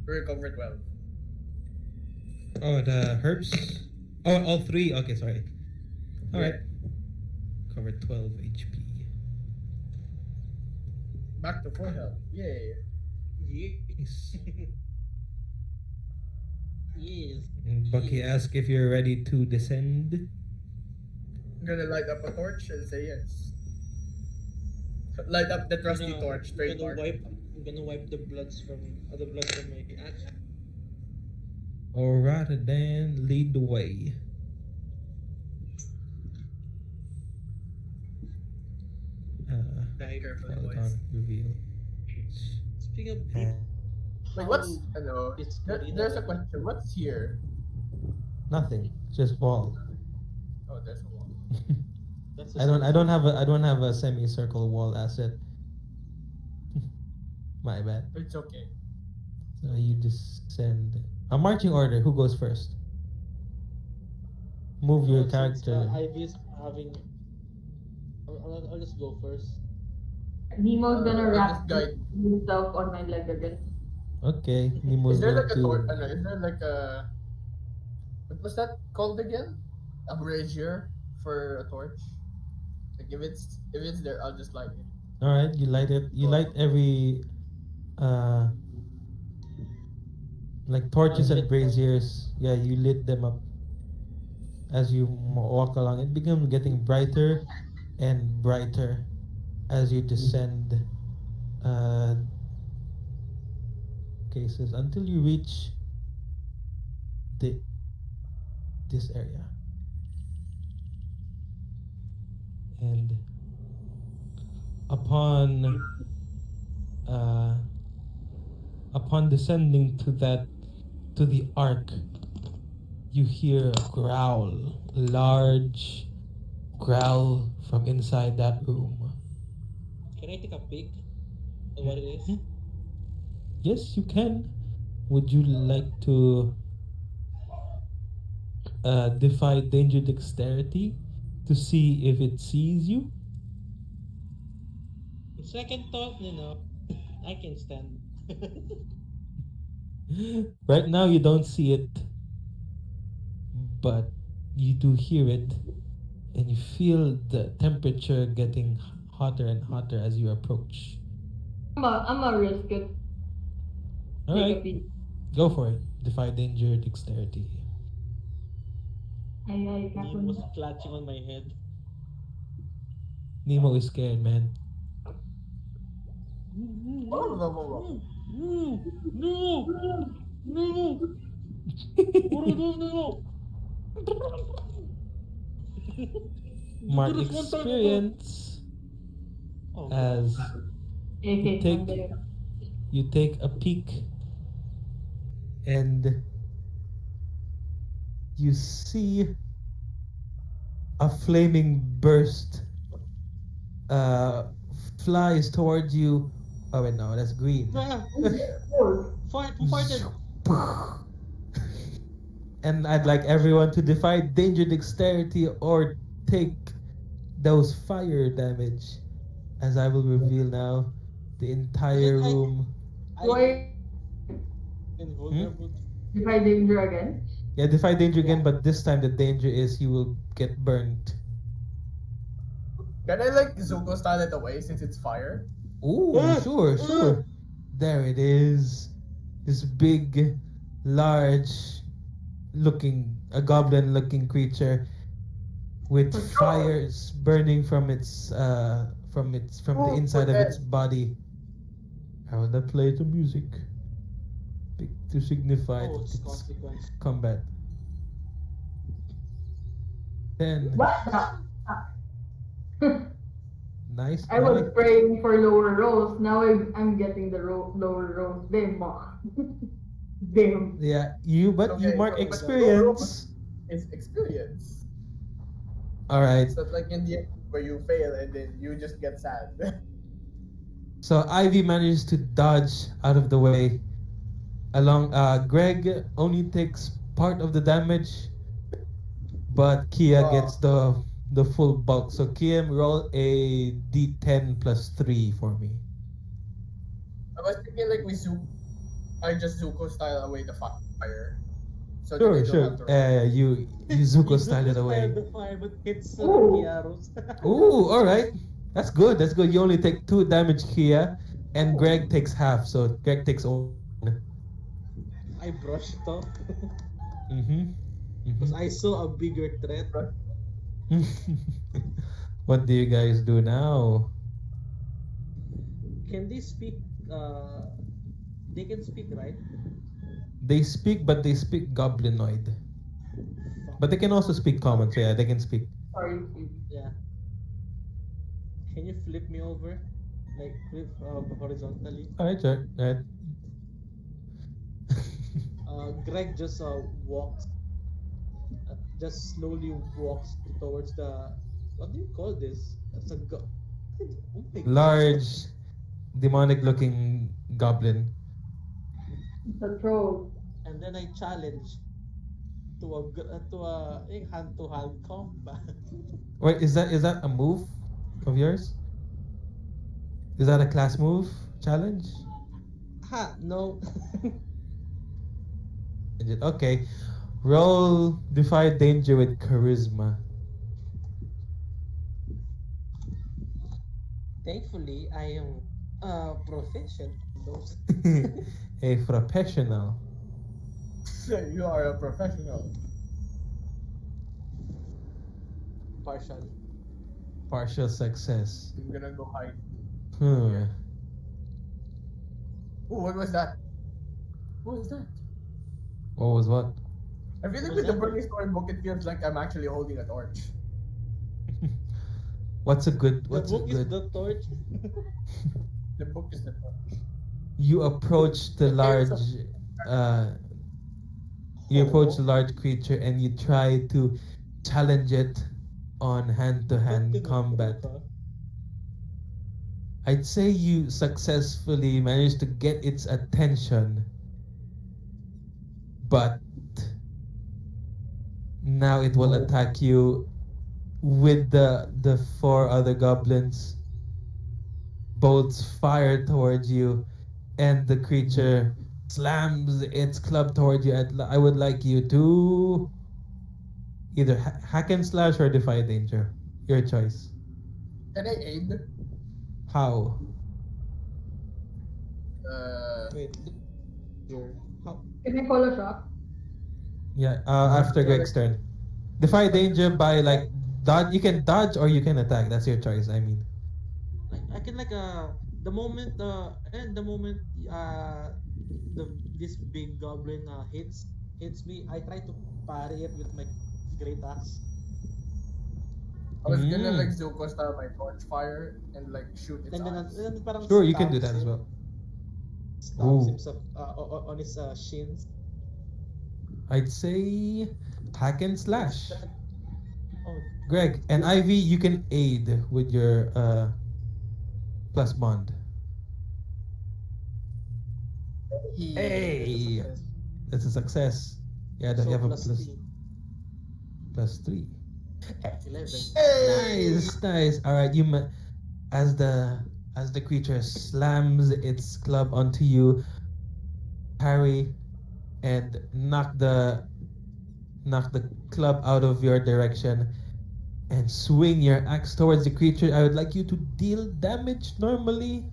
Recover 12. Oh, the herbs. Oh, all three. Okay, sorry. All right. Cover 12 HP. Back to full health. Yay. Nice. Yes. And Bucky asked if you're ready to descend. I'm gonna light up a torch and say yes. Light up the trusty torch, trademark. I'm gonna wipe the blood from my axe. Alright, then lead the way. Die. Careful, Well boys. done, reveal. Speaking of Wait, what's It's there's a question. What's here? Nothing, just wall. Oh, there's a wall. that's I don't have a semicircle wall asset. My bad. It's okay. So you just send a marching order. Who goes first? Move your character. Ivy's having. I'll just go first. Nemo's gonna I'll wrap just guide. himself on my leg again. Okay, Nemo's Is there going like a torch? to. Is there like a what was that called again? A brazier for a torch. Like if it's there, I'll just light it. All right, you light it. You light every like torches and braziers. Yeah, you lit them up as you walk along. It becomes getting brighter and brighter as you descend cases until you reach this area. And upon descending to the ark, you hear a growl, a large growl from inside that room. Can I take a peek at what it is? Yes, you can. Would you like to defy danger dexterity to see if it sees you? Second thought, I can stand. Right now you don't see it, but you do hear it, and you feel the temperature getting hotter and hotter as you approach. I'm gonna risk it. Take a Alright, peek. go for it. Defy danger dexterity. I Nemo was clutching on my head. Nemo is scared, man. Whoa. No! What are you doing now? Mark Do this one time, experience Oh, as AK take- from there. you take a peek and you see a flaming burst flies towards you. Oh wait, no, that's green. Who farted? And I'd like everyone to defy danger dexterity or take those fire damage, as I will reveal now the entire room. Do I Invulnerable. defy danger again? Yeah, defy danger again, but this time the danger is you will get burnt. Can I like Zuko style it away since it's fire? Ooh, sure. There it is. This big, large a goblin-looking creature with fires burning from the inside of its body. I will not play the music to signify It's its consequence. combat. Then What the? nice. I was praying for lower rolls. Now I'm getting the lower rolls. Damn. Damn. Yeah, you Okay, mark but experience. It's experience. All right. It's not like in the end where you fail and then you just get sad. So Ivy manages to dodge out of the way. Greg only takes part of the damage, but Kia Oh. gets the full bulk. So Kia, roll a D10 plus 3 for me. I was thinking like I just Zuko style away the fire. So Sure, that they don't have sure. to roll. You Zuko style it away. The fire, but hits Ooh. Kiaros. Ooh, all right. That's good. That's good. You only take 2 damage, Kia, and Greg takes half. So Greg takes 1. I brushed it off Mm-hmm. because I saw a bigger threat. What do you guys do now? Can they speak? They can speak, right? They speak, but they speak goblinoid. But they can also speak common, so yeah, they can speak. Sorry. Yeah. Can you flip me over, like flip horizontally? Alright, sure. Alright. Greg just just slowly walks towards the. What do you call this? It's a oh my God. Large, demonic-looking goblin. The troll. And then I challenge to a hand-to-hand combat. Wait, is that a move of yours? Is that a class move challenge? Ha! No. Okay. Roll Defy Danger with Charisma. Thankfully, I am proficient in those. A professional. You are a professional. Partial success. I'm gonna go hide. Hmm. Ooh, what was that? What was that? What was what? I feel like Was with the that- burning storybook, it feels like I'm actually holding a torch. What's a good? The What's a book is good? the torch. The book is the torch. You approach the large. You approach the large creature and you try to challenge it on hand-to-hand combat. I'd say you successfully managed to get its attention, but now it will attack you with the 4 other goblins. Bolts fire towards you, and the creature slams its club towards you. I would like you to either hack and slash or defy danger. Your choice. Can I aid? How? Wait. How? Can I call a shot? Yeah. After Greg's turn, defy danger by like dodge. You can dodge or you can attack. That's your choice. I mean. I can the moment this big goblin hits me, I try to parry it with my great axe. I was gonna like Zuko style my torch fire and like shoot its And eyes. then parang Sure, you can do stabs that as him- well. Stabs Ooh. himself on his shins. I'd say hack and slash. Oh, Greg and Ivy, you can aid with your plus bond. Hey, that's a success. Yeah, so you have a plus plus three. plus 3. 11. Nice, nice. All right, as the creature slams its club onto you, parry and knock the club out of your direction and swing your axe towards the creature. I would like you to deal damage normally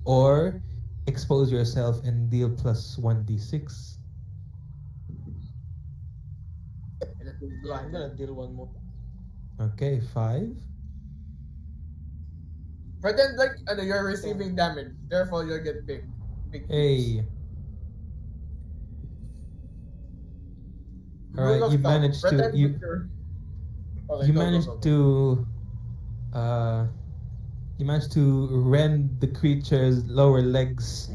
or expose yourself and deal plus 1d6. Yeah, I'm gonna deal one more. Okay, 5. But then like you're receiving damage, therefore you'll get big. Hey. Rule Alright, of you thumb, managed to pretend you that you're- you go, managed go, go. to you managed to rend the creature's lower legs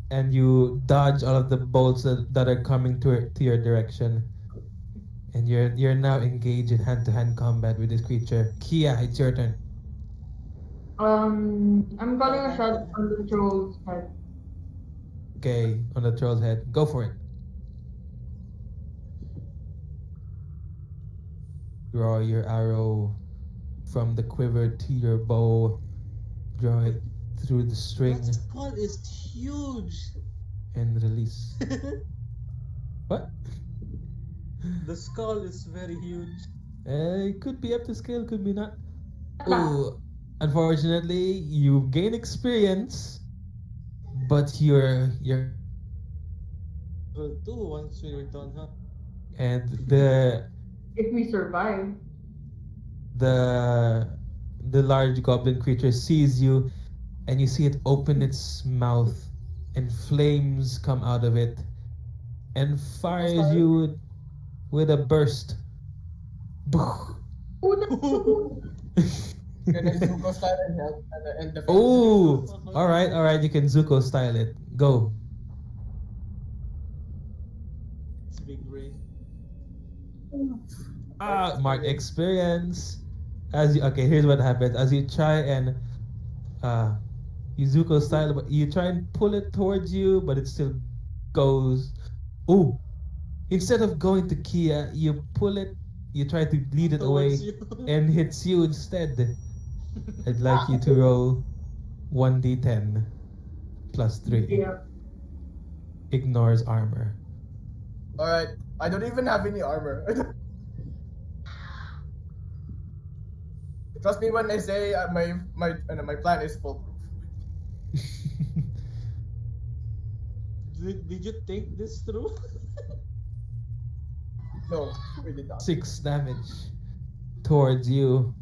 and you dodge all of the bolts that are coming to your direction. And you're now engaged in hand-to-hand combat with this creature. Kia, it's your turn. I'm calling a shot on the troll's head. Okay, on the troll's head. Go for it. Draw your arrow from the quiver to your bow. Draw it through the string That skull is huge. and release. What? The skull is very huge. It could be up to scale, could be not. Ooh, unfortunately, you gain experience, but you're Level 2 once we were done, huh? and the If we survive. the large goblin creature sees you, and you see it open its mouth, and flames come out of it, and fires you with a burst. Oh, that's so cool. Gonna Zuko style and help and defend. Oh, all right. You can Zuko style it. Go. It's big brain. Mark experience. Okay, here's what happens. As you try and you Zuko style, but you try and pull it towards you, but it still goes. Ooh. Instead of going to Kia, you pull it, you try to lead it away, Towards you. and hits you instead. I'd like you to roll 1d10 plus 3. Yeah. Ignores armor. Alright, I don't even have any armor. Trust me when I say my plan is foolproof. Did you think this through? No, we did not. 6 damage towards you.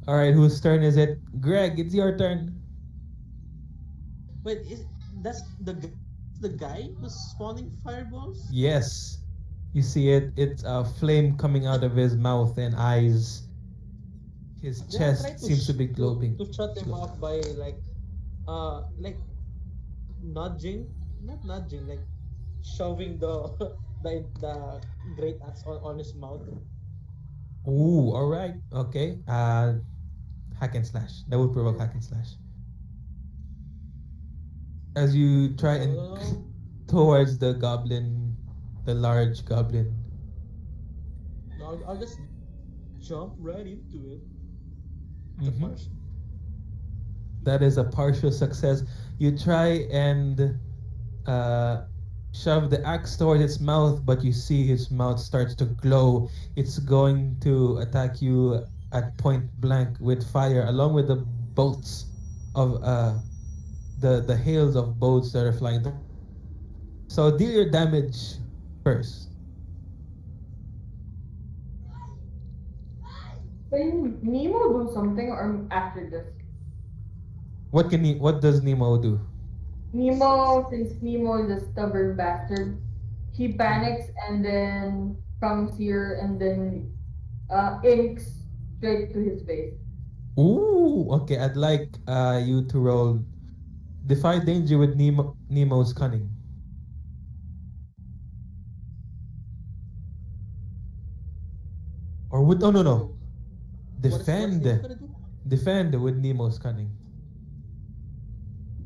Alright, whose turn is it? Greg, it's your turn. Wait, that's the guy who's spawning fireballs? Yes. You see it. It's a flame coming out of his mouth and eyes. His Did I try chest seems to be glowing. To shut him off by like nudging, not nudging, like shoving the the great axe on his mouth. Ooh, alright. Okay. Hack and slash. That would provoke hack and slash. As you try and towards the goblin, the large goblin. I'll just jump right into it. Mhm. That is a partial success. You try and shove the axe towards its mouth, but you see its mouth starts to glow. It's going to attack you at point blank with fire, along with the bolts of the hails of bolts that are flying. So deal your damage first. Can Nemo do something or after this? What does Nemo do? Nemo, since Nemo is a stubborn bastard, he panics and then comes here and then inks straight to his face. Ooh, okay. I'd like you to roll Defy Danger with Nemo's Cunning. Or with no. Defend. What is Nemo gonna do? Defend with Nemo's Cunning.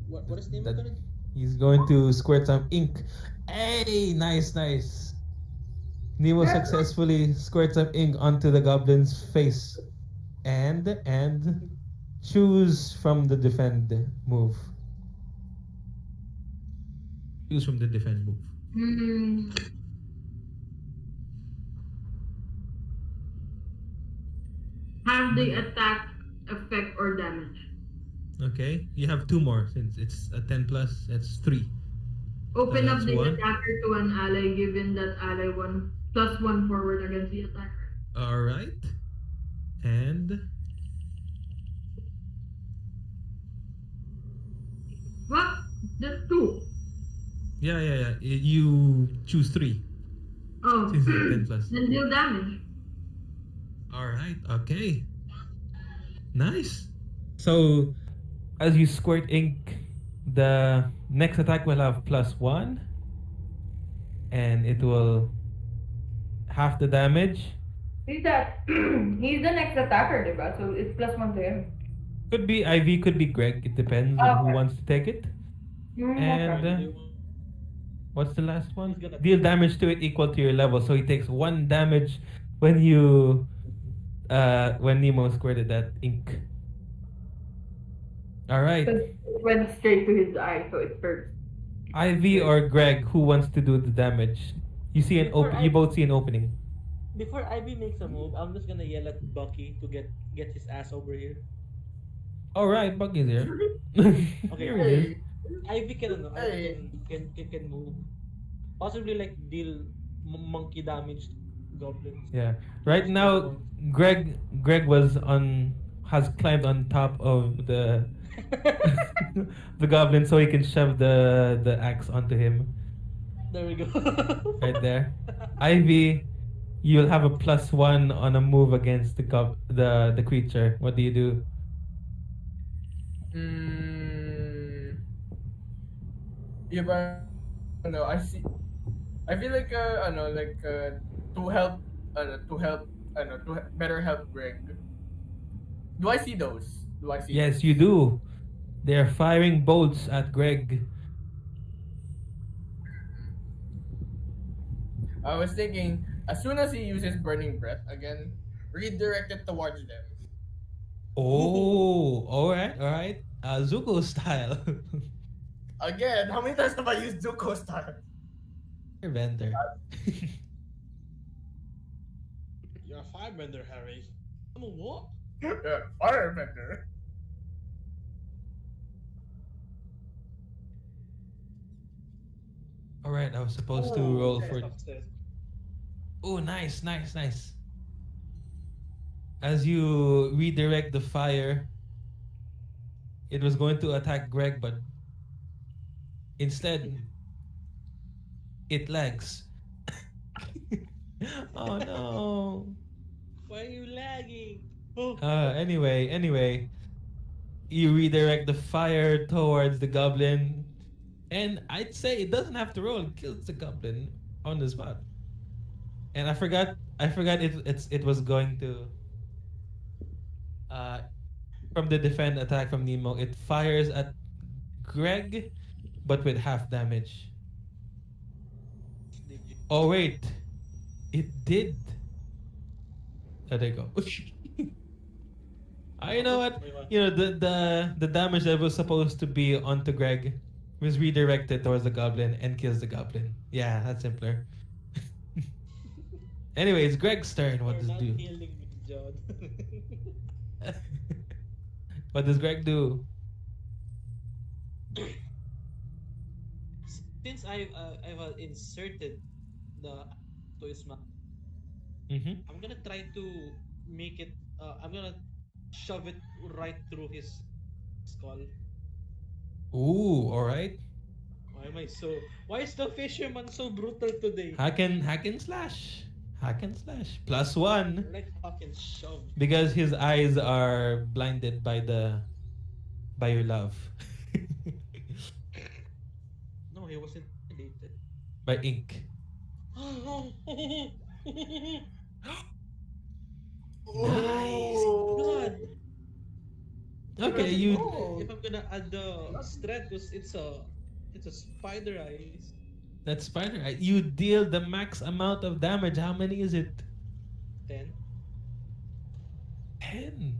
What is Nemo That- gonna do? He's going to squirt some ink. Hey, nice. Nemo successfully squirts some ink onto the goblin's face. And choose from the defend move. Choose from the defend move. Have the attack effect or damage. Okay, you have 2 more since it's a 10 plus. That's 3. Open up That's the 1. attacker to an ally, given that ally +1 forward against the attacker. All right, and What? That's 2. yeah. You choose 3 Oh. since it's 10 plus. Then deal damage. All right. Okay. Nice. So, as you squirt ink, the next attack will have +1, and it will half the damage. He's that. He's the next attacker, diba? So it's +1 to him. Could be Ivy, could be Greg. It depends on who Okay. wants to take it. And Okay. what's the last one? Who's gonna- Deal damage to it equal to your level. So he takes 1 damage when when Nemo squirted that ink. All right, So it went straight to his eye, so it hurts. Ivy or Greg, who wants to do the damage? You see an Before you I- both see an opening. Before Ivy makes a move, I'm just gonna yell at Bucky to get his ass over here. All right, Bucky's here. Okay. Here he is. Ivy can ano, Hey. can move. Possibly like deal monkey damage to goblins. Yeah. Right now, Greg has climbed on top of the the goblin so he can shove the axe onto him There we go. right there. Ivy, you'll have a +1 on a move against the creature. What do you do? Yeah, but no, I see. I feel like to help better help Greg. Do I see those? Do I see? Yes, you do. They're firing bolts at Greg. I was thinking, as soon as he uses burning breath again, redirect it towards them. Oh, all right. Zuko style. Again, how many times have I used Zuko style? Vendor. You're a firebender, Harry. I'm a what? Firebender. All right, I was supposed to roll for. Oh, nice. As you redirect the fire, it was going to attack Greg, but instead, it lags. Oh no. Why are you lagging? Oh. Anyway, you redirect the fire towards the goblin, and I'd say it doesn't have to roll; it kills the goblin on the spot. And I forgot it was going to from the defend attack from Nemo. It fires at Greg, but with half damage. Oh wait, it did. Oh, there you go. You know what? You know the damage that was supposed to be onto Greg was redirected towards the goblin and kills the goblin. Yeah, that's simpler. Anyways, Greg's turn. What You're does not it do? healing me, John. What does Greg do? Since I've inserted the to his mouth, Mm-hmm. I'm gonna try to make it. I'm gonna shove it right through his skull. Ooh, all right. Why is the fisherman so brutal today? Hack and slash. Hack and slash. +1 Like fucking shove. because his eyes are blinded by your love. No, he wasn't intimidated. By ink. Nice. God. Okay, you. If I'm gonna add the strength, it's a spider eyes. That's spider. You deal the max amount of damage. How many is it? 10. 10.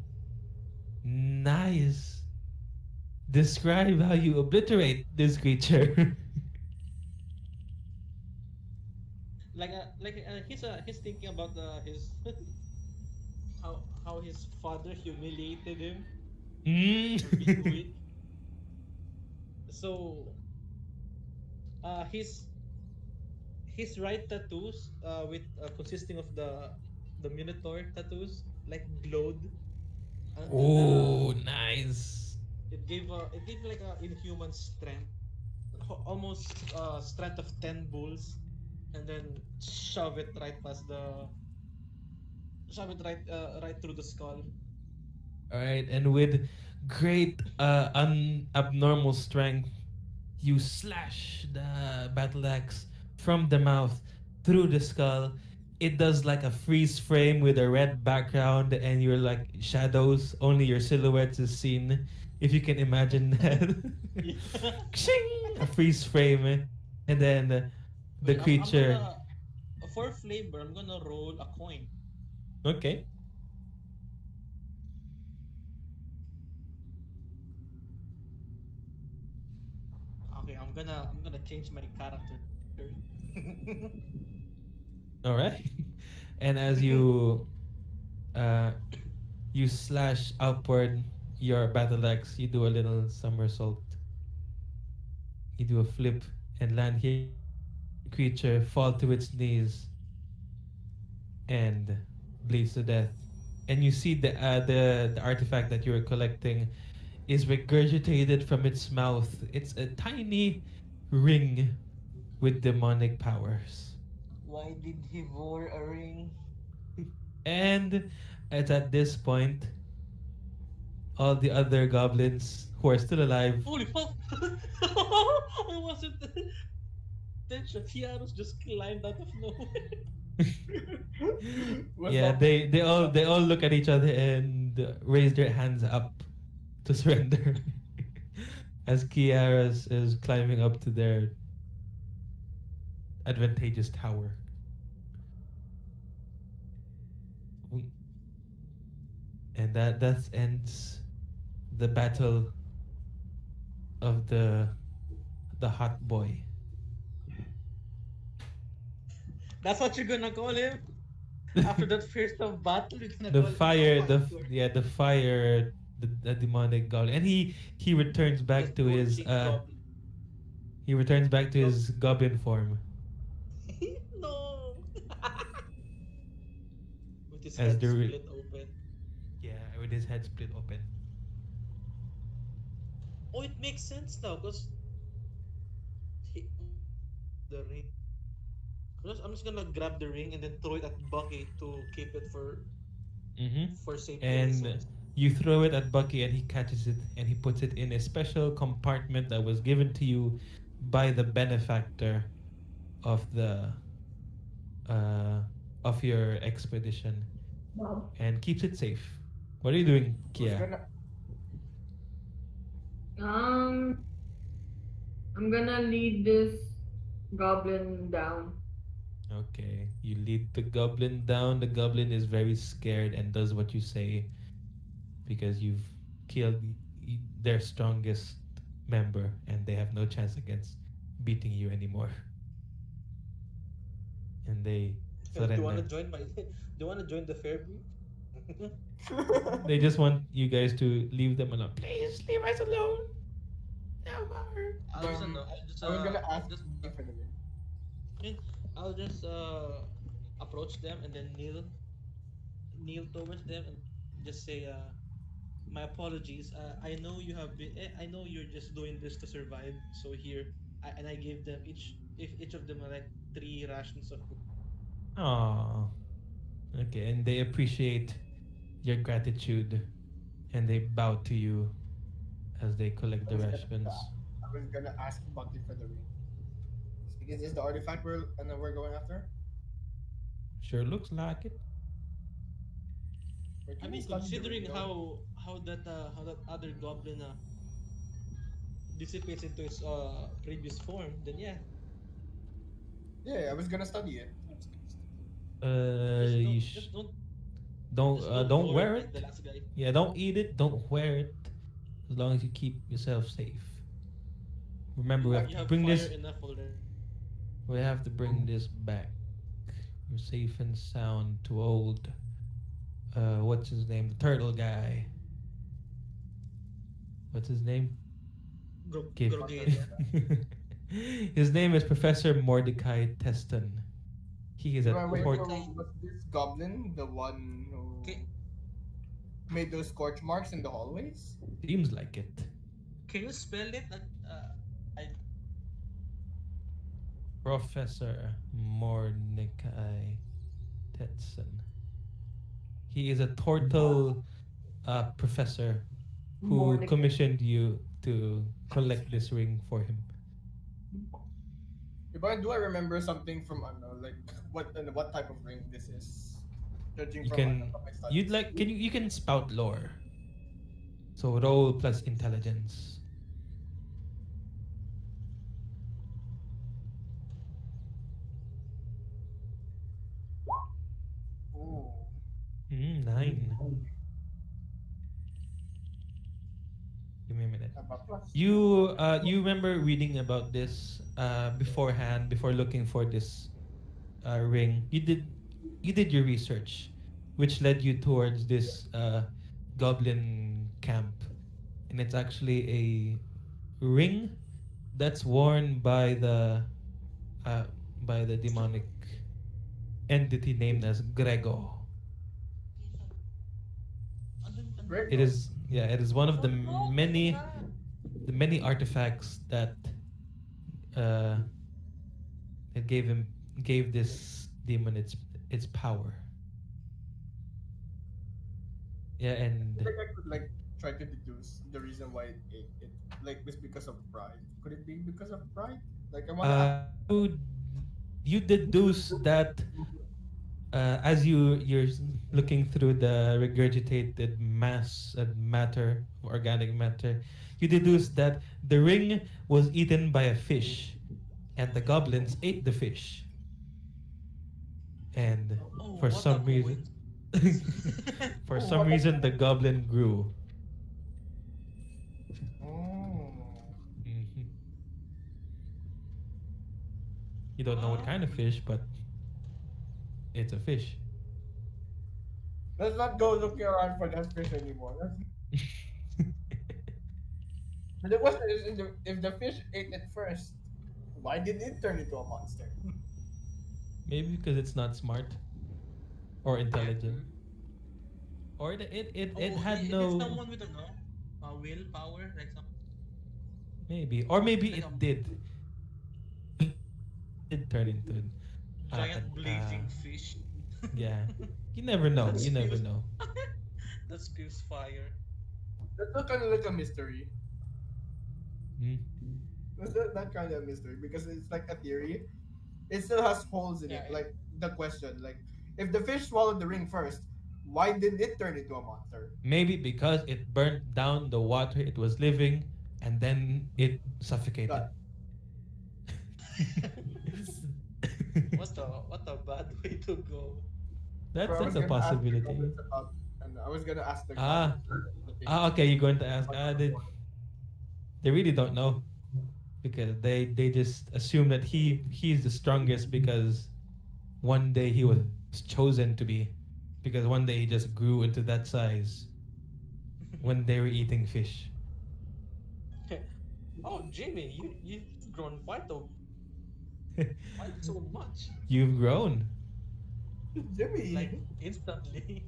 Nice. Describe how you obliterate this creature. He's thinking about his how his father humiliated him for being Mm. weak. So his right tattoos with consisting of the Minotaur tattoos like glowed. Oh, nice. It gave like a inhuman strength, almost strength of 10 bulls, and then shove it right through the skull. All right, and with great abnormal strength, you slash the battle axe from the mouth through the skull, it does like a freeze frame with a red background, and you're like shadows. Only your silhouettes is seen. If you can imagine that. Yeah. Kshing! A freeze frame, and then the Wait, creature. for flavor, I'm gonna roll a coin. Okay. Okay, I'm gonna change my character. All right. And as you uh you slash upward your battle axe, you do a little somersault. You do a flip and land here. Creature fall to its knees and bleeds to death. And you see the artifact that you were collecting is regurgitated from its mouth. It's a tiny ring with demonic powers. Why did he wore a ring? And it's at this point, all the other goblins who are still alive. Holy fuck! I wasn't attention. Kiaros just climbed out of nowhere. What's Yeah, up? they all look at each other and raise their hands up to surrender. As Kiaros is climbing up to their advantageous tower. And that ends the battle of the hot boy. That's what you're gonna call him? After that first of battle, you're gonna The call fire, him the fire, the demonic goblin, and he returns back to his he returns back to his goblin form No! With his As head the re- split open. with his head split open. Oh, it makes sense now, because the ring. I'm just gonna grab the ring and then throw it at Bucky to keep it for safety And reasons. you throw it at Bucky, and he catches it, and he puts it in a special compartment that was given to you by the benefactor of the of your expedition, Wow. and keeps it safe. What are you doing, Was Kia? gonna- I'm gonna lead this goblin down. Okay, you lead the goblin down. The goblin is very scared and does what you say because you've killed their strongest member, and they have no chance against beating you anymore. And they Do you wanna surrender. join do you wanna join the Fairview? They just want you guys to leave them alone. Please leave us alone. No more. I was gonna ask just, for the ring. I'll just approach them and then kneel towards them and just say, my apologies. I know you have been. I know you're just doing this to survive. So here, and I gave them each of them like 3 rations of food. Aww. Okay, and they appreciate your gratitude, and they bow to you as they collect the rations. I was gonna ask Bucky for the ring. Is this the artifact we're going after? Sure looks like it. Or I can mean, we study the considering ring, how that other goblin dissipates into its previous form, then yeah. Yeah, I was gonna study it. You Just don't don't ignore wear like it. the last guy. Yeah, don't eat it. Don't wear it. As long as you keep yourself safe. Remember, we have You to have bring fire this. enough already. We have to bring this back. We're safe and sound to old. What's his name? The turtle guy. What's his name? Give- Groggaria. His name is Professor Mordecai Teston. He is a Wait, port. so was this goblin the one who Okay. made those scorch marks in the hallways? Seems like it. Can you spell it? I Professor Mordecai Tetson. He is a turtle professor who Mordecai. commissioned you to collect this ring for him. Do I remember something from like what type of ring this is? Judging You from can my studies. you'd like can you can spout lore. So roll plus intelligence. Ooh. 9. Give me a minute. Plus You remember reading about this beforehand before looking for this ring. You did your research, which led you towards this goblin camp, and it's actually a ring that's worn uh, by the demonic entity named as Grego. Great. It is it is one of the many artifacts that uh, it gave this demon its power. Yeah, I and think I could like try to deduce the reason why it ate it. Like it's because of pride. Could it be because of pride? Like I wanna ask. you deduce that as you're looking through the regurgitated mass and matter, organic matter, you deduce that the ring was eaten by a fish, and the goblins ate the fish. And Oh, for what a some reason, for some reason, the goblin grew. Oh. Mhm. You don't know what kind of fish, but it's a fish. Let's not go looking around for that fish anymore. But the question is, if the fish ate it first, why did it turn into a monster? Maybe because it's not smart or intelligent, or it had It's no. someone with a willpower, like some Maybe, or maybe like it a did. It turned into giant blazing fish. yeah. You never know. That You never spews know. that spews fire. That's not kind of like a mystery. Mm. That's that kind of mystery because it's like a theory. It still has holes in Yeah, it. Like the question, like if the fish swallowed the ring first, why did it turn into a monster? Maybe because it burnt down the water it was living, and then it suffocated. That What a bad way to go. That's I was a gonna ask the possibility. comments about, and I was gonna ask the Ah, comments the thing. okay. You're going to ask. They really don't know because they just assume that he's the strongest because one day he was chosen to be, because one day he just grew into that size when they were eating fish. Oh, Jimmy, you've grown quite so much, You've grown. Jimmy, like instantly.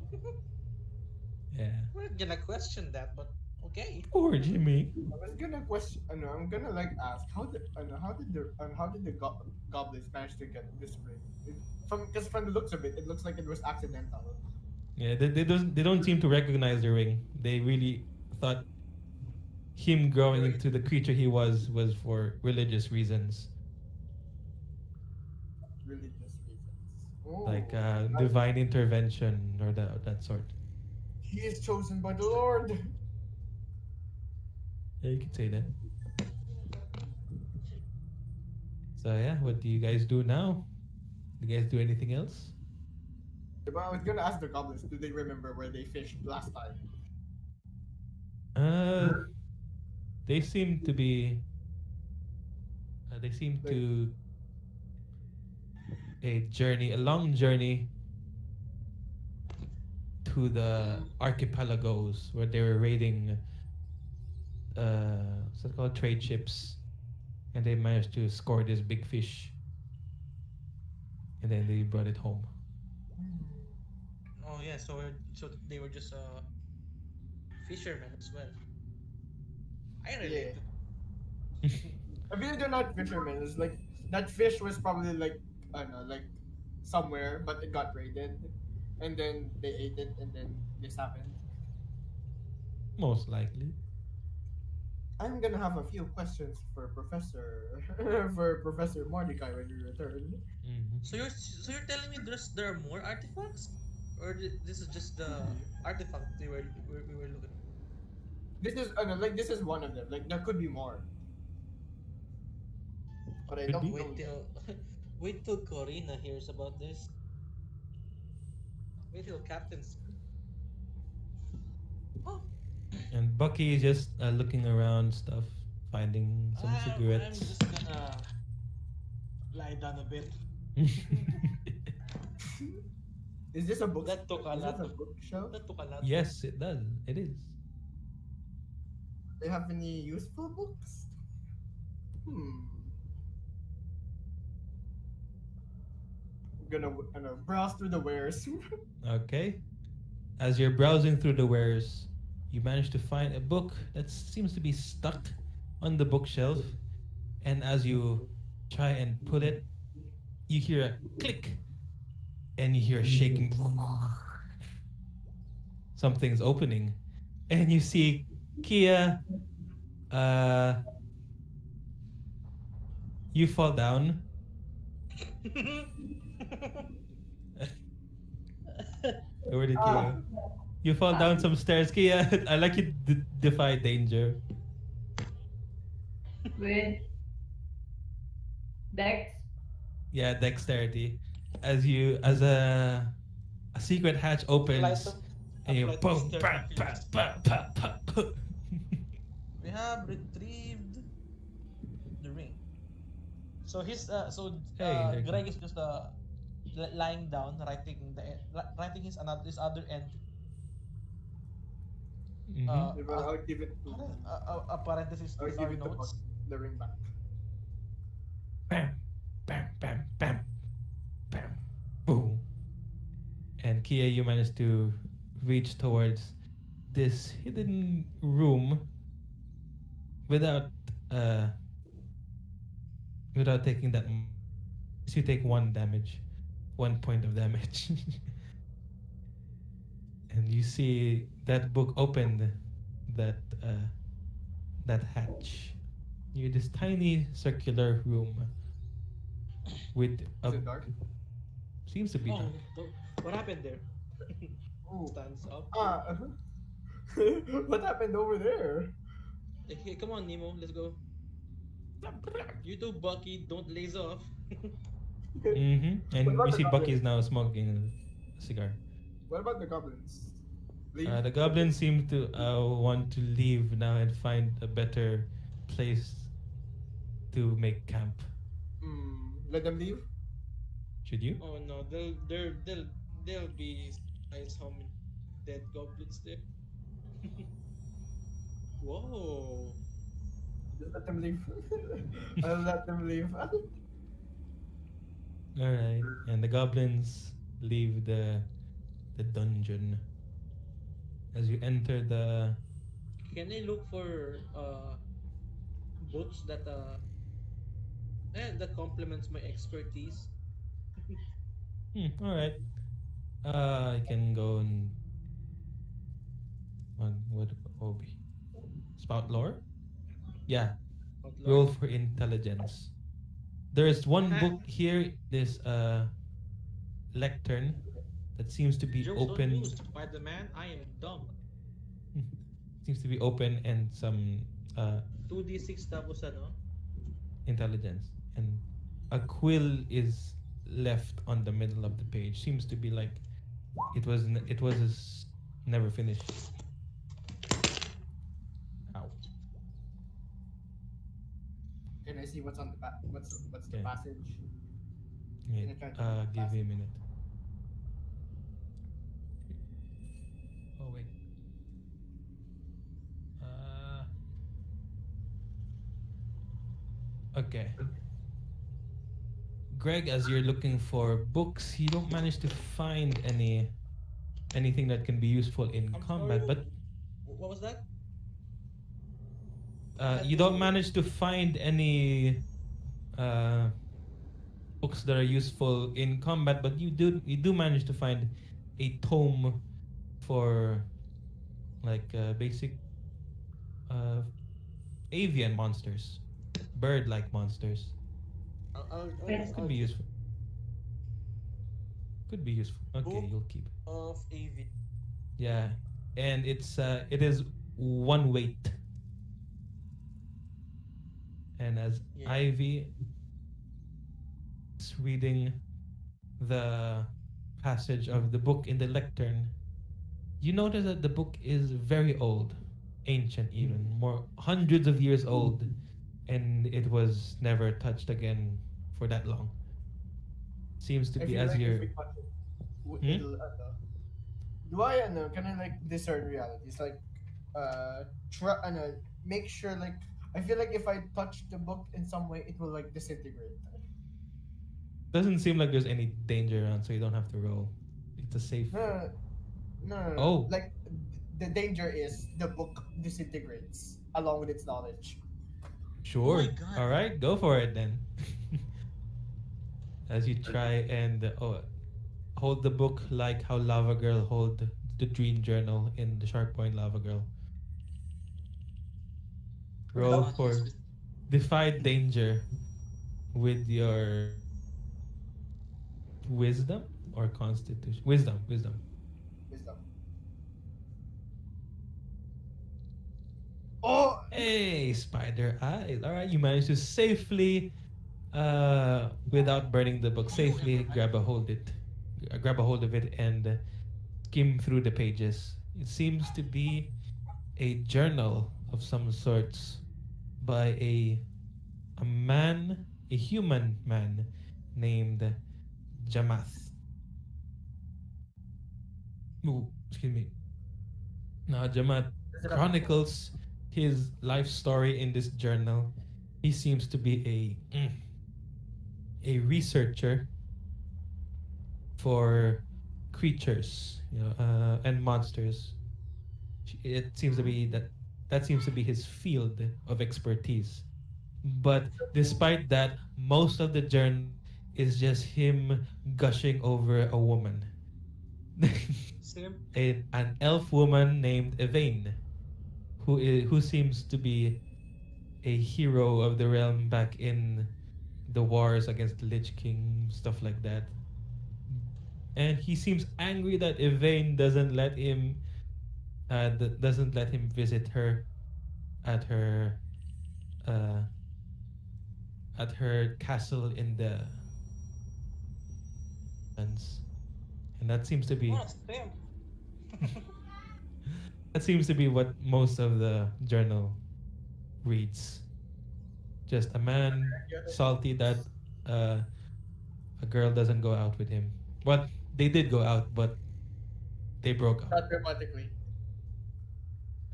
Yeah. We're gonna question that, but okay. Poor Jimmy. I was gonna question. No, I'm gonna like ask how did the goblins manage to get this ring? Because from the looks of it, it looks like it was accidental. Yeah, they don't seem to recognize the ring. They really thought him growing into the creature he was for religious reasons, Religious reasons. Oh, like divine intervention or that sort. he is chosen by the Lord. Yeah, you could say that. So yeah, what do you guys do now? Do you guys do anything else? But I was gonna ask the goblins, do they remember where they fished last time? They seem to be. They seem to a long journey to the archipelagos where they were raiding. What's it called? Trade ships, and they managed to score this big fish, and then they brought it home. Oh yeah, so they were just fishermen as well. I relate. I feel they're not fishermen. It's like that fish was probably like I don't know, like somewhere, but it got raided, and then they ate it, and then this happened. Most likely. I'm gonna have a few questions for Professor for Professor Mordecai when we return. Mhm. So you're telling me there are more artifacts, or this is just the artifact we were looking. This is like this is one of them. Like there could be more, but I Could don't be. know Wait yet. till wait till Corina hears about this. Wait till Captain's. Oh, And Bucky is just looking around stuff, finding some I'm cigarettes. just gonna lie down a bit. Is this a book? That took a Is lot this a of. bookshelf? That took a lot. Yes, it does. It is. Do you have any useful books? Gonna browse through the wares. Okay. As you're browsing through the wares, you manage to find a book that seems to be stuck on the bookshelf. And as you try and pull it, you hear a click. And you hear a shaking. Something's opening. And you see Kia. You fall down. Where did Kia? You fall down some stairs, Kia. I like you defy danger. With Dex. Yeah, dexterity. As a secret hatch opens, and you Apply boom, to bam, bam, bam, bam, bam, bam. We have retrieved the ring. So Hey, there you Greg go. is just lying down, writing his other entry. Mhm. Well, I'll give it to. A parenthesis I'll is give our it to notes. the ring back. Bam, bam, bam, bam, bam, boom. And Kia, you managed to reach towards this hidden room without taking that. So you take 1 point of damage, and you see that book opened that hatch. You're this tiny circular room with a Is it dark? seems to be Oh, dark. what happened there? Oh. Stands up. What happened over there? Hey, come on, Nemo, let's go. You too, Bucky. Don't laze off. Mm-hmm. And What about you the see Bucky is goblins? now smoking a cigar. What about the goblins? Leave? The goblins seem to want to leave now and find a better place to make camp. Let them leave. Should you? Oh no, there'll be surprised how many dead goblins there. Whoa. Just let them leave. I'll let them leave. All right. And the goblins leave the dungeon. As you enter the Can I look for books that that complements my expertise? all right. I can go and what will be spout lore? Yeah. Outlaw? Roll for intelligence. There is one Ah. book here. This lectern that seems to be Jokes open. on you, Spider-Man. I am dumb. Seems to be open and some 2d6 tapos ano? intelligence, and a quill is left on the middle of the page. Seems to be like it was never finished. Ow. Can I see what's on the what's the Yeah. passage? Wait, Can I try to give pass me a it? minute. Oh wait. Okay. Greg, as you're looking for books, you don't manage to find anything that can be useful in I'm combat, sorry, but what was that? you don't manage to find any books that are useful in combat, but you do manage to find a tome for like basic avian monsters, bird-like monsters. Yes. Could be useful. Could be useful. Okay, Book you'll keep it. of AV. Yeah, and it is one weight. And as Yeah. Ivy is reading the passage of the book in the lectern, you notice that the book is very old, ancient even, more hundreds of years old, and it was never touched again for that long. Seems to I be feel as like you're. if we touch it, Hmm? it'll, do I can I like discern realities? Like, make sure like I feel like if I touch the book in some way, it will like disintegrate. Doesn't seem like there's any danger around, so you don't have to roll. It's a safe. No. Oh. Like the danger is the book disintegrates along with its knowledge. Sure. God. All right, go for it then. As you try and hold the book like how Lava Girl hold the Dream Journal in the Sharp Point Lava Girl. Roll for defy danger with your wisdom or constitution. Wisdom. Wisdom. Oh, Hey, spider eyes. All right, you managed to safely, without burning the book, safely grab a hold of it and skim through the pages. It seems to be a journal of some sorts by a human man named Jamath. Ooh, excuse me. Now Jamath chronicles his life story in this journal. He seems to be a researcher for creatures, and monsters. It seems to be that seems to be his field of expertise. But despite that, most of the journal is just him gushing over a woman. Same. An elf woman named Evelyn, who seems to be a hero of the realm back in the wars against the Lich King, stuff like that. And he seems angry that Evelyn doesn't let him visit her at her castle in the lands. And that seems to be Oh, same. that seems to be what most of the journal reads. Just a man salty that a girl doesn't go out with him. Well, they did go out, but they broke up. not dramatically.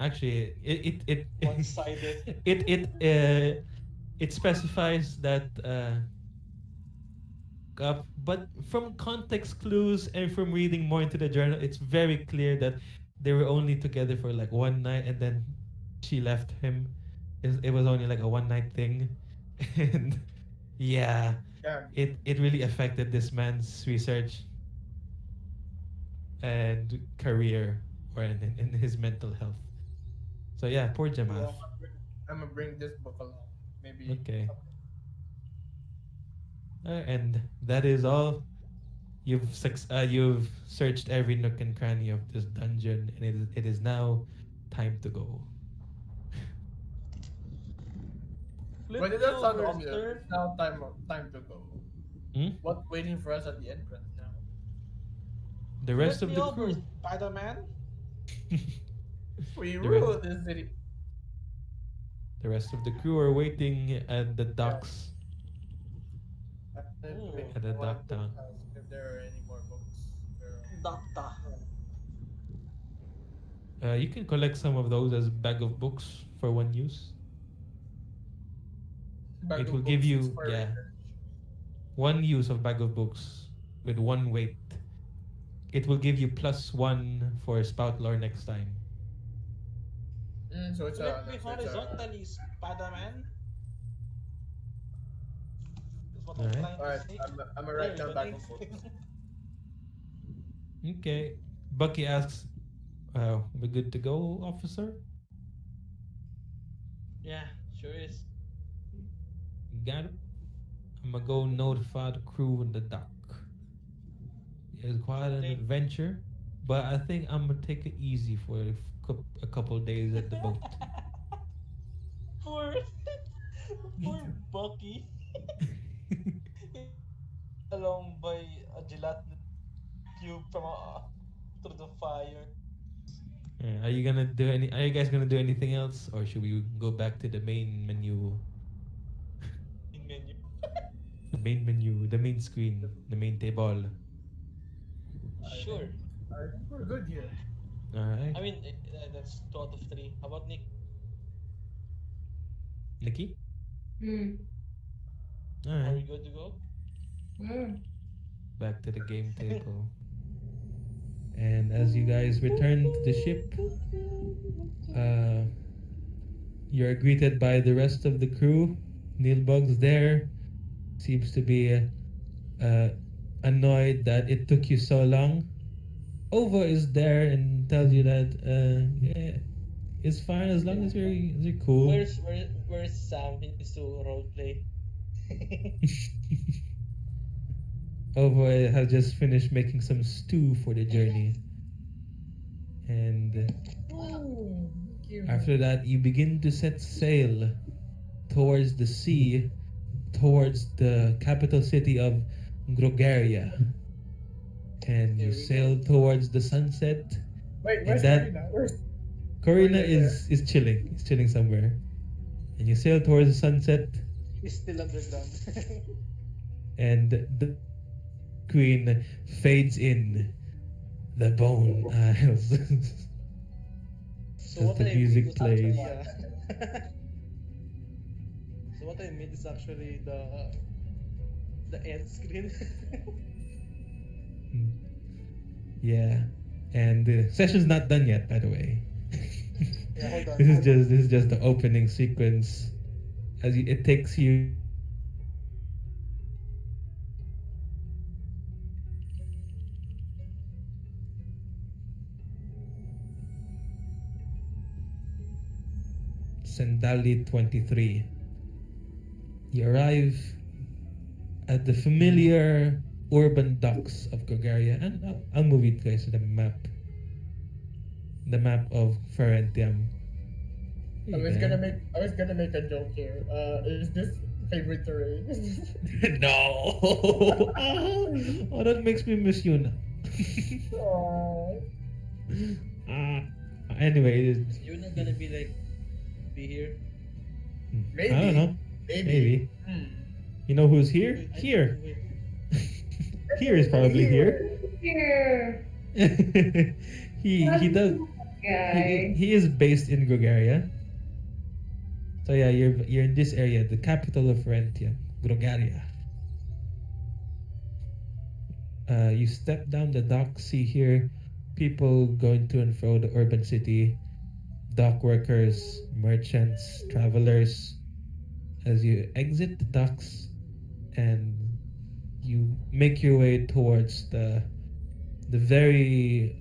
Actually, it One-sided. it specifies that but from context clues and from reading more into the journal, it's very clear that they were only together for like one night, and then she left him. It was only like a one night thing, and yeah, Yeah. it really affected this man's research and career, or in his mental health. So yeah, poor Jamath. I'm gonna bring this book along. Maybe. Okay. And that is all. You've searched every nook and cranny of this dungeon, and it is now time to go. But it does sound Flip obvious. over, It's now time to go. Hmm? What's waiting for us at the entrance now? The rest flip of me the over, crew. Spider-Man. We The rule rest- this city. The rest of the crew are waiting at the docks. At the dock town. If there are any more books. Doctor. You can collect some of those as bag of books for one use. Bag It of will give books you, is for yeah. research. One use of bag of books with one weight. It will give you +1 for spout lore next time. So it's Flip me a horizontally, Spider-Man. That's what Alright. I'm trying Alright, to say. I'm gonna write There, down the bag nice of books. thing. Okay. Bucky asks, "We good to go, officer?" Yeah, Sure is. Got it? I'm gonna go notify the crew in the dock. It's quite an adventure, but I think I'm gonna take it easy for a couple days at the boat. Poor, poor Bucky. Along by a gelatin cube from through the fire. Are you gonna do any? Are you guys gonna do anything else, or should we go back to the main menu? In menu. The main menu, the main screen, the main table. Sure. I think we're good here. All right, I mean, that's 2 out of 3. How about Nick? Nikki. Hmm. All Are we right, good to go? back to the game table. And as you guys return to the ship, you're greeted by the rest of the crew. Neilbug's there. Seems to be annoyed that it took you so long. Ova is there and tells you that yeah, it's fine as long as you're cool. Where's Sam? He needs to roleplay. Ova has just finished making some stew for the journey. And Oh, thank you. after that, you begin to set sail towards the sea, towards the capital city of Groggaria. And you Here we sail go. towards the sunset. Wait, where's that- Corina? Where's Corina Corina is chilling. He's chilling somewhere. And you sail towards the sunset, He's still underground. and the queen fades in the bone isles. So As what the I music made is plays. actually, so what I made is actually the end screen. Yeah, and the session's not done yet, by the way. Yeah, hold on. This is just the opening sequence. It takes you. Sandali 23. You arrive at the familiar urban docks of Groggaria, and I'll move you guys to the map. The map of Ferentium. I was gonna make a joke here. Is this favorite terrain? No. Oh, that makes me miss you now. Aww. Anyway, You're not gonna be here. Maybe. I don't know. Maybe. Hmm. You know who's here? Wait, Here. wait. Here is probably here. Here. he does. Guy. He is based in Groggaria. So yeah, you're in this area, the capital of Ferentium, Groggaria. You step down the dock, see here people going to and fro the urban city, dock workers, merchants, travelers. As you exit the docks and you make your way towards the very,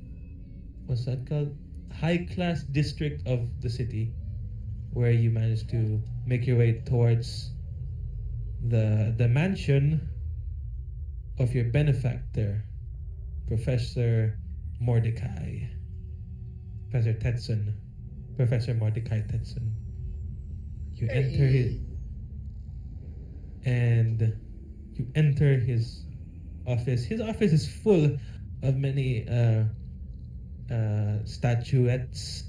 what's that called? High class district of the city, where you manage to make your way towards the mansion of your benefactor, Professor Mordecai. Professor Mordecai Tetson. You enter his office. His office is full of many statuettes,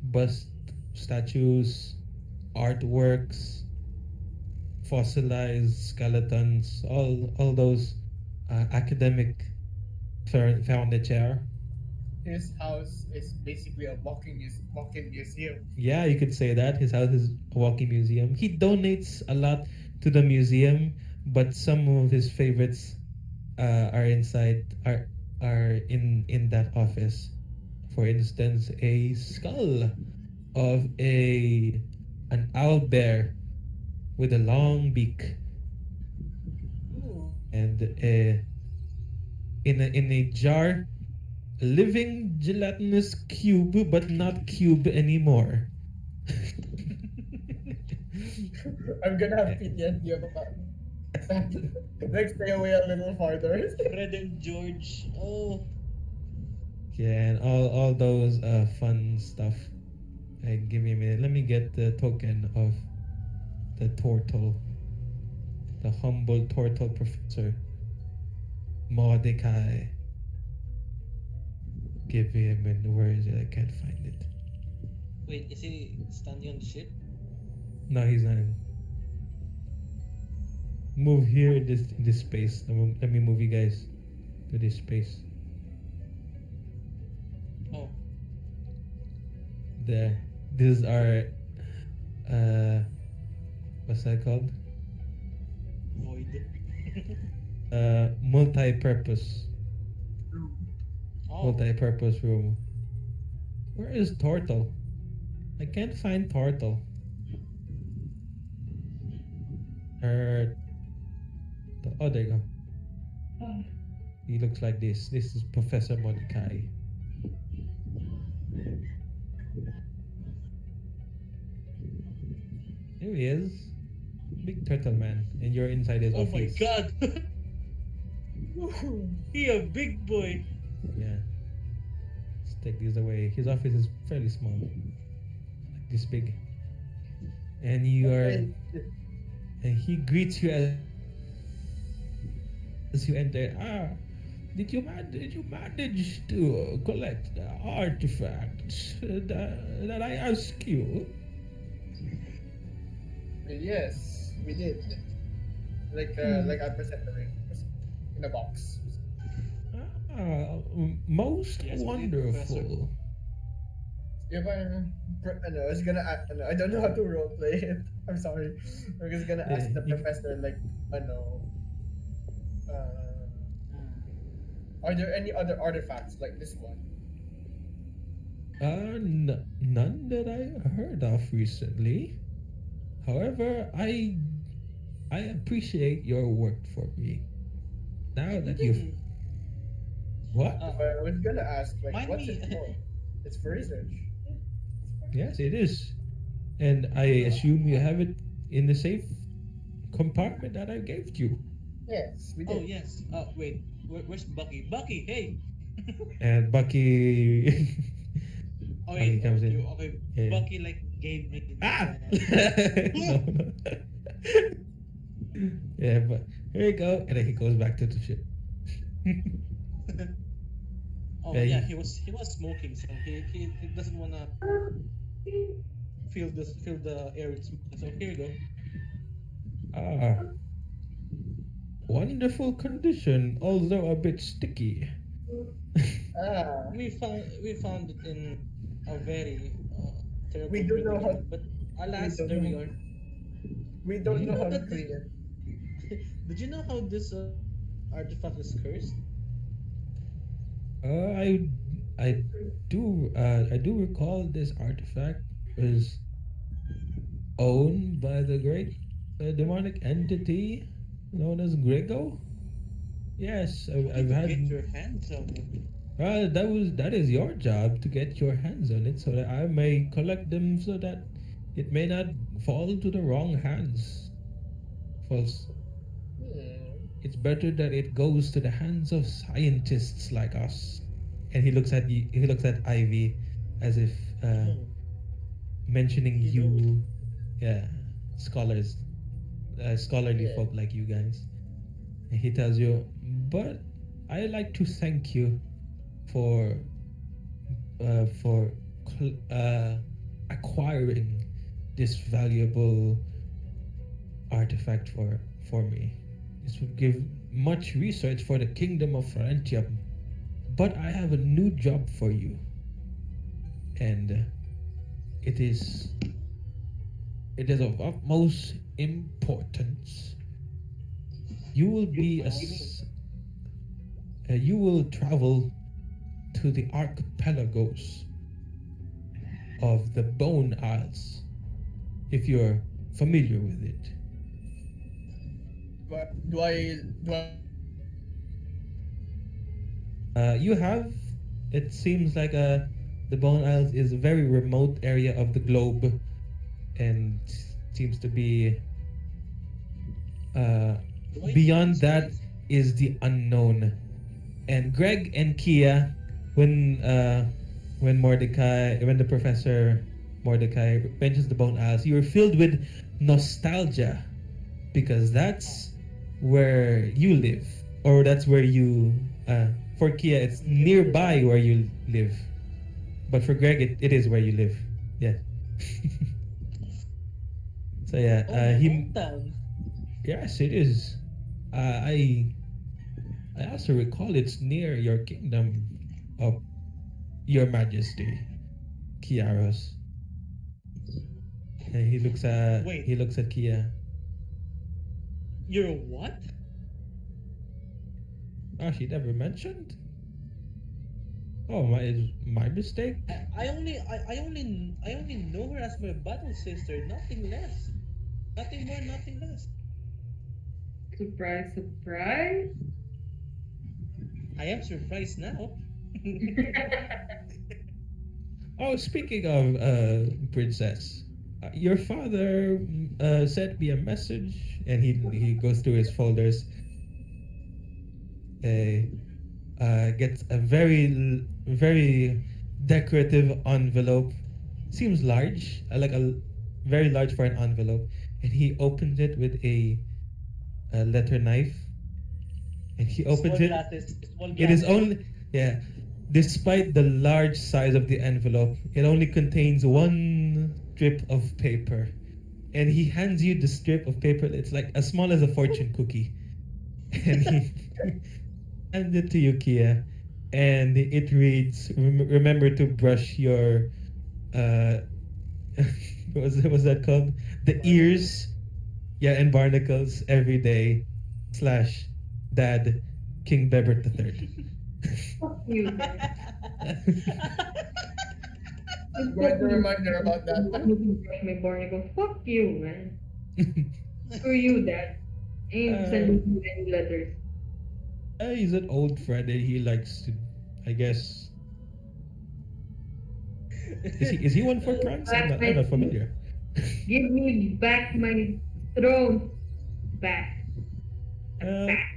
bust statues, artworks, fossilized skeletons, all those academic furniture. His house is basically a walking museum. Yeah, you could say that. His house is a walking museum. He donates a lot to the museum, but some of his favorites are in that office. For instance, a skull of an owl bear with a long beak, and in a jar, a living gelatinous cube, but not cube anymore. I'm gonna have PTSD about that. Like, stay away a little farther. Fred and George. Oh. Yeah, and all those fun stuff. Give me a minute. Let me get the token of the turtle, the humble turtle professor, Mordecai. Give me a minute. Where is it? I can't find it. Wait, is he standing on the ship? No, he's not. Move here in this space. Let me move you guys to this space. Oh. There. These are what's that called? Void. Multi-purpose. Oh. Multi-purpose room. Where is Turtle? I can't find Turtle. Oh, there you go. He looks like this. This is Professor Mordecai. Here he is. Big turtle man. And you're inside his Oh my office. god! He a big boy. Yeah. Let's take these away. His office is fairly small. Like this big. And you are and he greets you as you enter. Did you manage to collect the artifacts that I asked you? Yes, we did. Like I presented the ring in a box. Most Yes, we did, wonderful. If I was gonna I don't know how to roleplay it. I'm sorry. I'm just gonna ask the professor like are there any other artifacts like this one? None that I heard of recently. However, I appreciate your work for me. Now that you've what? I was gonna ask like Mind what's me. it for? It's for research. Yes, it is. And I assume you have it in the safe compartment that I gave you. Yes, we did. Oh yes. Wait. Where's Bucky? Bucky, hey. And Bucky Oh Bucky wait. comes in. Okay. Yeah. Bucky like gave me. No. Yeah, but here you go. And then he goes back to the ship. Oh Yeah, yeah, he- he was smoking, so he doesn't wanna feel the air with smoke. So here you go. Wonderful condition, although a bit sticky. We found it in a very terrible We don't know how- predicament, but alas, don't there we know. are. We don't know how to clean it. Did you know how this artifact is cursed? I do recall this artifact was owned by the great demonic entity known as Grego. Yes, I've Get had. your hands on it. That is your job to get your hands on it, so that I may collect them, so that it may not fall to the wrong hands. False. It's better that it goes to the hands of scientists like us. And he looks at you, he looks at Ivy as if mentioning You you. know. Yeah, scholars, scholarly Yeah. folk like you guys. And he tells you, but I like to thank you for acquiring this valuable artifact for me. This would give much research for the kingdom of Ferentium. But I have a new job for you. And it is of utmost importance. You will be you will travel to the archipelagos of the Bone Isles, if you're familiar with it. But do I You have. It seems like the Bone Isles is a very remote area of the globe, and seems to be Do I beyond sense that things? is the unknown. And Greg and Kia, when the professor Mordecai mentions the bone isles, you are filled with nostalgia because that's where you live, or that's where you. For Kia, it's nearby where you live, but for Greg, it is where you live. Yeah. So yeah, Oh, my he. hometown. Yes, it is. I also recall it's near your kingdom of your majesty, Kiaros. And Wait. he looks at Kia. You're what? Oh, she never mentioned? Oh, my mistake? I only know her as my battle sister, nothing less. Nothing more, nothing less. Surprise, surprise. I am surprised now. Oh, speaking of princess, your father sent me a message, and he goes through his folders. Gets a very decorative envelope. Seems large, like a very large for an envelope, and he opens it with a letter knife, and he opens it. Small It is glasses. only, yeah. Despite the large size of the envelope, it only contains one strip of paper, and he hands you the strip of paper. It's like as small as a fortune cookie, and he hands it to you, Kia, and it reads, "Remember to brush your, what was that called? The ears, yeah, and barnacles every day. Slash, Dad, King Bebert the Third." Fuck you, man. Write a reminder about that. My barnacle. Fuck you, man. Screw you, Dad. Ain't sending you any letters. He's an old friend and he likes to, I guess. Is he one for pranks? I'm not familiar. Give me back my throne. Back. Uh, Back.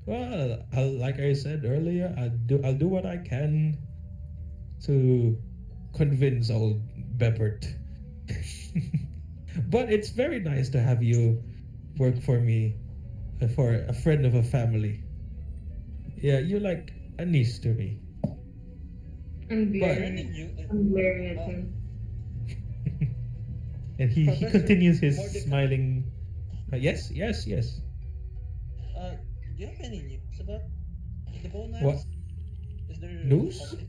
Well, like I said earlier, I'll do what I can to convince old Bebert. But it's very nice to have you work for me, for a friend of a family. Yeah, you're like a niece to me. I'm glaring. Learning you. I'm glaring at him. And he Professor continues his Mordecai. smiling. Yes. Do you have any news about the bone What? knives? Is there News? public-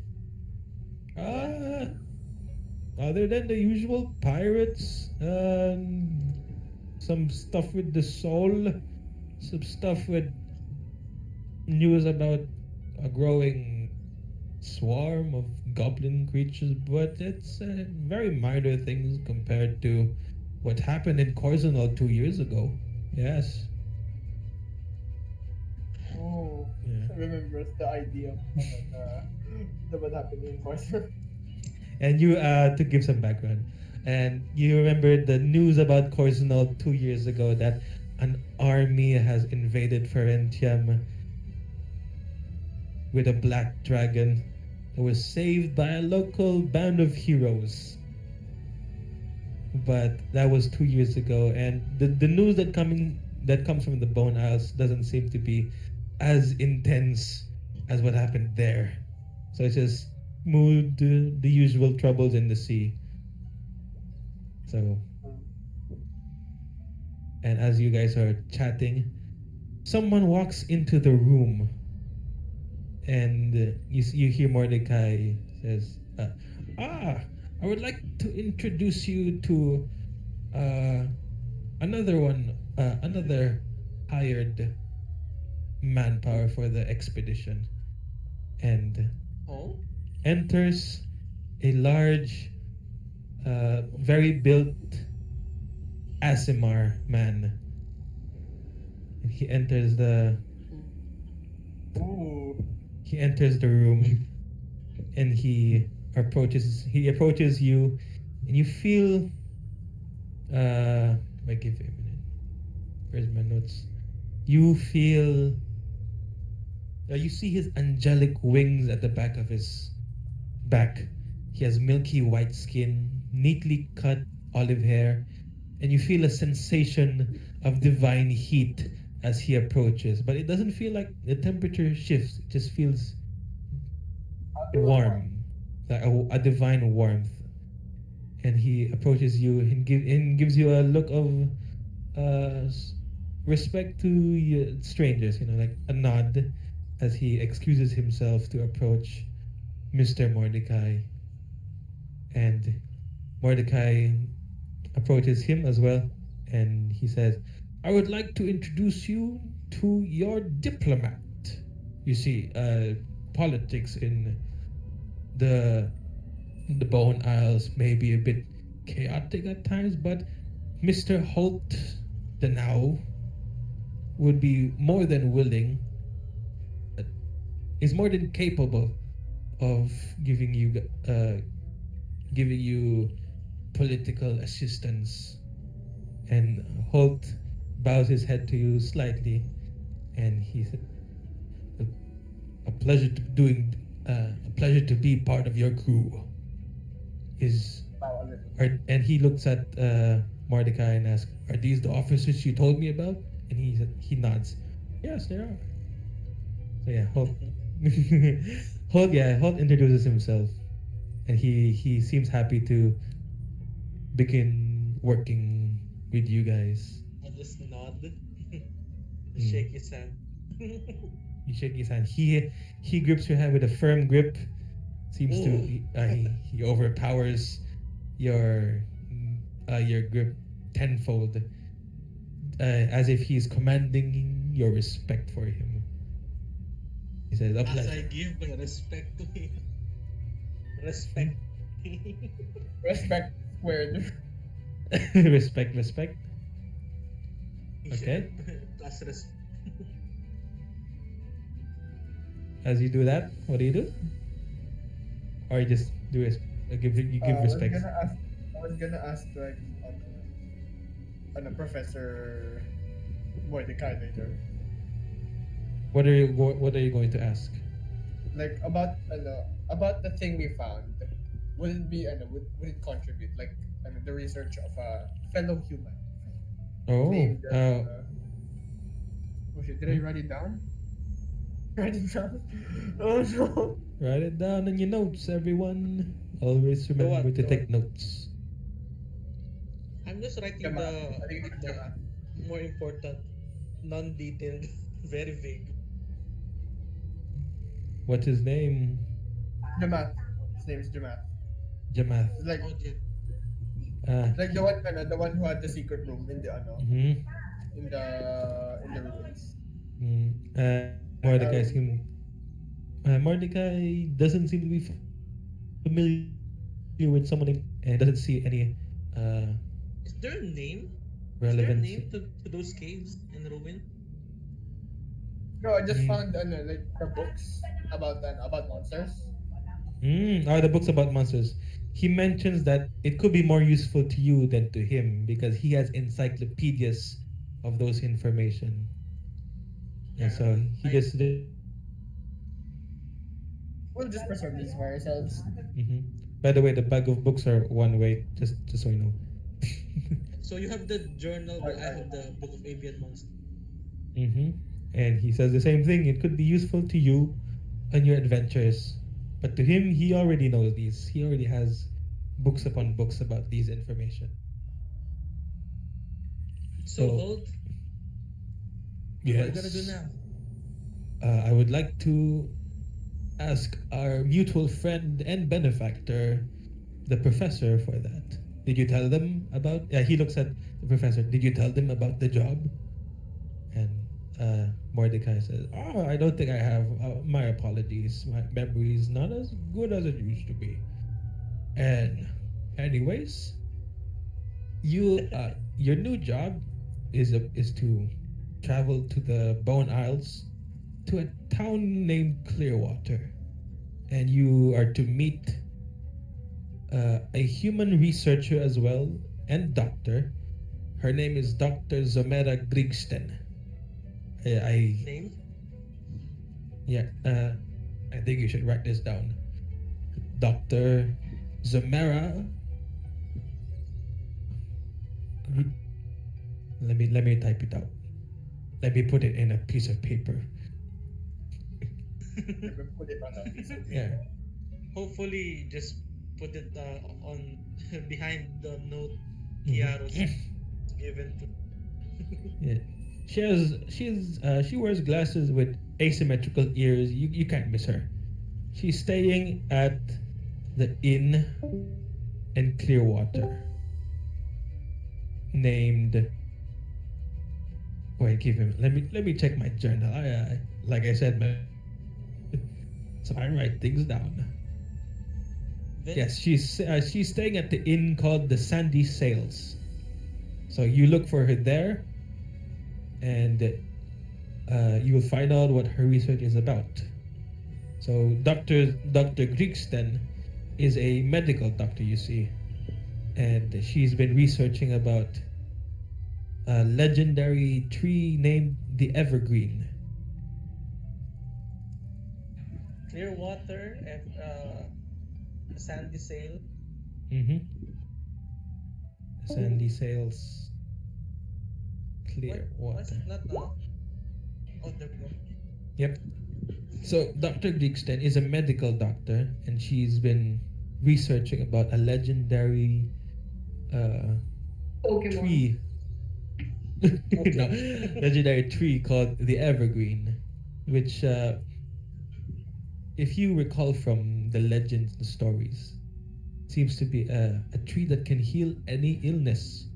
Other than the usual pirates, some stuff with the soul, some stuff with news about a growing swarm of goblin creatures, but it's very minor things compared to what happened in Corzinal 2 years ago. Yes. Oh, Yeah. remembers the idea of what happened in Corsair. And you, to give some background, and you remember the news about Corzinal 2 years ago that an army has invaded Ferentium with a black dragon that was saved by a local band of heroes. But that was 2 years ago, and the news that comes from the Bone Isles doesn't seem to be as intense as what happened there. So it's just the usual troubles in the sea. So, and as you guys are chatting, someone walks into the room, and you hear Mordecai says, "I would like to introduce you to another hired manpower for the expedition." And Oh? enters a large, very built Asimar man. And he enters the Ooh. room, and he approaches you, and you feel I give him a minute. Where's my notes? You feel. You see his angelic wings at the back of his back. He has milky white skin, neatly cut olive hair, and you feel a sensation of divine heat as he approaches. But it doesn't feel like the temperature shifts. It just feels warm, like a divine warmth. And he approaches you and gives you a look of respect to strangers, like a nod as he excuses himself to approach Mr. Mordecai. And Mordecai approaches him as well, and he says, I would like to introduce you to your diplomat. You see, politics in the Bone Isles may be a bit chaotic at times, but Mr. Holt the Now would be more than willing, is more than capable of giving you political assistance. And Holt bows his head to you slightly, and he said, "A pleasure to be part of your crew." And he looks at Mordecai and asks, "Are these the officers you told me about?" And he nods. Yes, they are. So yeah, Holt. Holt introduces himself, and he seems happy to begin working with you guys. I just nod, shake his hand. You shake his hand. He grips your hand with a firm grip. Seems he overpowers your grip tenfold, as if he's commanding your respect for him. He says, "A As pleasure." I give my respect to him. Respect. Respect squared. respect. Okay. Plus respect. As you do that, what do you do? Or you just do give respect? I was gonna ask like on a Professor Mordecai later. What are you going to ask? Like about the thing we found. Would it be would it contribute like the research of a fellow human? Oh, Named, oh shit! Did I write it down? Write it down. Oh no! write it down in your notes, everyone. Always remember to take notes. I'm just writing the more important, non-detailed, very vague. What's his name? Jamath. His name is Jamath. Jamath. It's like Oh, dear. like the one who had the secret room in the Mhm. in the ruins. Mordecai doesn't seem to be familiar with someone and doesn't see any Is there a name? relevance. Is there a name to those caves in ruin? No, I just found like the books about monsters. The books about monsters. He mentions that it could be more useful to you than to him because he has encyclopedias of those information. And so he just. We'll just preserve this for ourselves. By the way, the bag of books are one way. Just so you know. So you have the journal, but I have the Book of Avian Monsters. And he says the same thing. It could be useful to you on your adventures, but to him, he already knows these. He already has books upon books about these information. So old. Yes. What are you gonna do now? I would like to ask our mutual friend and benefactor, the professor, for that. Did you tell them about? He looks at the professor. Did you tell them about the job? And Mordecai says, "Oh, I don't think I have. My apologies. My memory is not as good as it used to be." And anyways, your new job is to travel to the Bone Isles, to a town named Clearwater, and you are to meet a human researcher as well and doctor Her name is Dr. Zomera Grigsten. I Name? Yeah, I think you should write this down. Dr. Zomera. Let me type it out. Let me put it in a piece of paper. Put it on a piece of paper. Yeah. Hopefully, just put it on behind the note Mhm. Kiaros given to. Yeah. She wears glasses with asymmetrical ears. You can't miss her. She's staying at the inn in Clearwater. Named. Wait, give him. Let me check my journal. I like I said, man. So I write things down. Yes, she's staying at the inn called the Sandy Sails. So you look for her there, and you will find out what her research is about. So Dr. Grigsten is a medical doctor, you see, and she's been researching about a legendary tree named the Evergreen. Clearwater, Sandy Sail. Mm-hmm. Sandy Sails. Clear Why is water. it not oh, there we go. Yep. So Dr. Grigsten is a medical doctor, and she's been researching about a legendary Pokemon. tree. No, legendary tree called the Evergreen, which, if you recall from the legends and stories, seems to be a tree that can heal any illness.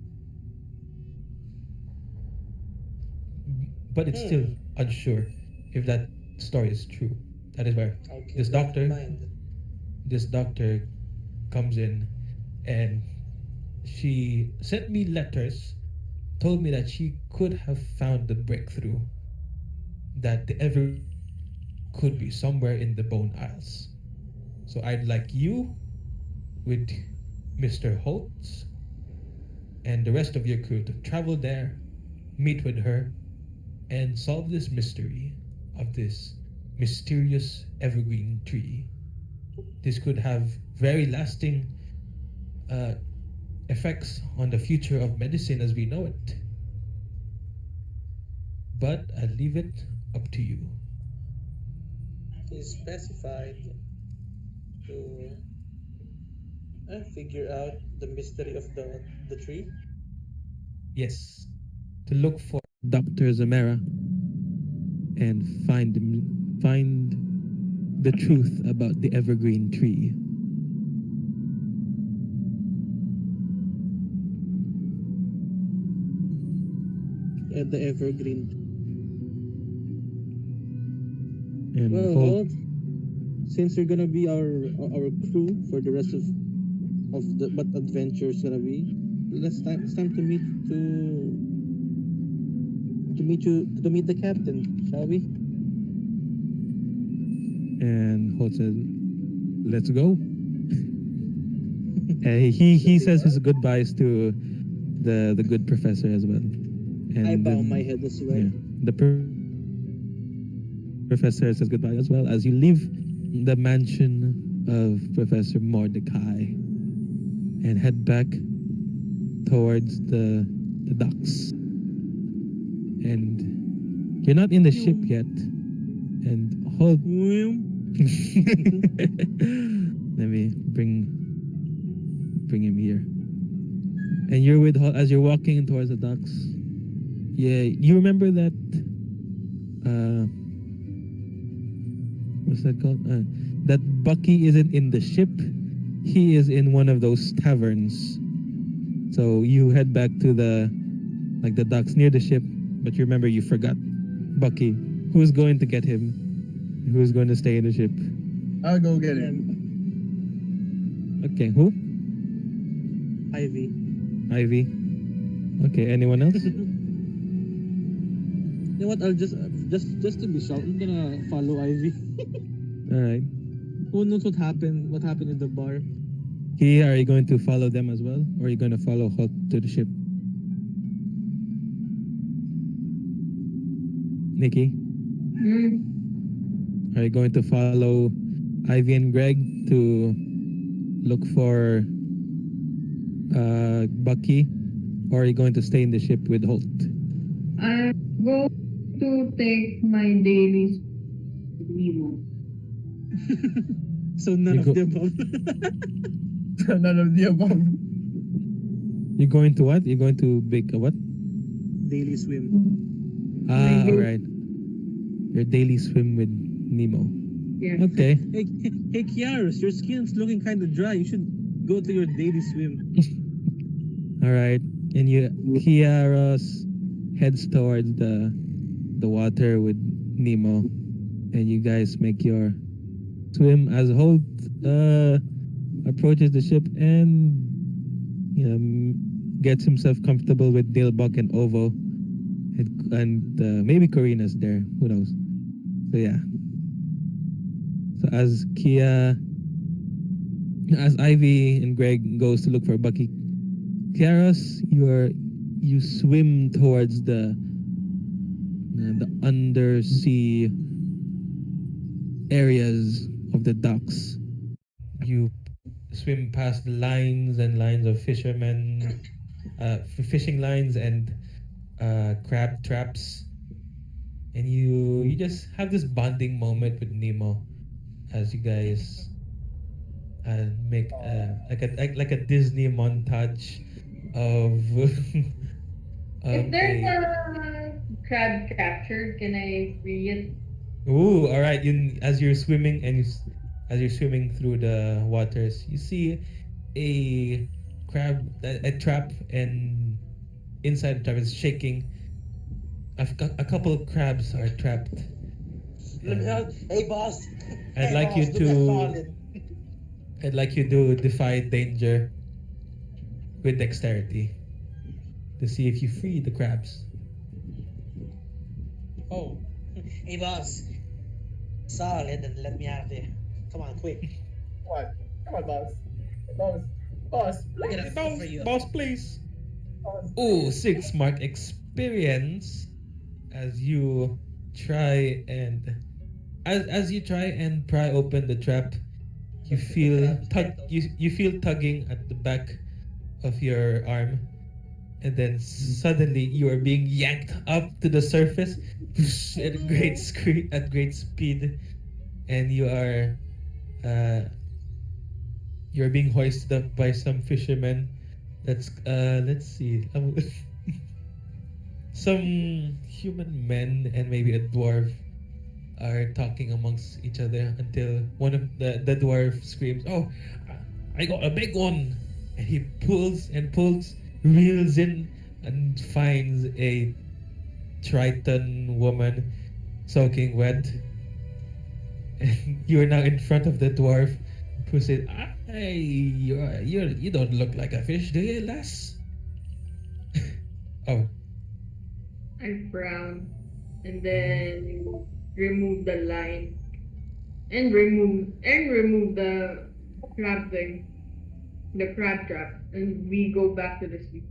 But it's still unsure if that story is true. That is where Okay, this that in doctor, mind. this doctor comes in, and she sent me letters, told me that she could have found the breakthrough, that the ever could be somewhere in the Bone Isles. So I'd like you, with Mr. Holtz and the rest of your crew, to travel there, meet with her, and solve this mystery of this mysterious evergreen tree. This could have very lasting effects on the future of medicine as we know it. But I leave it up to you. Is specified to figure out the mystery of the tree. Yes, to look for Dr. Zamera and find the truth about the evergreen tree. The evergreen. And Well, hold, Holt, since you're gonna be our crew for the rest of the what adventure is gonna be, it's time to meet the captain, shall we? And Holt says, "Let's go." He says his goodbyes to the good professor as well. And I bow then- my head as well. Yeah, the professor says goodbye as well as you leave the mansion of Professor Mordecai and head back towards the docks. And you're not in the ship yet. And hold. Let me bring him here. And you're with as you're walking towards the docks. Yeah, you remember that what's that called? That Bucky isn't in the ship. He is in one of those taverns. So you head back to the docks near the ship, but you remember you forgot Bucky. Who's going to get him? Who's going to stay in the ship? I'll go get him. Okay, who? Ivy. Ivy. Okay, anyone else? You know what? I'll just to be sure, I'm gonna follow Ivy. All right. Who knows what happened? What happened in the bar? Are you going to follow them as well, or are you going to follow Hulk to the ship? Nikki? Are you going to follow Ivy and Greg to look for Bucky, or are you going to stay in the ship with Holt? I'm going to take my daily Nemo. So none You of go- the above. None of the above. You're going to what? You're going to bake a what? Daily swim. Ah, alright. Your daily swim with Nemo. Yeah. Okay. Hey Kiaros, your skin's looking kind of dry. You should go to your daily swim. Alright. And Kiaros heads towards the water with Nemo. And you guys make your swim as Holt approaches the ship and gets himself comfortable with Dilbuck and Ovo. And maybe Corina's there. Who knows? So yeah. So as Ivy and Greg goes to look for Bucky, Kiaros, you swim towards the undersea areas of the docks. You swim past lines and lines of fishermen, fishing lines and crab traps, and you just have this bonding moment with Nemo as you guys make like a Disney montage of If there's a crab captured, can I free it? Ooh, all right. As you're swimming as you're swimming through the waters, you see a trap, and inside the trap is shaking. A couple of crabs are trapped. Hey boss. I'd Hey, like boss, you look at to. Colin. I'd like you to defy danger with dexterity to see if you free the crabs. Oh. Hey boss. Solid and let me out of there. Come on, quick. What? Come on, boss. Boss. Look at that for you. Boss, please. Boss. Ooh, 6 mark experience as you try and pry open the trap. You feel you feel tugging at the back of your arm, and then suddenly you are being yanked up to the surface at great speed, and you're being hoisted up by some fishermen. Let's see. Some human men and maybe a dwarf are talking amongst each other until one of the dwarf screams, "Oh, I got a big one!" And he pulls, reels in, and finds a Triton woman soaking wet. And you are now in front of the dwarf, who said, "Hey, you don't look like a fish, do you, lass?" Oh, I frown and then remove the line and remove the crab thing, the crab trap, and we go back to the sea.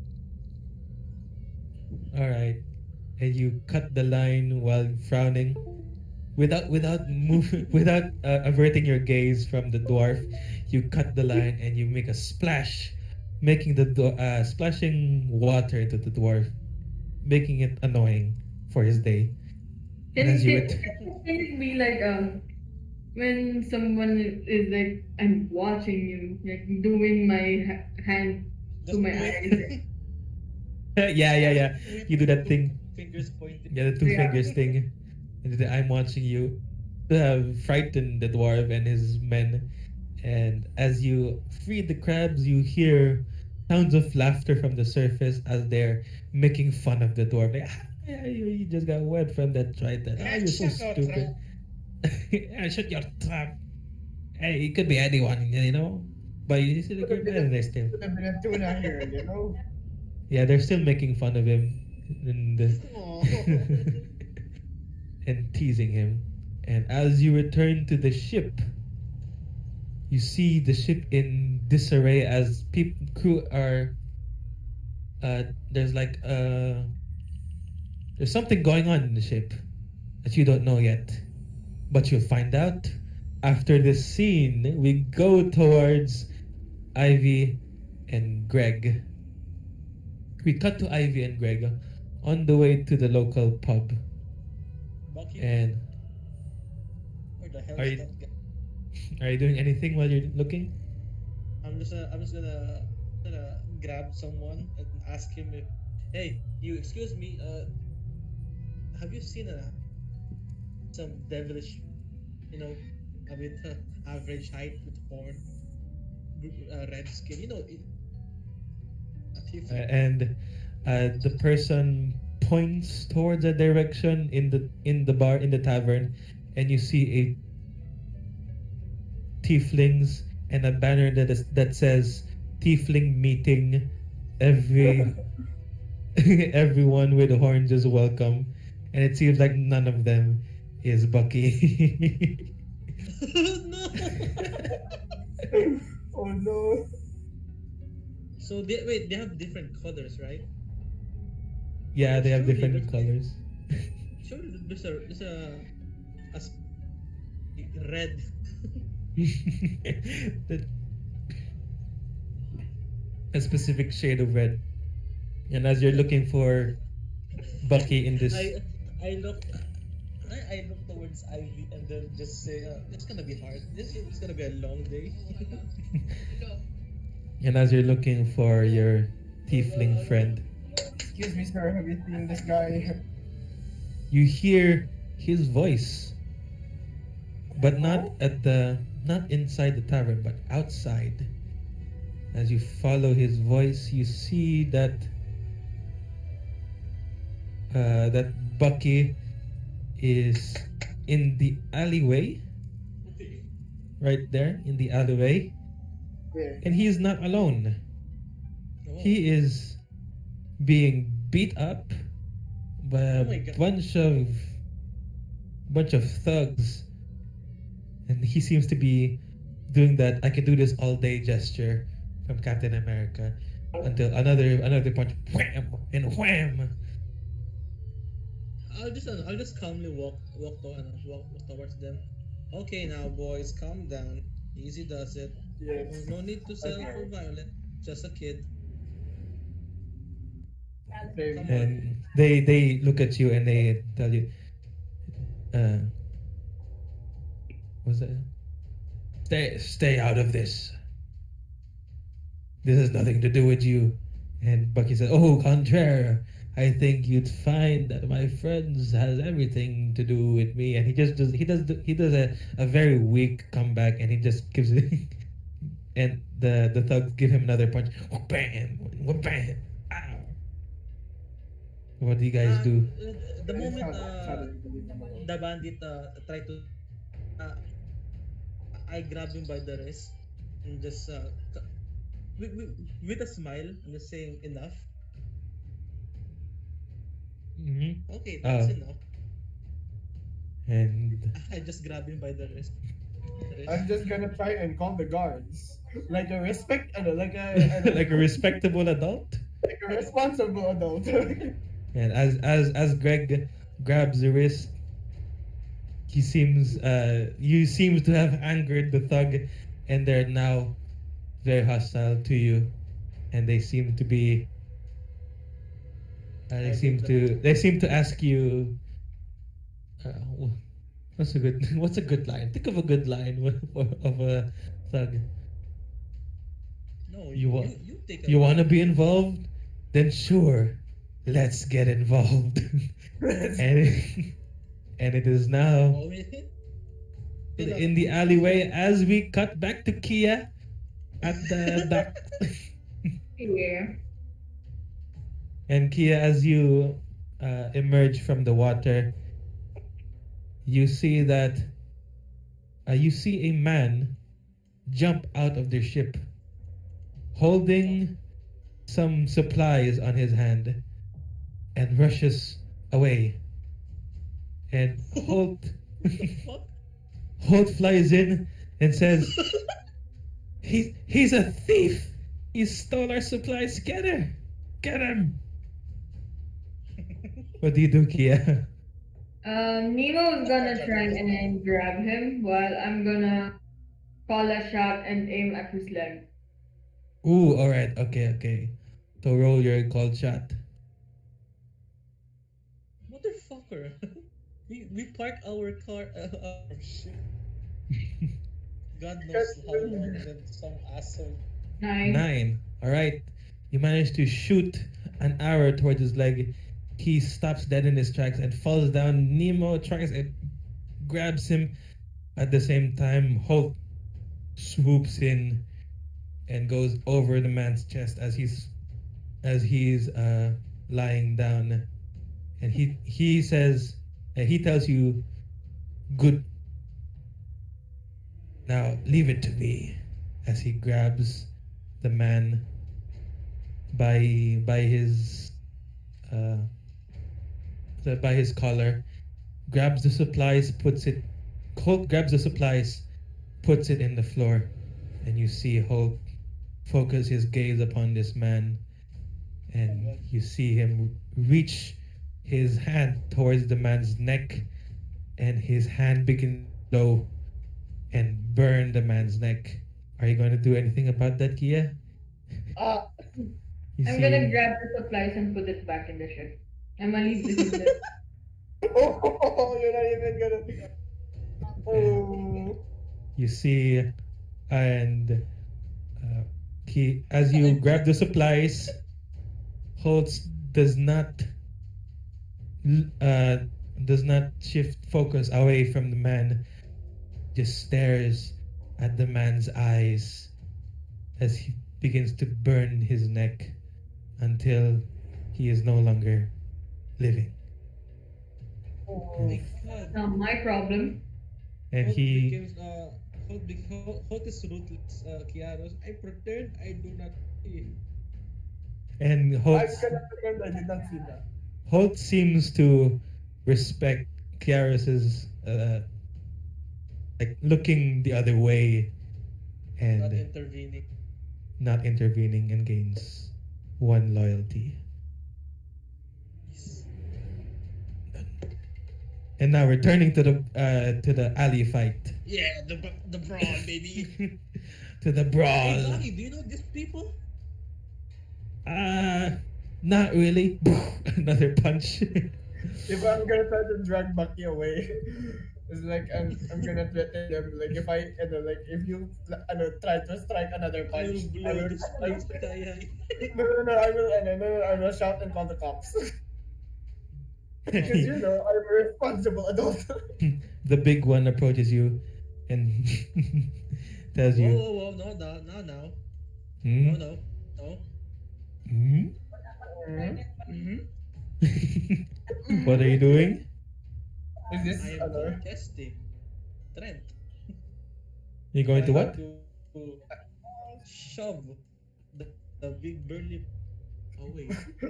all right. And you cut the line while frowning, without averting your gaze from the dwarf. You cut the line and you make a splash, making the splashing water into the dwarf, making it annoying for his day. Can And as you it be like when someone is like, I'm watching you, like doing my hand to my eyes? yeah. You do that thing. Fingers pointed. Yeah, the two Yeah. fingers thing. And the I'm watching you. Frighten the dwarf and his men. And as you free the crabs, you hear sounds of laughter from the surface as they're making fun of the dwarf. Like, yeah, you just got wet from that Triton. Ah, you're so Shut your stupid. Yeah, shut your trap. Hey, it could be anyone, you know? But you see the good man, they're still. Could have been a tuna here, you know? Yeah, they're still making fun of him. And Aw. and teasing him. And as you return to the ship, you see the ship in disarray as crew are. There's something going on in the ship. that you don't know yet. But you'll find out after this scene. We go towards Ivy and Greg. We cut to Ivy and Greg on the way to the local pub. Bucky, And where the hell are is you- that guy? are you doing anything while you're looking? I'm just gonna grab someone and ask him if, hey, you excuse me, have you seen some devilish, a bit average height with horn, red skin, a thief? And the person points towards a direction in the bar, in the tavern, and you see a tieflings and a banner that says tiefling meeting. Everyone with horns is welcome, and it seems like none of them is Bucky. No. Oh no. So they have different colors, right? Yeah, they have Surely different there's- colors. Surely there's a red. That- a specific shade of red. And as you're looking for Bucky in this, I look towards Ivy and then just say, it's gonna be hard. This is gonna be a long day. and as you're looking for your tiefling friend, Excuse me, sir. Have you seen this guy? you hear his voice, but not inside the tavern, but outside. As you follow his voice, you see that Bucky is in the alleyway, right there in the alleyway, Yeah. and he is not alone. Oh. He is being beat up by Oh my a God. bunch of thugs, and he seems to be doing that "I can do this all day" gesture from Captain America until another punch, wham, and wham. I'll just calmly walk towards them. Okay, now boys, calm down. Easy does it. Yes. No need to sell Okay. for violent. Just a kid. Very Come good. And they look at you and they tell you, what's that? Stay out of this. This has nothing to do with you. And Bucky said, "Oh, contraire. I think you'd find that my friends has everything to do with me." And he does a very weak comeback, and he just gives it. And the thugs give him another punch. Bam, bam, ow. What do you guys do? The moment the bandit try to, I grab him by the wrist and just with a smile, I'm just saying enough. Mm-hmm. Okay, that's Oh. enough. And I just grab him by the wrist. I'm just gonna try and call the guards. Like a like like a respectable adult. like a responsible adult. And as Greg grabs the wrist, he seems you seems to have angered the thug, and they're now very hostile to you, and they seem to be. They seem to ask you. What's a good line? Think of a good line of a thug. No, You wa- you take a You want to be involved? Then sure, let's get involved. and it is now Oh, really? in the alleyway as we cut back to Kia at the dock. Yeah. And Kia, as you emerge from the water, you see that you see a man jump out of their ship, holding some supplies on his hand, and rushes away. And Holt What? Holt flies in and says, He's a thief! He stole our supplies! Get her! Get him!" What do you do, Kia? Nemo is gonna try and grab him while I'm gonna call a shot and aim at his leg. Ooh, alright, okay. So roll your cold shot. Motherfucker. We park our car, our ship. God knows how long, and then some asshole. 9. 9. Alright. You manage to shoot an arrow towards his leg. He stops dead in his tracks and falls down. Nemo tries and grabs him. At the same time, Hulk swoops in and goes over the man's chest as he's lying down. And he says, and he tells you, "Good. Now leave it to me," as he grabs the man by his collar, grabs the supplies, Hulk grabs the supplies, puts it in the floor, and you see Hulk focus his gaze upon this man, and you see him reach his hand towards the man's neck, and his hand begins to glow and burn the man's neck. Are you going to do anything about that, Kia? You I'm see- gonna grab the supplies and put it back in the ship. I'm gonna leave this in there. Oh, you're not even gonna. Oh. You see, and as you grab the supplies, Holtz does not shift focus away from the man. Just stares at the man's eyes as he begins to burn his neck until he is no longer living. Oh my God. Not my problem. And Hulk he becomes, Hulk is ruthless, Kiaros. I pretend I do not see. and I'm Holtz gonna pretend I did not see that. Holt seems to respect Kiaros's like looking the other way and Not intervening. not intervening, and gains 1 loyalty. Yes. And now returning to the alley fight. Yeah, the brawl, baby. To the Hey, brawl. Lucky, do you know these people? Not really. Another punch. If I'm gonna try to drag Bucky away, it's like I'm gonna threaten them. Like if if you try to strike another I will punch, blow this place kaya. no, I will shout and call the cops. Because I'm a responsible adult. The big one approaches you and tells you, Whoa, no, "Hmm? no. Hmm? Mm-hmm. What are you doing?" Is this I am contesting. Trent. You're going to I what? have to shove the big burly away.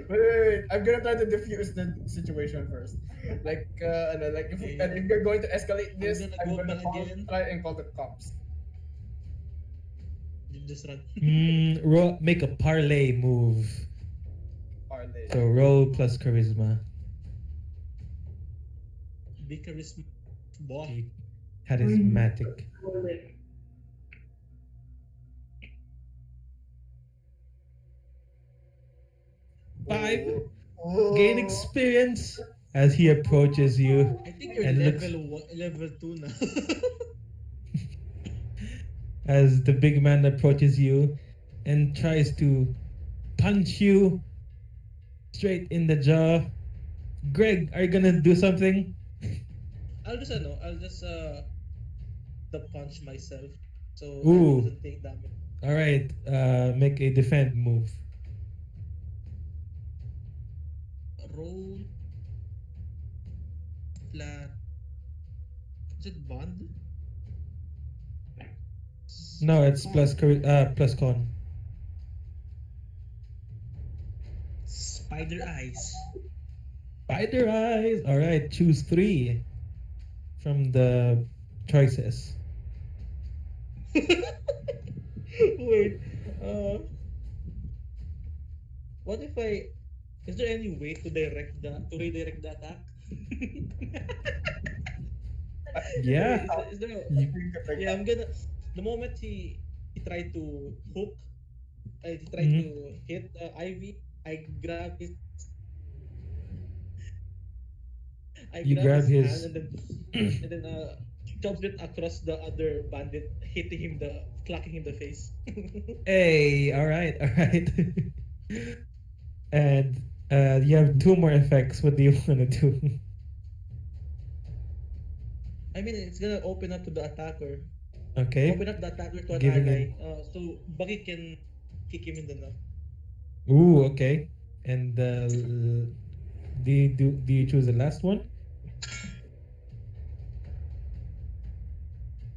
Wait. I'm gonna try to diffuse the situation first. Like if you're going to escalate this, gonna I'm go gonna back again. try and call the cops. Just run. Make a parlay move. Parlay. So roll plus charisma. Big charisma. Boy. Charismatic. Five. Gain experience as he approaches you. I think you're And level 2 now. As the big man approaches you and tries to punch you straight in the jaw. Greg, are you gonna do something? I'll just the punch myself, so Ooh. it doesn't take damage. All right, make a defend move. Roll flat. Is it bond? No, it's plus con. Spider eyes. Spider eyes. All right, choose 3 from the choices. Wait. What if I? Is there any way to redirect the attack? Yeah. Is there You- yeah, I'm gonna. The moment he tried to hook, he tried Mhm. to hit Ivy. I You grab grab his hand his. and then shoved it across the other bandit, hitting him clacking him the face. Hey, all right, all right. And you have two more effects. What do you want to do? I mean, it's gonna open up to the attacker. Okay. Open up the attacker to an Giving ally, him. so Bucky can kick him in the nuts. Ooh, okay. And do you choose the last one?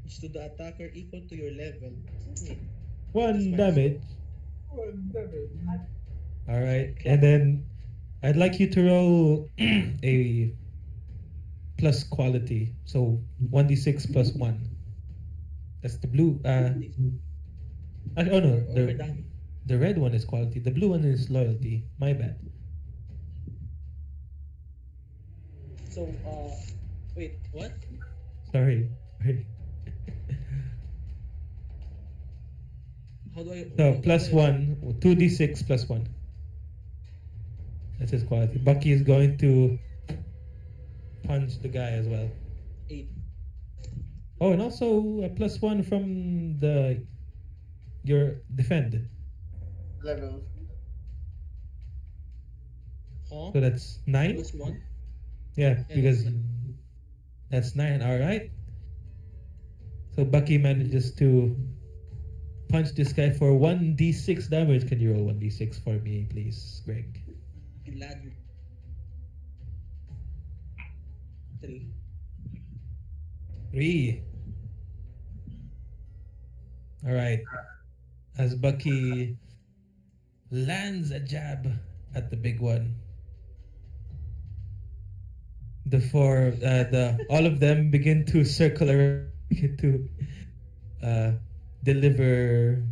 It's to the attacker equal to your level. Wait, that's One fine. damage. All right. Clap. And then I'd like you to roll a plus quality. So 1d6 plus 1. That's the blue. Oh no, Or damage. the red one is quality. The blue one is loyalty. My bad. So, wait, what? Sorry. How do I? So how plus do I- 1, 2d6 plus 1. That's his quality. Bucky is going to punch the guy as well. 8. Oh, and also a plus 1 from your defend. Level. Huh? So that's 9. Plus 1. Yeah, Yeah, because that's that's 9. All right. So Bucky manages to punch this guy for 1d6 damage. Can you roll 1d6 for me, please, Greg? Glad. 3. 3. All right. As Bucky lands a jab at the big one, all of them begin to circle around to deliver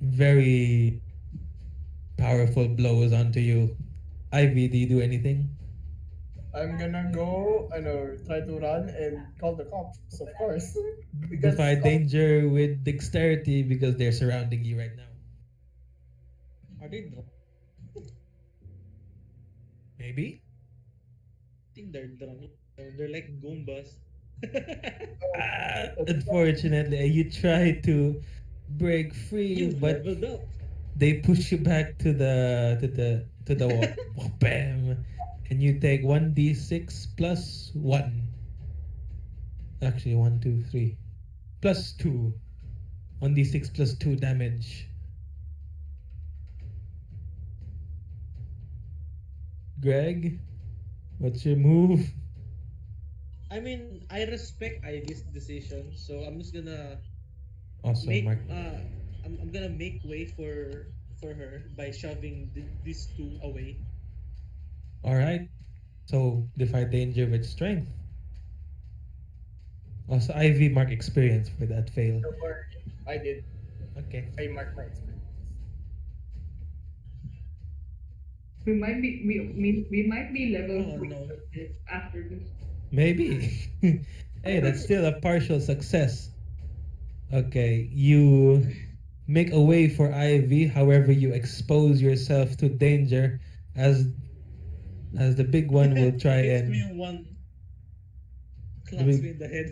very powerful blows onto you. Ivy, do you do anything? I'm gonna go, try to run and call the cops, of course. Defy danger with dexterity because they're surrounding you right now. Are they drunk? Maybe? I think they're drunk. They're like Goombas. Unfortunately, you try to break free, You but leveled up. they push you back to the wall. Bam! And you take 1d6 plus 1. Actually, 1, 2, 3. Plus 2. 1d6 plus 2 damage. Greg, what's your move? I mean, I respect Ivy's decision, so I'm just gonna Also, make Mark. I'm gonna make way for her by shoving these two away. Alright. So, defy danger with strength. Also, Ivy mark experience for that fail. Don't worry, I did. Okay. I marked my experience. We might be level Oh, 3 no. after this. Maybe. Hey, that's still a partial success. Okay, you make a way for Ivy, however you expose yourself to danger as the big one will try Hits and me one. Claps big- me in the head.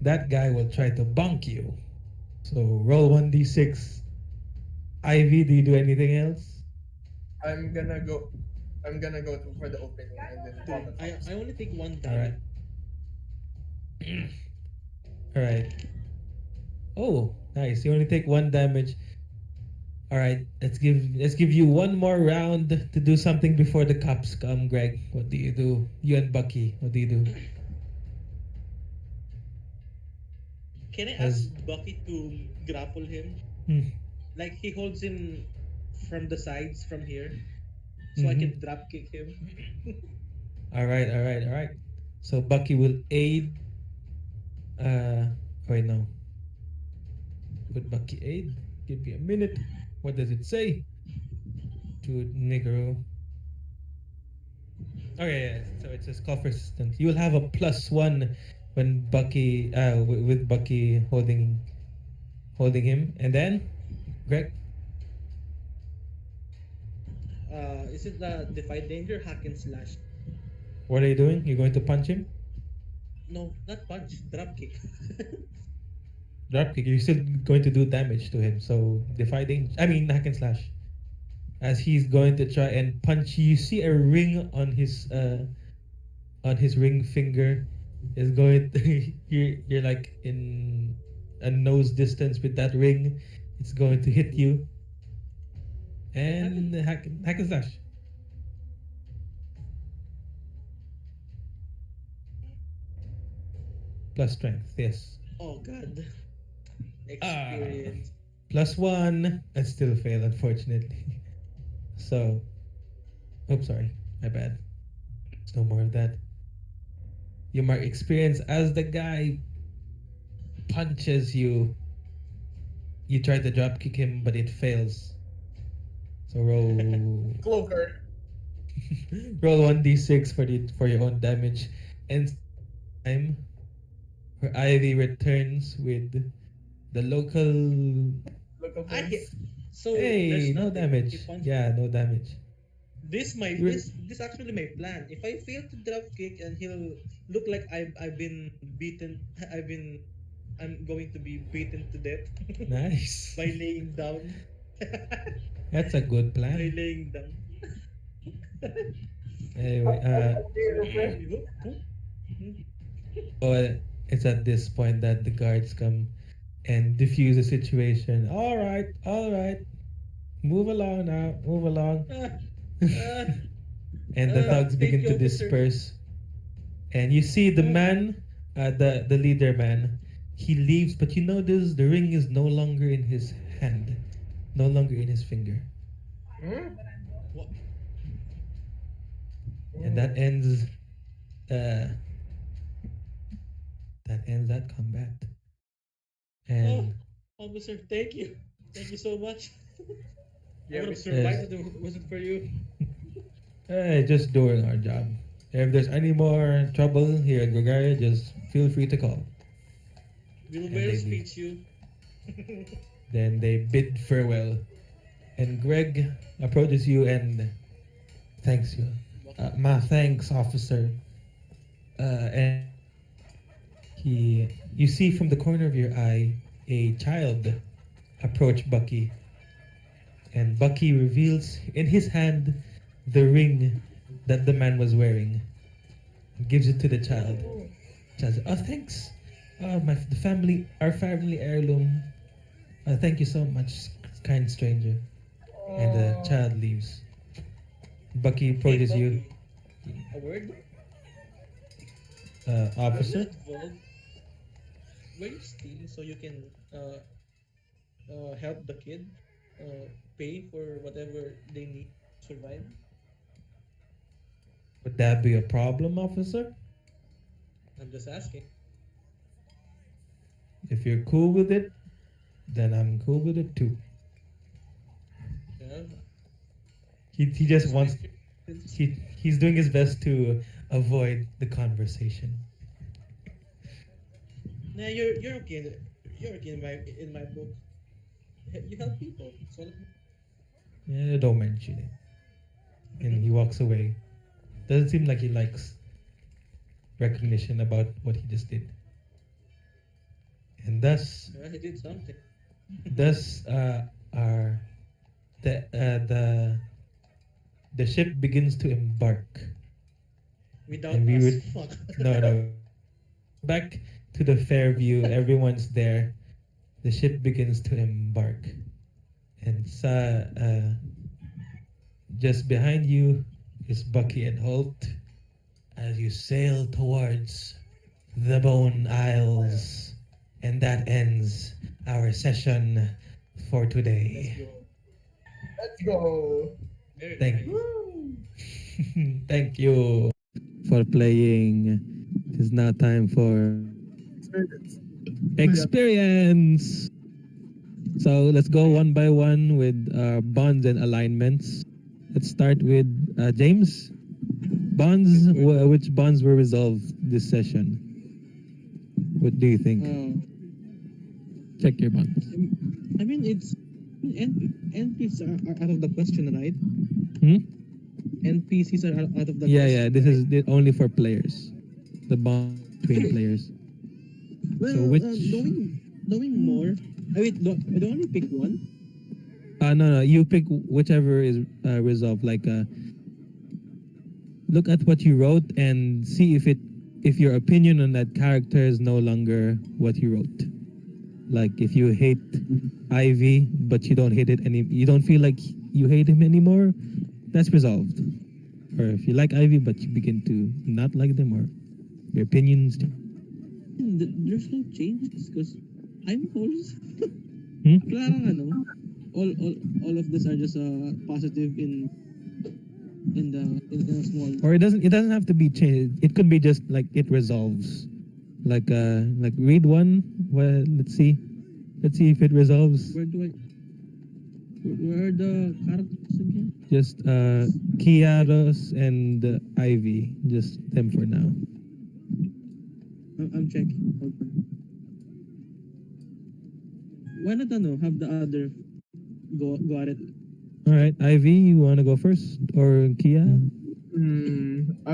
that guy will try to bonk you. So roll 1d6. Ivy, do you do anything else? I'm gonna go for the opening and then call the cops. I only take 1 Alright. damage. Alright. Oh, nice. You only take 1 damage. Alright, let's give you one more round to do something before the cops come, Greg. What do you do? You and Bucky, what do you do? Can I As- ask Bucky to grapple him? Hmm. Like he holds him from the sides from here, so I Mhm. can drop kick him. Alright. So Bucky will aid. Wait, no. Would Bucky aid? Give me a minute. What does it say? To Negro. Okay, yeah. So it says cough resistant. You will have a +1 when Bucky, with Bucky holding him, and then, Greg. Is it the defy danger, hack and slash? What are you doing? You're going to punch him? No, not punch, drop kick. Dropkick. You're still going to do damage to him. So dividing, I mean hack and slash. As he's going to try and punch you, see a ring on his ring finger. Is going to, you're like in a nose distance with that ring. It's going to hit you. And hack and slash. Plus strength, yes. Oh god. Experience. +1. I still fail, unfortunately. So, oops, sorry, my bad. There's no more of that. You mark experience as the guy punches you. You try to drop kick him, but it fails. So roll Clover. roll 1d6 for your own damage, and time where Ivy returns with the local. Local I hit. friends. So Hey, there's no nothing. damage. You punch- Yeah, no damage. This You're- this actually my plan. If I fail to drop kick and he'll look like I've been beaten, I'm going to be beaten to death Nice. by laying down. That's a good By plan. laying down. Anyway, but it's at this point that the guards come and diffuse the situation. All right, move along now, move along. And the thugs thank begin you, to officer. disperse. And you see the man, the leader man, he leaves, but you notice the ring is no longer in his hand, no longer in his finger. What? And that ends that combat. And Officer, thank you. Thank you so much. I Yeah, would we have survived if it wasn't for you. just doing our job. If there's any more trouble here at Groggaria, just feel free to call. We'll And bear they speech you. Then they bid farewell. And Greg approaches you and thanks you. My thanks, officer. And you see from the corner of your eye a child approach Bucky. And Bucky reveals in his hand the ring that the man was wearing. Gives it to the child. Child says, "Oh, thanks. Our family heirloom. Thank you so much, kind stranger." And the child leaves. Bucky approaches Hey, you. Bucky, a word? Officer. Were you stealing so you can help the kid pay for whatever they need to survive? Would that be a problem, officer? I'm just asking. If you're cool with it, then I'm cool with it too. Yeah. He just wants he's doing his best to avoid the conversation. Nah, you're okay. You're okay in my book. You help people. So Yeah, don't mention it. And he walks away. Doesn't seem like he likes recognition about what he just did. And thus, he did something. our the ship begins to embark. Without And we us. would- Fuck. No. Back to the Fairview. Everyone's there. The ship begins to embark. And just behind you is Bucky and Holt as you sail towards the Bone Isles. And that ends our session for today. Let's go. Very Thank nice. Thank you. For playing. It is now time for experience. So let's go one by one with bonds and alignments. Let's start with James. Bonds. Which bonds were resolved this session? What do you think? Check your bonds. I mean, NPCs are out of the question, right? NPCs are out of the Yeah, question. yeah. This is only for players. The bond between players. Well, So which? knowing more. I don't only pick one. No. You pick whichever is resolved. Like, look at what you wrote and see if your opinion on that character is no longer what you wrote. Like, if you hate Ivy, but you don't hate it you don't feel like you hate him anymore, that's resolved. Or if you like Ivy, but you begin to not like them, or your opinions. There's no changes because I'm always all of this are just positive in a small. Or it doesn't have to be changed. It could be just like it resolves. Like read one. Well, let's see if it resolves. Where are the characters again? Just Kiaros and Ivy. Just them for now. I'm checking. Hold on. Why not have the other go at it? All right, Ivy, you want to go first, or Kia? I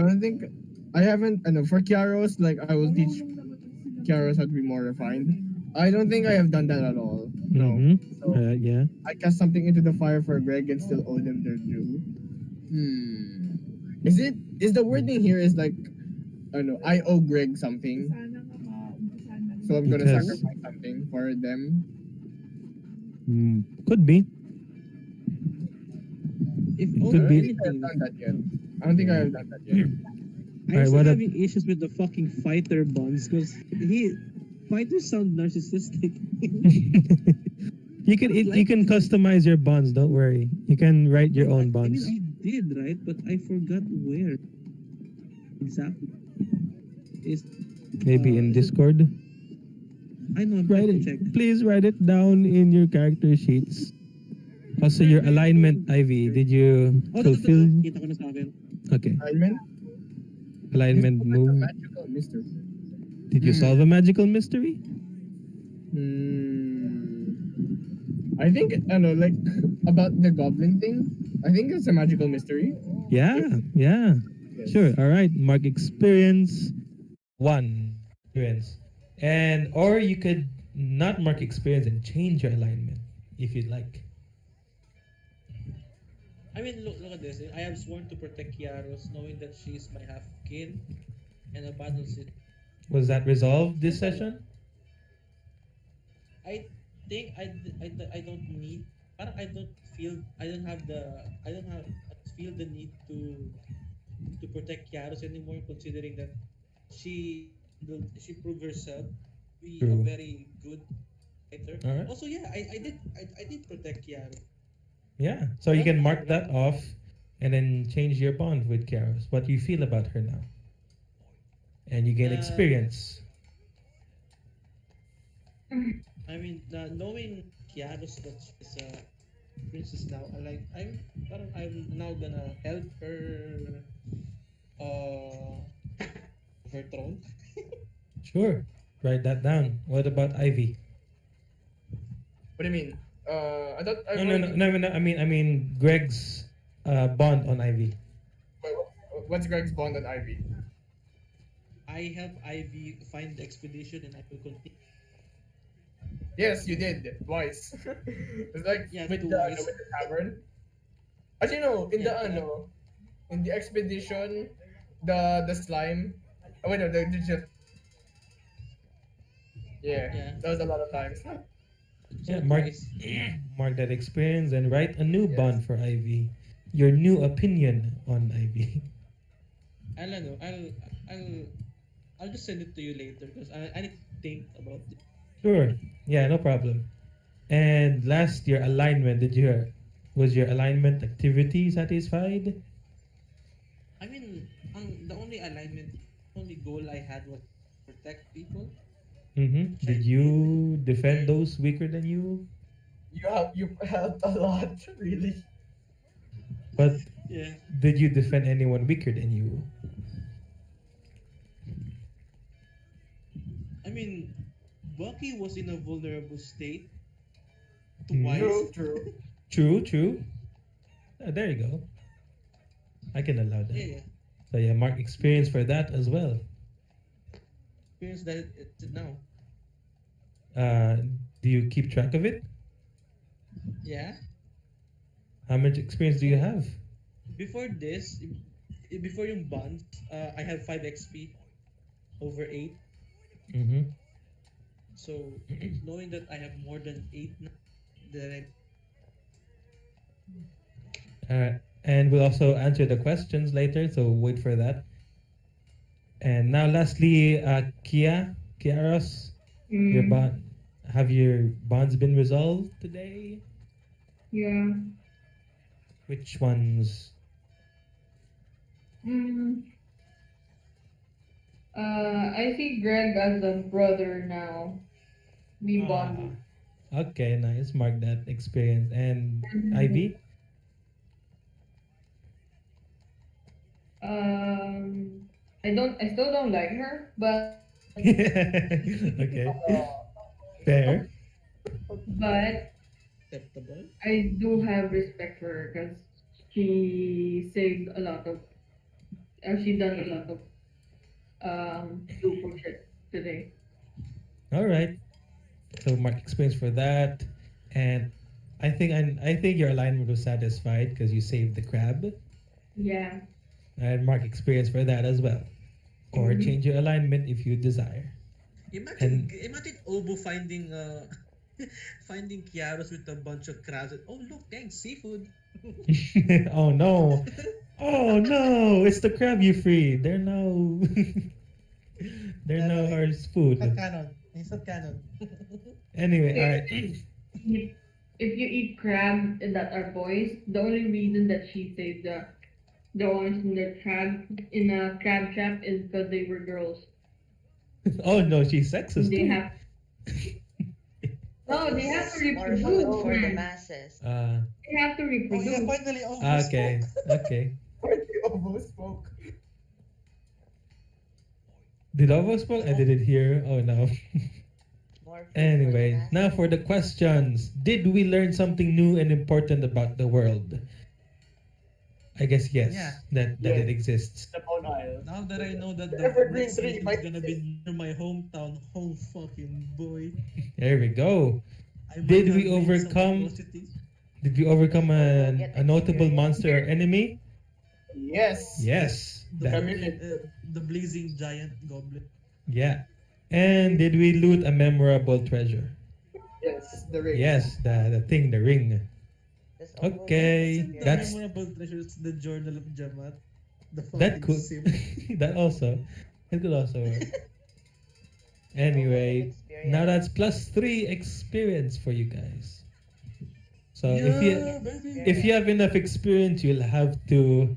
don't think I haven't. For Kiaros, like I will teach Kiaros how to be more refined. I don't think I have done that at all. No. So Yeah. I cast something into the fire for Greg and still owe them their due. Is the wording here is like, I don't know, I owe Greg something, so I'm gonna Because- sacrifice something for them. Could be. If It only could be. I don't think I have anything, done that yet. I don't think I have done that yet. I'm Alright, still what having issues with the fucking fighter bonds because fighters sound narcissistic. You can customize your bonds. Don't worry. You can write your own bonds. I mean, I did, right? But I forgot where exactly. Is Maybe in Discord. I know. I'm Write trying to check. it. Please write it down in your character sheets. Also, your alignment, Ivy. Did you fulfill? Kita ko na sa akin. Okay. Alignment? Alignment move. Magical mystery. Did you solve a magical mystery? I think, I don't know, like, about the goblin thing, I think it's a magical mystery. Yeah. Yes. Sure. All right. Mark experience 1 experience, or you could not mark experience and change your alignment if you'd like. I mean, look at this. I have sworn to protect Kiaros, knowing that she is my half kin, and a battle sit. Was that resolved this session? I think I don't need. I don't feel the need to protect Kiaros anymore, considering that she proved herself to be a True. very good fighter. Alright. Also, yeah, I did protect Kiaros. Yeah. So you can mark that off and then change your bond with Kiaros. What you feel about her now. And you gain experience. I mean, knowing Kiaros that she's a princess now, I'm now gonna help her her throne. Sure. Write that down. What about Ivy? What do you mean? I thought No. I mean Greg's bond on Ivy. Wait, what's Greg's bond on Ivy? I help Ivy find the expedition, and I will continue. Yes, you did twice. It's like Yeah, with twice. with the tavern. As you know, in the expedition, the slime. Oh wait, no, the just. Yeah, that was a lot of times. Yeah, mark that experience and write a new bond for Ivy. Your new opinion on Ivy. I'll just send it to you later because I need to think about it. Sure. Yeah, no problem. And last, your alignment. Was your alignment activity satisfied? I mean, the only goal I had was to protect people. Did you defend those weaker than you? You helped a lot, really. But Yeah. did you defend anyone weaker than you? I mean, Bucky was in a vulnerable state Hmm. twice. True. There you go. I can allow that. Yeah. So yeah, mark experience for that as well. Experience that now. Do you keep track of it? Yeah. How much experience do you have? Before this, before yung bonds, I have 5 XP over 8. Mm-hmm. So knowing that I have more than 8 now, then And we'll also answer the questions later, so wait for that. And now, lastly, Kiaros, your bond. Have your bonds been resolved today? Yeah. Which ones? I see Greg as a brother now. We bonded. Okay, nice. Mark that experience. And Ivy? I still don't like her, but Okay. Fair. but acceptable. I do have respect for her because she saved a lot of, she done a lot of stupid shit today. All right. So mark experience for that, and I think your alignment was satisfied because you saved the crab, Yeah. and mark experience for that as well, or change your alignment if you desire. Imagine Obo finding finding Kiaros with a bunch of crabs. Oh look, thanks, seafood. Oh no! Oh no! It's the crab you freed. They're now they're now our food. Canon. It's not canon. Anyway, all right. If you eat crab that are boys, the only reason that she saved the ones in the crab in a crab trap is because they were girls. Oh no, she's sexist They too. have no, they have to More food reproduce. for the Man. masses. They have to Oh reproduce. yeah, finally Obo Okay, okay. Almost spoke. Did Ovo spoke? I didn't hear. Oh no. More food Anyway, for the now for the questions. Did we learn something new and important about the world? I guess yes. Yeah. That Yeah. it exists. The Bone Isle. Now that I know that The the Evergreen next Tree meeting might is gonna be near my hometown, oh fucking boy. There we go. I might Did have we made some overcome? atrocities. Did we overcome Get a notable experience. monster or enemy? Yes. Yes. The, That, the blazing giant goblin. yeah. And did we loot a memorable treasure? Yes. The ring. Yes, the thing, the ring. This almost Okay, experience. The that's- memorable treasures, the Journal of Jamat. The That fucking could sim. that could also work. Anyway, now that's +3 experience for you guys. So baby. if you have enough experience, you'll have to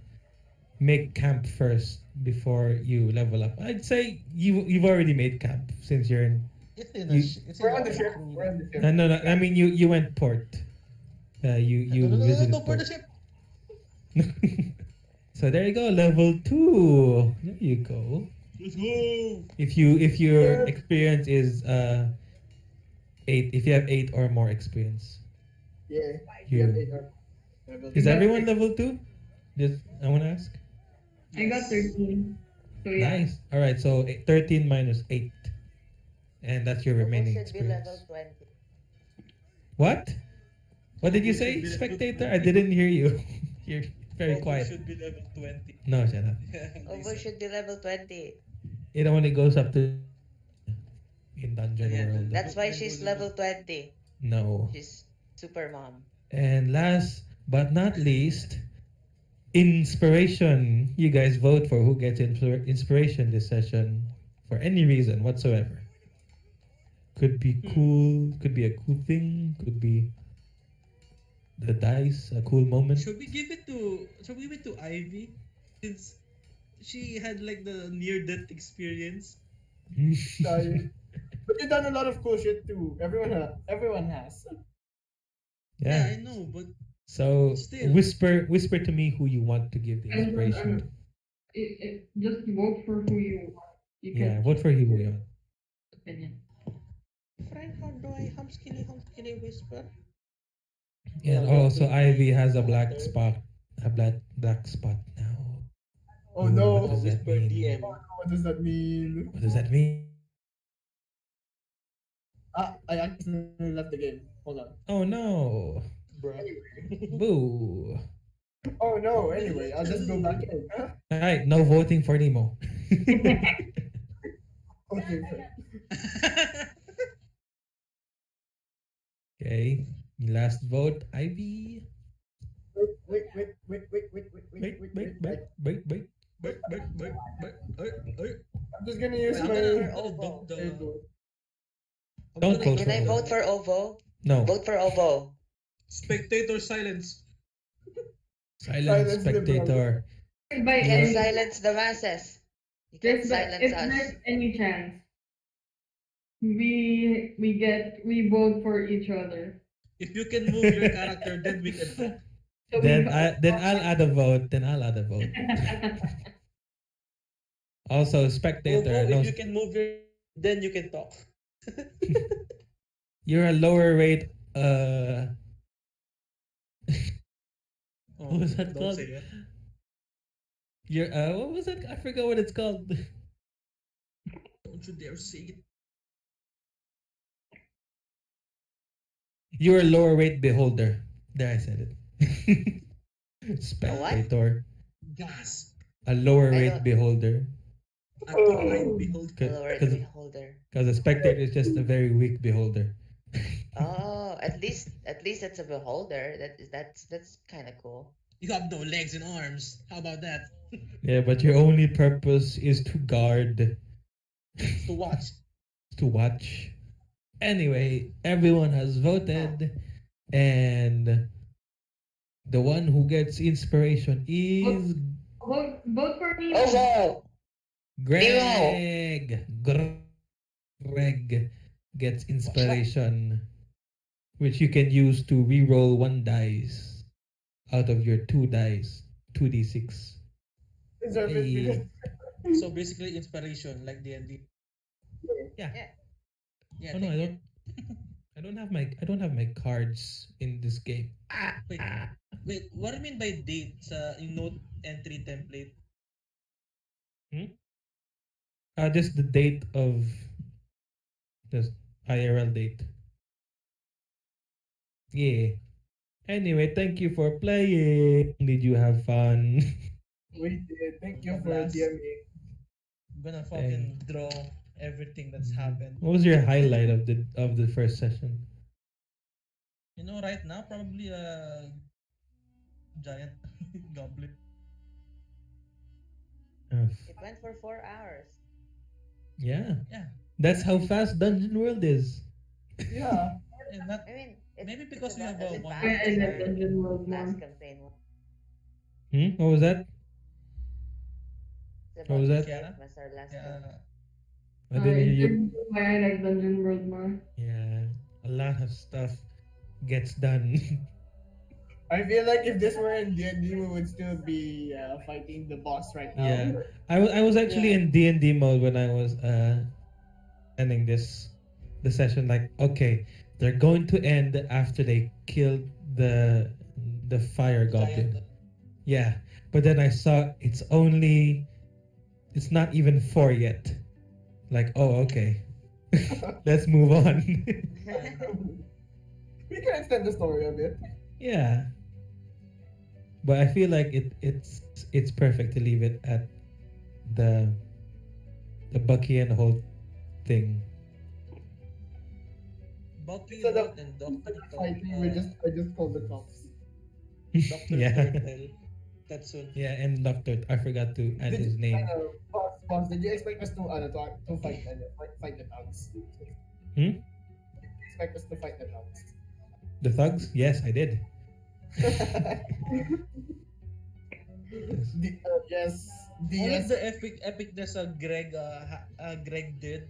make camp first before you level up. I'd say you've already made camp since you're in. It's in You- it's We're in on the a ship. crew. We're on the ship. No. I mean you went port. You visited Don't burn port. the ship. So there you go, level 2. There you go. Let's go. If your experience is 8, if you have 8 or more experience. Yeah. You- Yeah, they are. Is everyone level 2? Just I want to ask. I got 13. So yeah. Nice. All right, so 13 minus 8. And that's your Almost remaining should be experience. level 20. What? What did you say, spectator? I didn't hear you. You're very Obo quiet. should be level 20. No, shut up. Over should be level 20. It only goes up to in Dungeon Yeah, World. That's why she's level 20. No. She's super mom. And last but not least, inspiration. You guys vote for who gets inspiration this session for any reason whatsoever. Could be cool, could be a cool thing, could be the dice, a cool moment. Should we give it to Ivy? Since she had like the near death experience. Sorry. But you've done a lot of cool shit too. Everyone has. Yeah, Yeah. I know, but So Still. whisper to me who you want to give the inspiration to. Just vote for who you want. You Yeah, can vote for who you want. opinion. Friend, how do I hum skinny whisper? And Well, also the Ivy has a black character. spot. A black spot now. Oh Ooh, no. what does that Whisper mean? DM. What does that mean? What does that mean? I accidentally left the game. Hold on. Oh no. Bruh. Boo. Oh no. Anyway, I'll just go back in. Alright, no voting for Nemo. Okay. Okay. Last vote, Ivy. Wait. I'm just gonna use I'm my. gonna Ovo. Don't vote Can I for vote for Ovo? No. Vote for Ovo. spectator silence. Silent Silence spectator. By You can any, silence the masses. You can if silence there's us. any chance, we vote for each other. If you can move your character, then we can talk. So Then I'll add a vote. Also, spectator. Ovo, No, if you can move your, then you can talk. you're a lower rate. Oh, What was that don't called? say it. You're what was it? I forgot what it's called. Don't you dare say it. You're a lower rate beholder. There, I said it. Spectator. Gas. A lower I rate don't- beholder. A two-eyed behold. Lower Because beholder. a spectator is just a very weak beholder. Oh, at least it's a beholder. That's kind of cool. You have no legs and arms. How about that? Yeah, but your only purpose is to guard, To watch. to watch. Anyway, everyone has voted, and the one who gets inspiration is Vote for me. Ovo. Greg. Greg gets inspiration, which you can use to re-roll 1 dice out of your 2 dice, 2d6. Hey. So basically, inspiration like D&D. Yeah. Yeah. Oh no, I don't have my cards in this game. Wait, what do you mean by date sa yung note entry template? Just the date of the IRL date. Yeah. Anyway, thank you for playing. Did you have fun? We did. Thank you for Blast. DMing. I'm gonna fucking draw everything that's happened. What was your highlight of the first session? You know, right now, probably a giant goblin. It went for 4 hours. Yeah. Yeah. That's how fast Dungeon World is. Yeah. And not I mean, Maybe it's because we not have as a one- advanced I as like our Dungeon World more. last campaign one. What was that? It's What was about the that? same as our last one. I didn't hear you. I like Dungeon World more. Yeah. A lot of stuff gets done. I feel like if this were in D&D, we would still be fighting the boss right now. Yeah. I was actually in D&D mode when I was ending the session. Like, okay, they're going to end after they killed the fire goblin. Yeah, but then I saw it's not even 4 yet. Like, oh, okay. Let's move on. We can extend the story a bit. Yeah. But I feel like it's perfect to leave it at the Bucky and Holt thing. Bucky So the- Holt and Dr. Fighting, I just called the cops. Dr. Yeah. Turtle. That's soon. Yeah, and Doctor, I forgot to add his name. Boss, did you expect us to fight the thugs? Hmm? Did you expect us to fight the thugs? The thugs? Yes, I did. Yes. Only the epicness Greg did.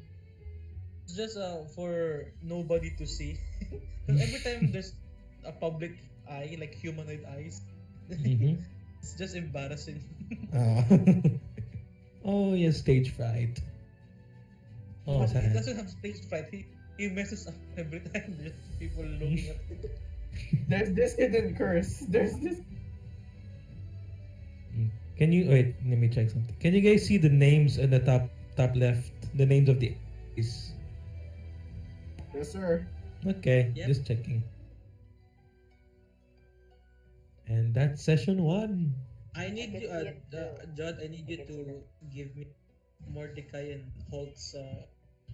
It's just for nobody to see. 'Cause every time there's a public eye, like humanoid eyes. Mhm. It's just embarrassing. Oh. Oh, yeah, stage fright. Oh, But he sad. doesn't have stage fright. He messes up every time. There's people looking at him. There's this hidden curse. There's this. Can you wait? Let me check something. Can you guys see the names in the top left? The names of the is Yes, sir. okay. Yep. Just checking. And that's session 1. I need can you, see it too. Jod. I need you I can see to give me Mordecai and Holt's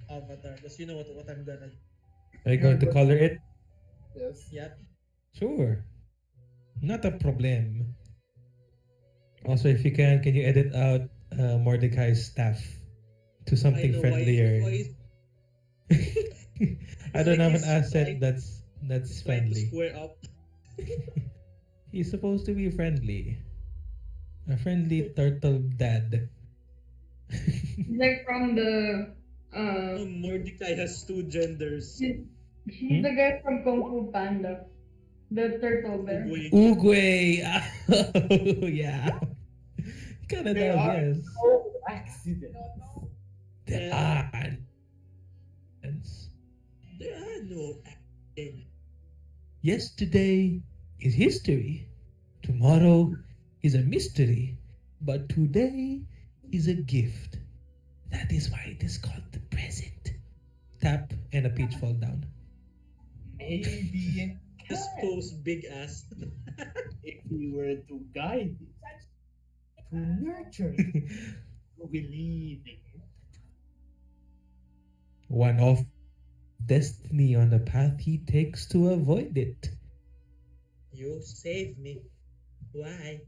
avatar, because you know what I'm gonna. Are you going to color it? Yes. Yep. Sure. Not a problem. Also, if you can you edit out Mordecai's staff to something I know friendlier? I don't like have an he's asset trying- that's He's trying to friendly. square up. He's supposed to be friendly. A friendly turtle dad. Like from the Mordecai has 2 genders. he's the guy from Kung Fu Panda. The turtle bear. Uguay. Oogway! Oh, yeah. Kinda They does, are yes. no accidents. There Yeah. are. There are no accidents. Yesterday is history. Tomorrow is a mystery. But today is a gift. That is why it is called the present. Tap and a peach fall down. Maybe it This pose big ass. if we were to guide it, to nurture it, to believe in it. One of destiny on the path he takes to avoid it. You save me. Why?